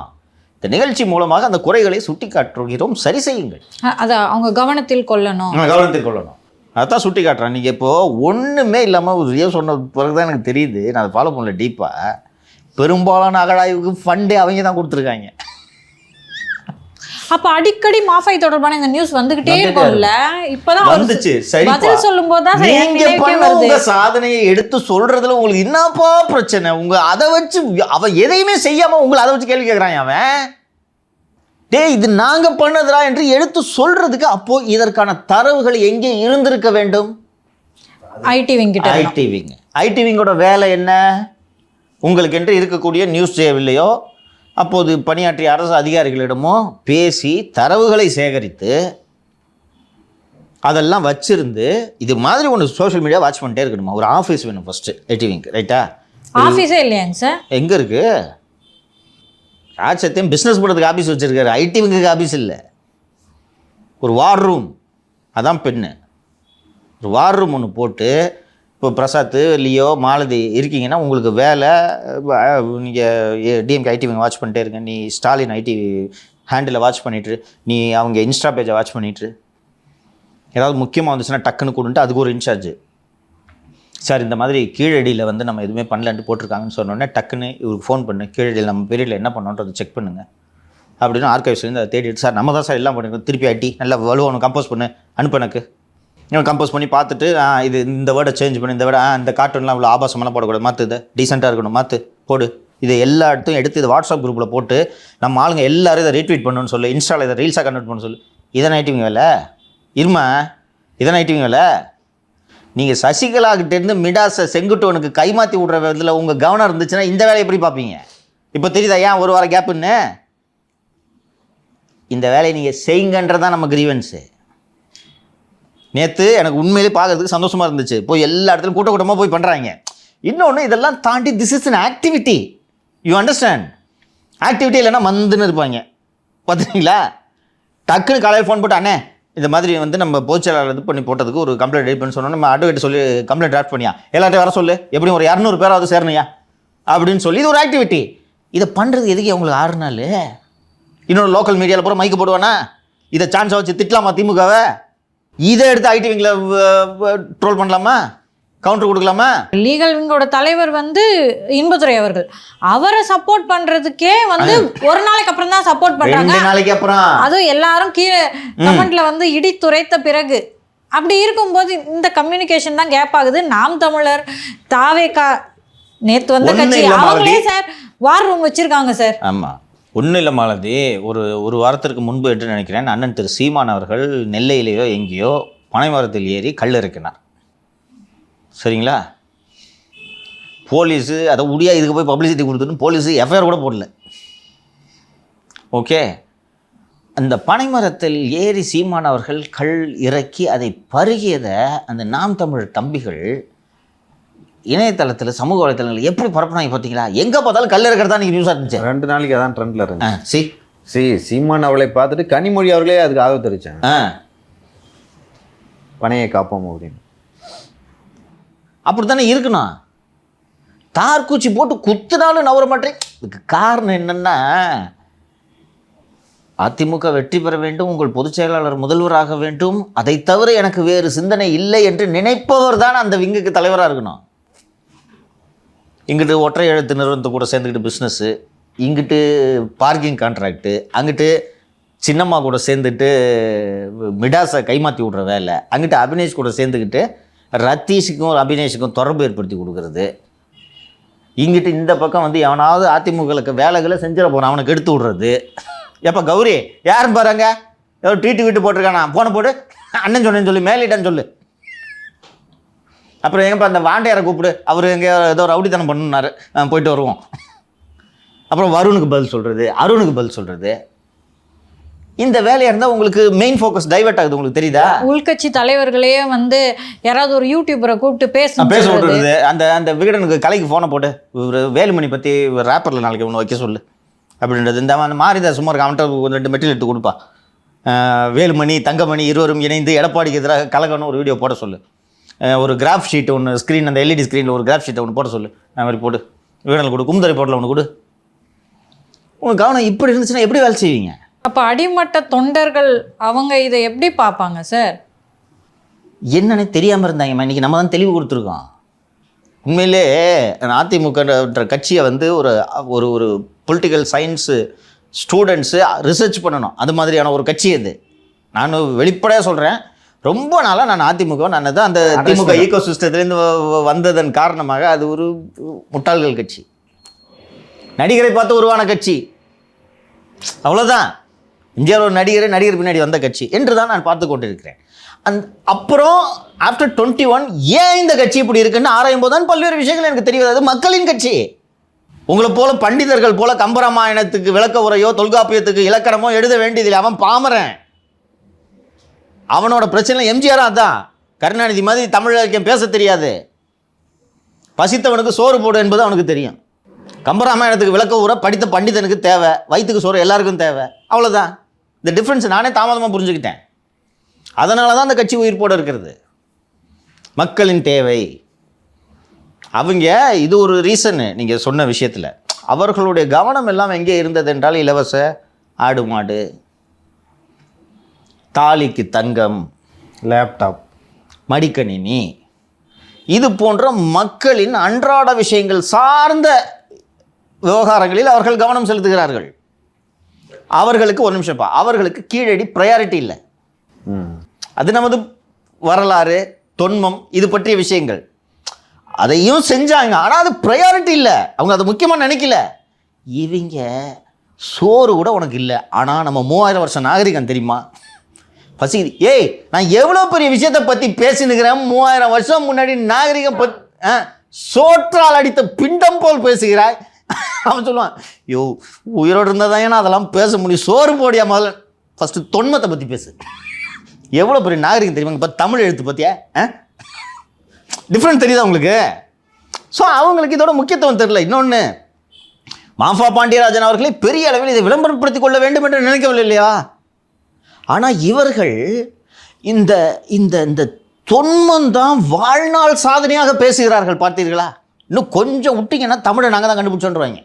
இந்த நிகழ்ச்சி மூலமாக அந்த குறைகளை சுட்டி காட்டுகிறோம், சரி செய்யுங்கள். அதை அவங்க கவனத்தில் கொள்ளணும். அதான் சுட்டி காட்டுறேன். நீங்கள் இப்போது ஒன்றுமே இல்லாமல் ஒரு ரியோ சொன்ன பிறகு தான் எனக்கு தெரியுது, நான் அதை ஃபாலோ பண்ணல டீப்பாக. பெரும்பாலான அகழாய்வுக்கு ஃபண்டே அவங்க தான் கொடுத்துருக்காங்க. அப்ப அடிக்கடி மாஃபாய் தொடர்பான இந்த நியூஸ் வந்துகிட்டே இருக்கும்ல. இப்பதான் வந்துச்சு. சரி, பதில் சொல்லும்போது தான் நீங்க பண்ண உங்க சாதனையை எடுத்து சொல்றதுல உங்களுக்கு என்னப்பா பிரச்சனை? உங்க அதை வச்சு அவன் எதையுமே செய்யாம உங்களை அதை வச்சு கேள்வி கேட்கறான் அவன். டேய், இது நாங்க பண்ணதுரா என்று எடுத்து சொல்றதுக்கு அப்போ இதற்கான தரவுகள் எங்கே இருந்திருக்க வேண்டும்? ஐடிவிங்கோட வேலை என்ன? உங்களுக்கு என்று இருக்கக்கூடிய நியூஸ் சேவையிலையோ அப்போது பணியாற்றிய அரசு அதிகாரிகளிடமோ பேசி தரவுகளை சேகரித்து அதெல்லாம் வச்சிருந்து இது மாதிரி ஒன்று சோஷியல் மீடியா வாட்ச் பண்ணிட்டே இருக்கணுமா? ஒரு ஆஃபீஸ் வேணும் ஃபர்ஸ்ட் ஐடிவிங்க்கு, ரைட்டா? ஆஃபீஸே இல்லையாங்க சார்? எங்கே இருக்கு? ராஜ்சத்தியம் பிஸ்னஸ் பண்ணுறதுக்கு ஆஃபீஸ் வச்சுருக்காரு, ஐடிவிங்க்கு ஆஃபீஸ் இல்லை. ஒரு வார் ரூம், அதான் பெண்ணு. ஒரு வார் ரூம் ஒன்று போட்டு, இப்போ பிரசாத், லியோ, மாலதி இருக்கீங்கன்னா உங்களுக்கு வேலை, நீங்கள் டிஎம்கே ஐடிவிங்க வாட்ச் பண்ணிட்டே இருங்க, நீ ஸ்டாலின் ஐடி ஹேண்டில் வாட்ச் பண்ணிட்டு, நீ அவங்க இன்ஸ்டா பேஜை வாட்ச் பண்ணிட்டு, ஏதாவது முக்கியமாக வந்துச்சுன்னா டக்குன்னு கொடுன்ட்டு அதுக்கு ஒரு இன்சார்ஜ். சார் இந்த மாதிரி கீழடியில் வந்து நம்ம எதுவுமே பண்ணலன்ட்டு போட்டிருக்காங்கன்னு சொன்னோடனே டக்குன்னு இவருக்கு ஃபோன் பண்ணு, கீழடியில் நம்ம பீரியடில் என்ன பண்ணோன்றதை செக் பண்ணுங்க அப்படின்னு ஆர்கைவ்ஸ்லேருந்து அதை தேடிட்டு, சார் நம்ம தான் சார் எல்லாம் பண்ணுங்க, திருப்பி ஐடி நல்லா வலுவானு கம்போஸ் பண்ணு அனுப்பு எனக்கு. கம்போஸ் பண்ணி பார்த்துட்டு இது இந்த வேர்டை சேஞ்ச் பண்ணி, இந்த வேர்டை இந்த கார்ட்டூன்லாம் இவ்வளோ ஆபாசமெல்லாம் போடக்கூடாது, மாற்று, இதை டீசெண்டாக இருக்கணும், மாற்று, போடு, இதை எல்லா இடத்தையும் எடுத்து இதை வாட்ஸ்அப் குரூப்பில் போட்டு நம்ம ஆளுங்க எல்லாரும் இதை ரீட்வீட் பண்ணணும்னு சொல்லு, இன்ஸ்டாவில் இதை ரீல்ஸாக கன்வெர்ட் பண்ண சொல்லு. இதை நைட்டிவிங்க வேலை இருமா, இதை நைட்டிவிங்க வேலை. நீங்கள் சசிகலாகிட்டேருந்து மிடாஸை செங்குட்டவனுக்கு கைமாற்றி விட்ற விதத்தில் உங்கள் கவனம் இருந்துச்சுன்னா இந்த வேலையை எப்படி பார்ப்பீங்க? இப்போ தெரியுதா ஏன் ஒரு வாரம் கேப்புன்னு? இந்த வேலையை நீங்கள் செய்யுங்கன்றதான் நம்ம கிரீவன்ஸு. நேற்று எனக்கு உண்மையிலே பார்க்கறதுக்கு சந்தோஷமாக இருந்துச்சு, போய் எல்லா இடத்துலையும் கூட்டமாக போய் பண்ணுறாங்க. இன்னொன்று இதெல்லாம் தாண்டி this is an activity, you understand? Activity இல்லைன்னா மந்துன்னு இருப்பாங்க, பார்த்துங்களா? டக்குன்னு காலையில் ஃபோன் போட்டு, அண்ணே இந்த மாதிரி வந்து நம்ம பொதுச்செயலாளர் இது பண்ணி போட்டதுக்கு ஒரு கம்ப்ளைண்ட் ரெடி பண்ணி சொன்னோம், நம்ம அட்வொகேட் சொல்லி கம்ப்ளைண்ட் ட்ராஃப்ட் பண்ணியா, எல்லாத்தையும் வர சொல்லு, எப்படியும் ஒரு 200 பேராவது சேரணையா அப்படின்னு சொல்லி இது ஒரு ஆக்டிவிட்டி. இதை பண்ணுறது எதுக்கு அவங்களுக்கு 6 நாள்? இன்னொரு லோக்கல் மீடியாவில் பூரா மைக்கு போடுவானா? இதை சான்ஸை வச்சு திட்டலாமா திமுகவை? இதை எடுத்து ஐடி விங்கில் ட்ரோல் பண்ணலாமா, கவுண்டர் கொடுக்கலாமா? லீகல் விங்கோட தலைவர் வந்து இன்பதுரை அவர்கள், அவரை சப்போர்ட் பண்றதுக்கே வந்து ஒரு நாளைக்கு அப்புறம் தான் சப்போர்ட் பண்றாங்க. 2 நாளைக்கு அப்புறம் அதுவும் எல்லாரும் கீழே கமெண்ட்ல வந்து இடி துரைத்த பிறகு. அப்படி இருக்கும்போது இந்த கம்யூனிகேஷன் தான் கேப் ஆகுது. நாம் தமிழர், தாவேகா, நேற்று வந்த கட்சி அவங்களே சார் வார் ரூம் வச்சிருக்காங்க சார். ஆமா, ஒன்றும் இல்லை மாலதி, ஒரு வாரத்திற்கு முன்பு என்று நினைக்கிறேன், அண்ணன் திரு சீமான் அவர்கள் நெல்லையிலேயோ எங்கேயோ பனைமரத்தில் ஏறி கல் இறக்கினார், சரிங்களா? போலீஸு அதை உடியா இதுக்கு போய் பப்ளிசிட்டி கொடுத்துன்னு போலீஸு எஃப்ஐஆர் கூட போடல. ஓகே, அந்த பனைமரத்தில் ஏறி சீமான் அவர்கள் கல் இறக்கி அதை பருகியதை அந்த நாம் தமிழர் தம்பிகள் இணையதளத்தில் சமூக வலைத்தளங்கள் எப்படி பரப்புனாங்க பார்த்தீங்களா? எங்கே பார்த்தாலும் கல் இருக்கிறதா நீங்கள் நியூஸாக இருந்துச்சு. 2 நாளைக்கு அதான் ட்ரெண்டில் இருந்துச்சு. சீமான் அவளை பார்த்துட்டு கனிமொழி அவர்களே அதுக்கு ஆதரவு தெரிவிச்சாங்க, பனையை காப்போம் அப்படின்னு. அப்படி தானே இருக்கணும். தார்கூச்சி போட்டு குத்துனாலும் நவர மாட்டேன். இதுக்கு காரணம் என்னென்னா, அதிமுக வெற்றி பெற வேண்டும், உங்கள் பொதுச் செயலாளர் முதல்வராக வேண்டும், அதை தவிர எனக்கு வேறு சிந்தனை இல்லை என்று நினைப்பவர் தான் அந்த விங்குக்கு தலைவராக இருக்கணும். இங்கிட்டு ஒற்றை எழுத்து நிறுவனத்தை கூட சேர்ந்துக்கிட்டு பிஸ்னஸ்ஸு, இங்கிட்டு பார்க்கிங் கான்ட்ராக்டு, அங்கிட்டு சின்னம்மா கூட சேர்ந்துட்டு மிடாஸை கைமாற்றி விட்ற வேலை, அங்கிட்டு அபினேஷ் கூட சேர்ந்துக்கிட்டு ரத்தீஷுக்கும் அபினேஷுக்கும் தொடர்பு ஏற்படுத்தி கொடுக்குறது, இங்கிட்டு இந்த பக்கம் வந்து எவனாவது அதிமுகவுக்கு வேலைகளை செஞ்சிட போகிறான் அவனுக்கு எடுத்து விட்றது. எப்போ கௌரி யாரும் பாருங்க, ஏதோ ட்வீட்டு வீட்டு போட்டிருக்கானா, போன போடு அண்ணன் சொன்னேன்னு சொல்லி மேலிட்டான்னு சொல்லு. அப்புறம் எங்கப்பா அந்த வாண்டையாரை கூப்பிடு, அவர் எங்கே ஏதோ ரவுடித்தனம் பண்ணுனாரு, போயிட்டு வருவோம். அப்புறம் வருணுக்கு பதில் சொல்கிறது, அருணுக்கு பதில் சொல்கிறது. இந்த வேலையாக இருந்தால் உங்களுக்கு மெயின் ஃபோக்கஸ் டைவர்ட் ஆகுது. உங்களுக்கு தெரியுதா? உள்கட்சி தலைவர்களே வந்து யாராவது ஒரு யூடியூபரை கூப்பிட்டு பேச விட்டுறது. அந்த விகடனுக்கு கலைக்கு ஃபோனை போட்டு வேலுமணி பற்றி ரேப்பரில் நாளைக்கு ஒன்று வைக்க சொல்லு, அப்படின்றது. இந்த மாரிதாஸ் சும்மா அவன்கிட்ட 2 மெட்டீரியல் எடுத்து கொடுப்பா. வேலுமணி தங்கமணி இருவரும் இணைந்து எடப்பாடிக்கு எதிராக கலகன்னு ஒரு வீடியோ போட சொல்லு. ஒரு கிராஃப் ஷீட் ஒன்று ஸ்க்ரீன், அந்த LED ஸ்க்ரீனில் ஒரு கிராஃப் ஷீட்டை ஒன்று போட சொல்லு. அந்த மாதிரி போடு, வீடியோவில் கொடு, குமுதரை போட்டில் ஒன்று கொடு. உங்களுக்கு கவனம் இப்படி இருந்துச்சுன்னா எப்படி வேலை செய்வீங்க? அப்போ அடிமட்ட தொண்டர்கள் அவங்க இதை எப்படி பார்ப்பாங்க சார்? என்னன்னு தெரியாமல் இருந்தாங்கம்மா. இன்றைக்கி நம்ம தான் தெளிவு கொடுத்துருக்கோம். உண்மையிலே அதிமுகன்ற கட்சியை வந்து ஒரு ஒரு ஒரு பொலிட்டிக்கல் சயின்ஸு ஸ்டூடெண்ட்ஸு ரிசர்ச் பண்ணணும். அது மாதிரியான ஒரு கட்சி அது. நான் வெளிப்படையாக சொல்கிறேன், ரொம்ப நாளாக நான் அதிமுக நான் தான் அந்த திமுக ஈகோ சிஸ்டத்துலேருந்து வந்ததன் காரணமாக அது ஒரு முட்டாள்கள் கட்சி, நடிகரை பார்த்து உருவான கட்சி, அவ்வளோதான். எம்ஜிஆர் ஒரு நடிகர் பின்னாடி வந்த கட்சி என்று தான் நான் பார்த்து கொண்டிருக்கிறேன். அப்புறம் ஆஃப்டர் 21 ஏன் இந்த கட்சி இப்படி இருக்குன்னு ஆராயும் போது தான் பல்வேறு விஷயங்கள் எனக்கு தெரியாது. அது மக்களின் கட்சி. உங்களை போல பண்டிதர்கள் போல கம்பராமாயணத்துக்கு விளக்க உரையோ தொல்காப்பியத்துக்கு இலக்கணமோ எழுத வேண்டியதில்லை. அவன் பாமரன். அவனோட பிரச்சனை எம்ஜிஆர் தான். கருணாநிதி மாதிரி தமிழ் இலக்கியம் பேச தெரியாது. பசித்தவனுக்கு சோறு போடு என்பது அவனுக்கு தெரியும். கம்பராமாயணத்துக்கு விளக்க உரை படித்த பண்டிதனுக்கு தேவை, வயிற்றுக்கு சோறு எல்லாருக்கும் தேவை, அவ்வளோதான். இந்த டிஃப்ரென்ஸ் நானே தாமதமாக புரிஞ்சுக்கிட்டேன். அதனால தான் அந்த கட்சி உயிர்ப்போடு இருக்கிறது. மக்களின் தேவை. அவங்க இது ஒரு ரீசன்னு. நீங்கள் சொன்ன விஷயத்தில் அவர்களுடைய கவனம் எல்லாம் எங்கே இருந்தது என்றால், இலவச ஆடு மாடு, தாலிக்கு தங்கம், லேப்டாப், மடிக்கணினி, இது போன்ற மக்களின் அன்றாட விஷயங்கள் சார்ந்த விவகாரங்களில் அவர்கள் கவனம் செலுத்துகிறார்கள். அவர்களுக்கு ஒரு நிமிஷம், அவர்களுக்கு கீழடி ப்ரையாரிட்டி இல்லை. அது நமது வரலாறு, தொன்மம், இது பற்றிய விஷயங்கள் அதையும் செஞ்சாங்க. ஆனால் அது ப்ரையாரிட்டி இல்லை. அவங்க அதை முக்கியமாக நினைக்கல. இவங்க சோறு கூட உனக்கு இல்லை, ஆனால் நம்ம 3000 வருஷம் நாகரிகம் தெரியுமா? பசி. ஏய், நான் எவ்வளோ பெரிய விஷயத்தை பற்றி பேசினுக்கிறேன். 3000 வருஷம் முன்னாடி நாகரிகம் சோற்றால் அடித்த பிண்டம் போல் பேசுகிறாய். அவன் சொல்லுவான், யோ உயிரோடு இருந்தால் தான் ஏன்னா அதெல்லாம் பேச முடியும். சோறு போடியா முதல்ல ஃபஸ்ட்டு தொன்மத்தை பற்றி பேசு. எவ்வளோ பெரிய நாகரிகம் தெரியுமா? இப்போ தமிழ் எழுத்து பற்றியா டிஃப்ரெண்ட் தெரியுதா உங்களுக்கு? ஸோ அவங்களுக்கு இதோட முக்கியத்துவம் தெரியல. இன்னொன்று, மாஃபா பாண்டியராஜன் அவர்களே பெரிய அளவில் இதை விளம்பரப்படுத்திக் கொள்ள வேண்டும் என்று நினைக்கவில்லை இல்லையா? ஆனால் இவர்கள் இந்த இந்த இந்த தொன்மம் தான் வாழ்நாள் சாதனையாக பேசுகிறார்கள். பார்த்தீர்களா? இன்னும் கொஞ்சம் விட்டிங்கன்னா தமிழை நாங்கள் தான் கண்டுபிடிச்சோன்றாங்க.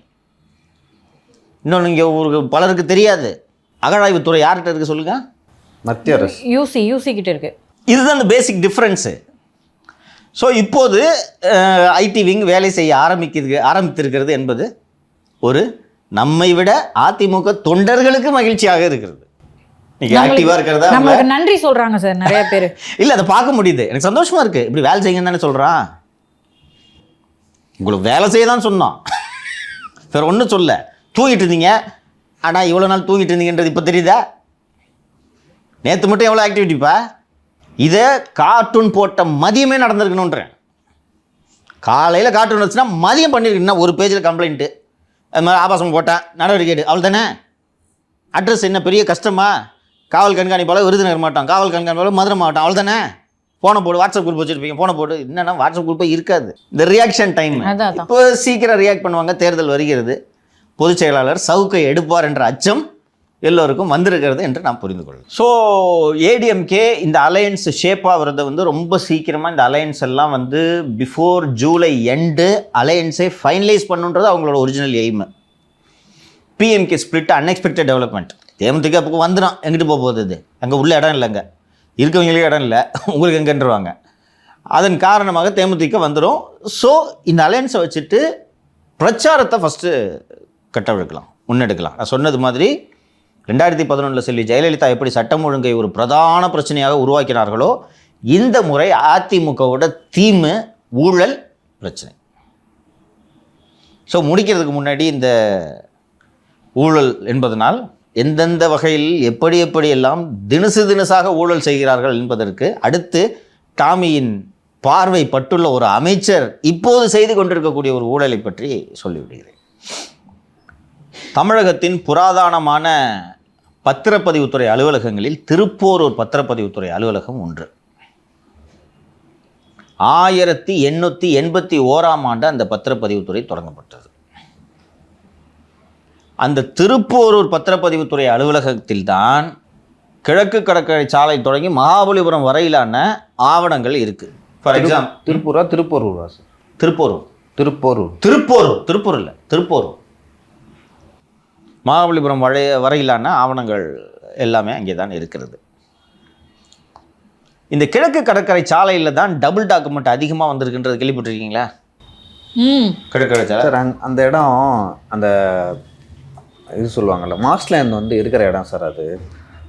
இன்னொன்று இங்கே ஒரு பலருக்கு தெரியாது, அகழாய்வுத்துறை யார்கிட்ட இருக்குது சொல்லுங்கள்? மத்திய அரசு, யூசி கிட்ட இருக்கு. இதுதான் அந்த பேசிக் டிஃப்ரென்ஸு. ஸோ இப்போது ஐடி விங் வேலை செய்ய ஆரம்பித்திருக்கிறது என்பது ஒரு நம்மை விட அதிமுக தொண்டர்களுக்கு மகிழ்ச்சியாக இருக்கிறது. ஆக்டிவாக இருக்கிறதா நமக்கு நன்றி சொல்கிறாங்க சார் நிறைய பேர். இல்லை, அதை பார்க்க முடியுது. எனக்கு சந்தோஷமாக இருக்குது. இப்படி வேலை செய்யுங்கன்னு தானே சொல்கிறான். உங்களுக்கு வேலை செய்ய தான் சொன்னோம், வேறு ஒன்றும் சொல்ல. தூங்கிட்டு இருந்தீங்க, ஆனால் இவ்வளோ நாள் தூங்கிட்டு இருந்தீங்கன்றது இப்போ தெரியுதா? நேற்று மட்டும் எவ்வளோ ஆக்டிவிட்டிப்பா. இதை கார்ட்டூன் போட்ட மதியமே நடந்திருக்கணுன்றேன். காலையில் கார்ட்டூன் வச்சுன்னா மதியம் பண்ணியிருக்கீங்கன்னா ஒரு பேஜில் கம்ப்ளைண்ட்டு, அது மாதிரி ஆபாசம் போட்டேன் நடவடிக்கை எடு, அவ்வளோ தானே. அட்ரஸ் என்ன பெரிய கஷ்டமா? காவல் கண்காணிப்பாளர் விருதுநகர் மாவட்டம், காவல் கண்காணிப்பாளர் மதுரை மாவட்டம், அவ்வளோ தானே. ஃபோனை போடு, வாட்ஸ்அப் குரூப் வச்சுருப்பீங்க, ஃபோனை போடு. என்னென்னா வாட்ஸ்அப் குரூப்பே இருக்காது. இந்த ரியாக்ஷன் டைம் இப்போ சீக்கிரம் ரியாக்ட் பண்ணுவாங்க. தேர்தல் வருகிறது, பொதுச் செயலாளர் சவுக்கை எடுப்பார் என்ற அச்சம் எல்லோருக்கும் வந்திருக்கிறது என்று நான் புரிந்து கொள்ளும். ஸோ ஏடிஎம்கே இந்த அலையன்ஸ் ஷேப் ஆகிறத வந்து ரொம்ப சீக்கிரமாக இந்த அலையன்ஸ் எல்லாம் வந்து பிஃபோர் ஜூலை எண்டு அலையன்ஸை ஃபைனலைஸ் பண்ணுன்றது அவங்களோட original aim. PMK split unexpected development. DMDK அப்போ வந்துடும், எங்கிட்டு போக போகுது? அது அங்கே உள்ள இடம் இல்லைங்க, இருக்கவங்களே இடம் இல்லை, உங்களுக்கு எங்கன்றுவாங்க. அதன் காரணமாக தேமுதிக வந்துடும். ஸோ இந்த அலையன்ஸை வச்சுட்டு பிரச்சாரத்தை ஃபஸ்ட்டு கட்டவிழ்க்கலாம், முன்னெடுக்கலாம். நான் சொன்னது மாதிரி 2011 செல்வி ஜெயலலிதா எப்படி சட்டம் ஒழுங்கை ஒரு பிரதான பிரச்சனையாக உருவாக்கினார்களோ, இந்த முறை அதிமுகவோட தீமு ஊழல் பிரச்சனை. ஸோ முடிக்கிறதுக்கு முன்னாடி இந்த ஊழல் என்பதனால் எந்தெந்த வகையில் எப்படியெல்லாம் தினசாக ஊழல் செய்கிறார்கள் என்பதற்கு அடுத்து டாமியின் பார்வை பட்டுள்ள ஒரு அமைச்சர் இப்போது செய்து கொண்டிருக்கக்கூடிய ஒரு ஊழலை பற்றி சொல்லிவிடுகிறேன். தமிழகத்தின் புராதனமான பத்திரப்பதிவுத்துறை அலுவலகங்களில் திருப்போரூர் பத்திரப்பதிவுத்துறை அலுவலகம் ஒன்று. 1881 அந்த பத்திரப்பதிவுத்துறை தொடங்கப்பட்டது. அந்த திருப்போரூர் பத்திரப்பதிவுத்துறை அலுவலகத்தில் தான் கிழக்கு கடற்கரை சாலை தொடங்கி மகாபலிபுரம் வரையிலான ஆவணங்கள் இருக்குது. ஃபார் எக்ஸாம்பிள் திருப்போரூரா சார்? திருப்போரூர் திருப்போரூர் இல்லை, திருப்போரூர். மகாபலிபுரம் வரையிலான ஆவணங்கள் எல்லாமே அங்கே தான் இருக்கிறது. இந்த கிழக்கு கடற்கரை சாலையில் தான் டபுள் டாக்குமெண்ட் அதிகமாக வந்திருக்குன்றது கேள்விப்பட்டிருக்கீங்களா? கிழக்கு சாலை சார், அந்த இடம் அந்த இது சொல்லுவாங்கள்ல மார்ஸ்லேண்ட் வந்து இருக்கிற இடம் சார். அது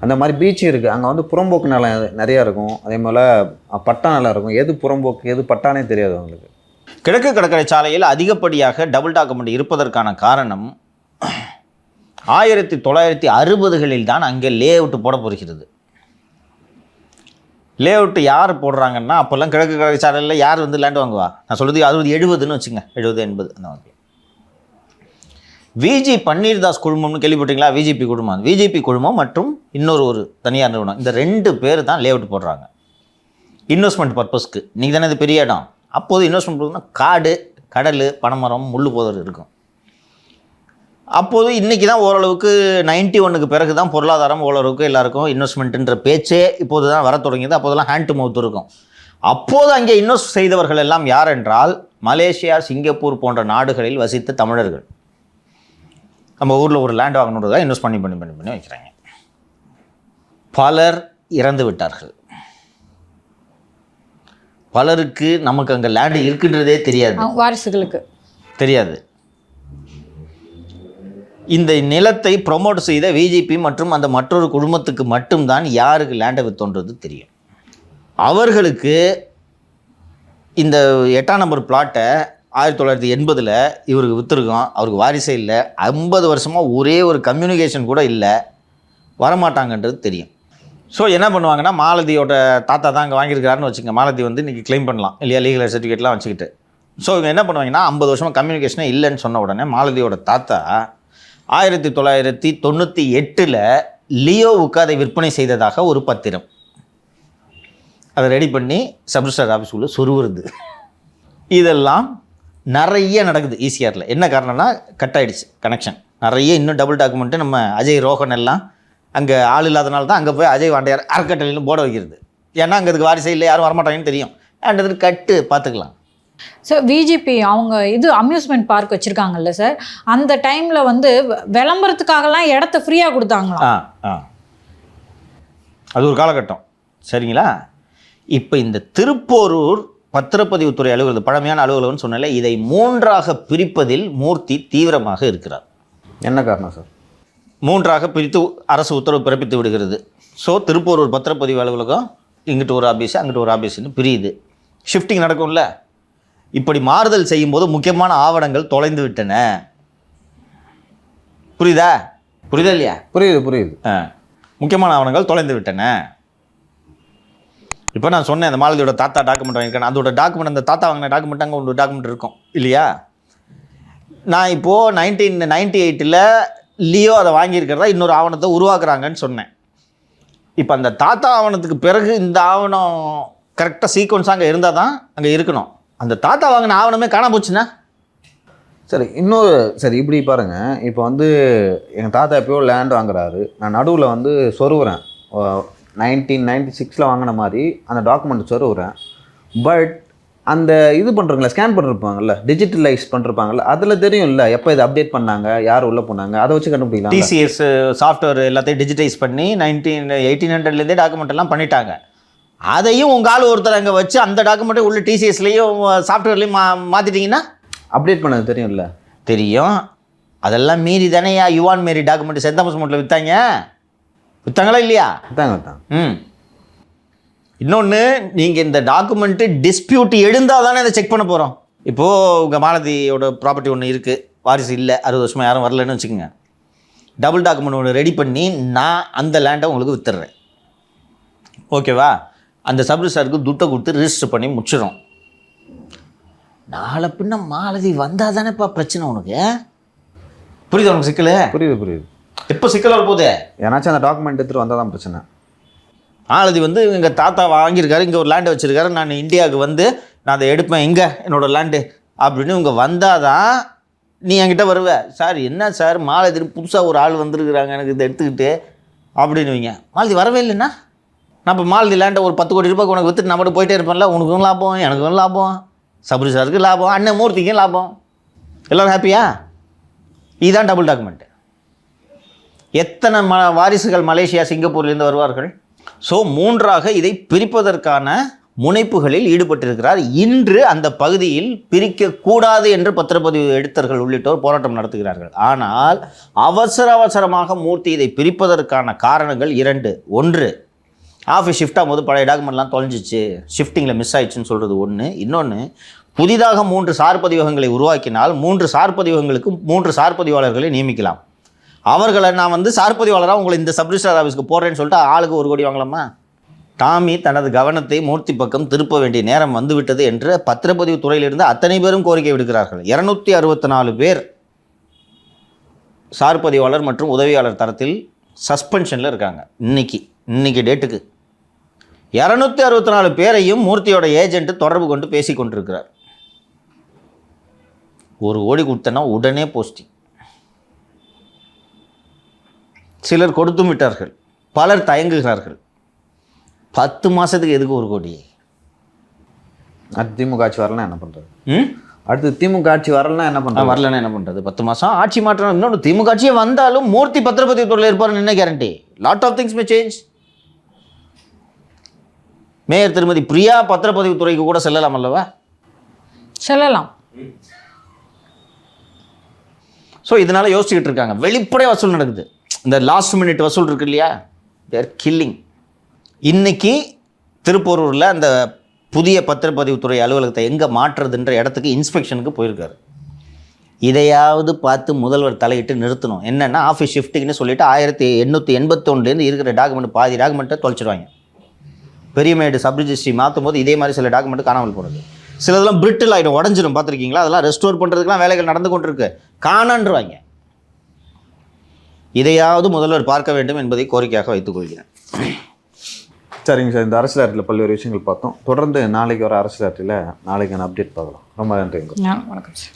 அந்த மாதிரி பீச் இருக்குது. அங்கே வந்து புறம்போக்கு நிலம் நிறையா இருக்கும். அதே போல் பட்டா நிலம் இருக்கும். எது புறம்போக்கு எது பட்டானே தெரியாது அவங்களுக்கு. கிழக்கு கடற்கரை சாலையில் அதிகப்படியாக டபுள் டாக்குமெண்ட் இருப்பதற்கான காரணம் 1960களில் தான் அங்கே லே அவுட் போட போகிறது. லே அவுட்டு யார் போடுறாங்கன்னா, அப்போல்லாம் கிழக்கு கடற்கரை சாலையில் யார் வந்து லேண்ட் வாங்குவா? நான் சொல்கிறது 60-70ன்னு வச்சுங்க, 70-80 அந்த மாதிரி. விஜி பன்னீர்தாஸ் குழுமம்னு கேள்விப்பட்டீங்களா? விஜிபி குழுமம், விஜிபி குழுமம் மற்றும் இன்னொரு தனியார் நிறுவனம், இந்த 2 பேர் தான் லே அவுட் போடுறாங்க இன்வெஸ்ட்மெண்ட் பர்பஸ்க்கு. இன்றைக்கி தானே இது பெரிய இடம். அப்போது இன்வெஸ்ட்மெண்ட் பண்ணால் காடு, கடல், பனைமரம், முள்ளு போதர் இருக்கும். அப்போது இன்றைக்கி தான் ஓரளவுக்கு 91க்கு பிறகு தான் பொருளாதாரம் ஓரளவுக்கு எல்லாருக்கும் இன்வெஸ்ட்மெண்ட்டுன்ற பேச்சே இப்போது தான் வர தொடங்கியது. அப்போதெல்லாம் ஹேண்ட் டு மவுத் இருக்கும். அப்போது அங்கே இன்வெஸ்ட் செய்தவர்கள் எல்லாம் யார் என்றால் மலேசியா, சிங்கப்பூர் போன்ற நாடுகளில் வசித்த தமிழர்கள். நம்ம ஊரில் ஒரு லேண்ட் வாங்கணுன்றதாக இன்வெஸ்ட் பண்ணி வைக்கிறாங்க. பலர் இறந்து விட்டார்கள். பலருக்கு நமக்கு அங்கே லேண்டு இருக்குன்றதே தெரியாது, வாரிசுகளுக்கு தெரியாது. இந்த நிலத்தை ப்ரொமோட் செய்த விஜிபி மற்றும் அந்த மற்றொரு குழுமத்துக்கு மட்டும்தான் யாருக்கு லேண்டை வித்தோன்றது தெரியும். அவர்களுக்கு இந்த 8ஆம் நம்பர் பிளாட்டை 1980ல் இவருக்கு விற்றுருக்கோம். அவருக்கு வாரிசே இல்லை. 50 வருஷமாக ஒரே ஒரு கம்யூனிகேஷன் கூட இல்லை, வரமாட்டாங்கன்றது தெரியும். ஸோ என்ன பண்ணுவாங்கன்னா, மாலதியோட தாத்தா தான் அங்கே வாங்கியிருக்காருன்னு வச்சுங்க. மாலதி வந்து இன்றைக்கி கிளைம் பண்ணலாம் இல்லையா, லீகல் சர்டிஃபிகேட்லாம் வச்சுக்கிட்டு. ஸோ இவங்க என்ன பண்ணுவாங்கன்னா, 50 வருஷமாக கம்யூனிகேஷனே இல்லைன்னு சொன்ன உடனே மாலதியோட தாத்தா 1998ல் லியோவுக்கு அதை விற்பனை செய்ததாக ஒரு பத்திரம், அதை ரெடி பண்ணி சப்ரிஜிஸ்ட்ரார் ஆஃபீஸ்க்குள்ளே சொருவுறது. இதெல்லாம் நிறைய நடக்குது ஈசிஆரில். என்ன காரணம்னா, கட் ஆகிடுச்சு கனெக்ஷன் நிறைய. இன்னும் டபுள் டாக்குமெண்ட்டு நம்ம அஜய் ரோஹன் எல்லாம் அங்கே ஆள் இல்லாதனால தான் அங்கே போய் அஜய் வாண்டையார் அறக்கட்டளையிலும் போட வைக்கிறது. ஏன்னா அங்கே அதுக்கு வாரிசை இல்லை, யாரும் வரமாட்டாங்கன்னு தெரியும். அண்ட் அது கட்டு பார்த்துக்கலாம். சார், விஜிபி அவங்க இது அம்யூஸ்மெண்ட் பார்க் வச்சுருக்காங்கல்ல சார், அந்த டைமில் வந்து விளம்பரத்துக்காகலாம் இடத்த ஃப்ரீயாக கொடுத்தாங்களா? அது ஒரு காலகட்டம். சரிங்களா? இப்போ இந்த திருப்போரூர் பத்திரப்பதிவுத்துறை அலுவலகம், பழமையான அலுவலகம்னு சொன்னால, இதை 3ஆக பிரிப்பதில் மூர்த்தி தீவிரமாக இருக்கிறார். என்ன காரணம் சார்? 3ஆக பிரித்து அரசு உத்தரவு பிறப்பித்து விடுகிறது. ஸோ திருப்போரூர் பத்திரப்பதிவு அலுவலகம் இங்கிட்டு ஒரு ஆஃபீஸு அங்கிட்டு ஒரு ஆஃபீஸுன்னு பிரியுது. ஷிஃப்டிங் நடக்கும்ல. இப்படி மாறுதல் செய்யும்போது முக்கியமான ஆவணங்கள் தொலைந்து விட்டன. புரியுதா இல்லையா? புரியுது. முக்கியமான ஆவணங்கள் தொலைந்து விட்டன. இப்போ நான் சொன்னேன், அந்த மாலதியோட தாத்தா டாக்குமெண்ட் வாங்கியிருக்கேன். அதோட டாக்குமெண்ட், அந்த தாத்தா வாங்கின டாக்குமெண்ட் அங்கே ஒரு டாக்குமெண்ட் இருக்கும் இல்லையா? நான் இப்போது 1998ல் லியோ அதை வாங்கியிருக்கிறதா இன்னொரு ஆவணத்தை உருவாக்குறாங்கன்னு சொன்னேன். இப்போ அந்த தாத்தா ஆவணத்துக்கு பிறகு இந்த ஆவணம் கரெக்டாக சீக்வன்ஸாக அங்கே இருந்தால் தான் அங்கே இருக்கணும். அந்த தாத்தா வாங்கின ஆவணமே காண போச்சுன்னா சரி. சரி, இப்படி பாருங்கள். இப்போ வந்து எங்கள் தாத்தா எப்போயோ லேண்ட் வாங்குறாரு. நான் நடுவில் வந்து சொருவுறேன். 1996ல் வாங்கின மாதிரி அந்த டாக்குமெண்ட் சொருவுறேன். பட் அந்த இது பண்ணுறங்களா, ஸ்கேன் பண்ணிருப்பாங்கல்ல, டிஜிட்டலைஸ் பண்ணிருப்பாங்கல்ல, அதில் தெரியும் இல்லை எப்போ இதை அப்டேட் பண்ணாங்க, யார் உள்ளே போனாங்க, அதை வச்சு கண்டுபிடிக்கலாம். டிசிஎஸ் சாஃப்ட்வேர் எல்லாத்தையும் டிஜிட்டைஸ் பண்ணி 1800லேருந்தே டாக்குமெண்ட் எல்லாம் பண்ணிட்டாங்க. அதையும் உங்கள் ஆள் ஒருத்தர் அங்கே வச்சு அந்த டாக்குமெண்ட்டை உள்ள டிசிஎஸ்லேயும் சாஃப்ட்வேர்லேயும் மாற்றிட்டிங்கன்னா அப்டேட் பண்ணது தெரியும்ல? தெரியும். அதெல்லாம் மீறி தானே யுவான் மேரி டாக்குமெண்ட் சென்ட் தாமஸ் மவுண்ட்டில் விற்றாங்களா இல்லையா? விற்றாங்க. இன்னொன்று, நீங்கள் இந்த டாக்குமெண்ட்டு டிஸ்பியூட் எழுந்தால் தானே அதை செக் பண்ண போகிறோம். இப்போது உங்கள் மாலதியோட ப்ராப்பர்ட்டி ஒன்று இருக்குது, வாரிசு இல்லை, 60 வருஷமாக யாரும் வரலன்னு வச்சுக்கோங்க. டபுள் டாக்குமெண்ட் ஒன்று ரெடி பண்ணி நான் அந்த லேண்டை உங்களுக்கு விற்றுறேன். ஓகேவா? அந்த சப்ரிஜிஸ்ட்ராருக்கு துட்டை கொடுத்து ரிஜிஸ்டர் பண்ணி முடிச்சிடும். நாளை பின்ன மாலதி வந்தால் தானேப்பா பிரச்சனை உனக்கு. புரியுது உனக்கு சிக்கல்? புரியுது. எப்போ சிக்கல் வரப்போகுது? ஏன்னாச்சும் அந்த டாக்குமெண்ட் எடுத்துகிட்டு வந்தால் தான் பிரச்சனை. மாலதி வந்து எங்கள் தாத்தா வாங்கியிருக்காரு, இங்கே ஒரு லேண்டு வச்சுருக்காரு, நான் இந்தியாவுக்கு வந்து நான் அதை எடுப்பேன், எங்கே என்னோடய லேண்டு அப்படின்னு இவங்க வந்தால் தான் நீ என்கிட்ட வருவ, சார் என்ன சார் மாலதி புதுசாக ஒரு ஆள் வந்திருக்கிறாங்க எனக்கு இதை எடுத்துக்கிட்டு அப்படின்னுவீங்க. மாலதி வரவே இல்லைன்னா நான் இப்போ மாலதி லேண்டை ஒரு 10 கோடி ரூபாய்க்கு உனக்கு விற்றுட்டு நான் மட்டும் போயிட்டே இருப்பேன்ல, உனக்கும் லாபம் எனக்கும் லாபம் சபரி சாருக்கு லாபம் அண்ணன் மூர்த்திக்கும் லாபம், எல்லோரும் ஹாப்பியா? இதுதான் டபுள் டாக்குமெண்ட். எத்தனை வாரிசுகள் மலேசியா சிங்கப்பூர்லேருந்து வருவார்கள்? ஸோ 3ஆக இதை பிரிப்பதற்கான முனைப்புகளில் ஈடுபட்டிருக்கிறார். இன்று அந்த பகுதியில் பிரிக்கக்கூடாது என்று பத்திரப்பதிவு எழுத்தர்கள் உள்ளிட்டோர் போராட்டம் நடத்துகிறார்கள். ஆனால் அவசரமாக மூர்த்தி இதை பிரிப்பதற்கான காரணங்கள் 2. 1, ஆஃபீஸ் ஷிஃப்ட் ஆகும்போது பழைய டாக்குமெண்ட்லாம் தொலைஞ்சிச்சு, ஷிஃப்டிங்கில் மிஸ் ஆயிடுச்சுன்னு சொல்கிறது ஒன்று. இன்னொன்று, புதிதாக 3 சார் பதிவகங்களை உருவாக்கினால் 3 சார் பதிவகங்களுக்கு 3 சார் பதிவாளர்களை நியமிக்கலாம். அவர்களை நான் சார் பதிவாளராக உங்களை இந்த சப் ரிஜிஸ்ட்ரார் ஆஃபீஸ்க்கு போடுறேன்னு சொல்லிட்டு ஆளுக்கு 1 கோடி வாங்கலாமா? டாமி தனது கவனத்தை மூர்த்தி பக்கம் திருப்ப வேண்டிய நேரம் வந்துவிட்டது என்று பத்திரப்பதிவு துறையிலிருந்து அத்தனை பேரும் கோரிக்கை விடுக்கிறார்கள். 264 பேர் சார் பதிவாளர் மற்றும் உதவியாளர் தரத்தில் சஸ்பென்ஷனில் இருக்காங்க. இன்னைக்கு டேட்டுக்கு 264 பேரையும் மூர்த்தியோட ஏஜென்ட் தொடர்பு கொண்டு பேசி கொண்டிருக்கிறார். 1 கோடி கொடுத்தனா உடனே போஸ்டிங். சிலர் கொடுத்தும் விட்டார்கள், பலர் தயங்குகிறார்கள். 10 மாதத்துக்கு எதுக்கு 1 கோடி? அடுத்து திமுக ஆட்சி வரலன்னா என்ன பண்ணுறது? அடுத்து திமுக ஆட்சி வரலன்னா என்ன பண்ணுறது? வரலன்னா என்ன பண்ணுறது? 10 மாதம் ஆட்சி மாற்றம். இன்னொன்று, திமுக ஆட்சியே வந்தாலும் மூர்த்தி பத்திரப்பதிவு துறையில் இருப்பார்னு என்ன guarantee? Lot of things may change. Mayor திருமதி பிரியா பத்திரப்பதிவு துறைக்கு கூட செல்லலாம் அல்லவா? செல்லலாம். ஸோ இதனால் யோசிச்சுக்கிட்டு இருக்காங்க. வெளிப்படை வசூல் நடக்குது. இந்த லாஸ்ட் மினிட் வசூல் இருக்கு இல்லையா, தேர் கில்லிங். இன்னைக்கு திருப்பூரூரில் அந்த புதிய பத்திரப்பதிவுத்துறை அலுவலகத்தை எங்கே மாற்றுறதுன்ற இடத்துக்கு இன்ஸ்பெக்ஷனுக்கு போயிருக்காரு. இதையாவது பார்த்து முதல்வர் தலையிட்டு நிறுத்தணும். என்னென்னா ஆஃபீஸ் ஷிஃப்டிங்னு சொல்லிட்டு 1881 இருக்கிற டாக்குமெண்ட் பாதி டாக்குமெண்ட்டை தொலைச்சிடுவாங்க. பெரியமேடு சப் ரிஜிஸ்ட்ரி மாற்றும் போது இதே மாதிரி சில டாக்குமெண்ட் காணாமல் போகிறது. சிலதெல்லாம் பிரிட்டில் ஆகிடும், உடஞ்சிடும். பார்த்துருக்கீங்களா? அதெல்லாம் ரெஸ்டோர் பண்ணுறதுக்குலாம் வேலைகள் நடந்து கொண்டிருக்கு, காணான்றுவாங்க. இதையாவது முதல்வர் பார்க்க வேண்டும் என்பதை கோரிக்கையாக வைத்துக் கொள்கிறேன். சரிங்க சார், இந்த அரசியல் ஆற்றில் பல்வேறு விஷயங்கள் பார்த்தோம். தொடர்ந்து நாளைக்கு வர அரசியல் ஆற்றில் நாளைக்கான அப்டேட் பார்க்கலாம். ரொம்ப நன்றிங்க. வணக்கம் சார்.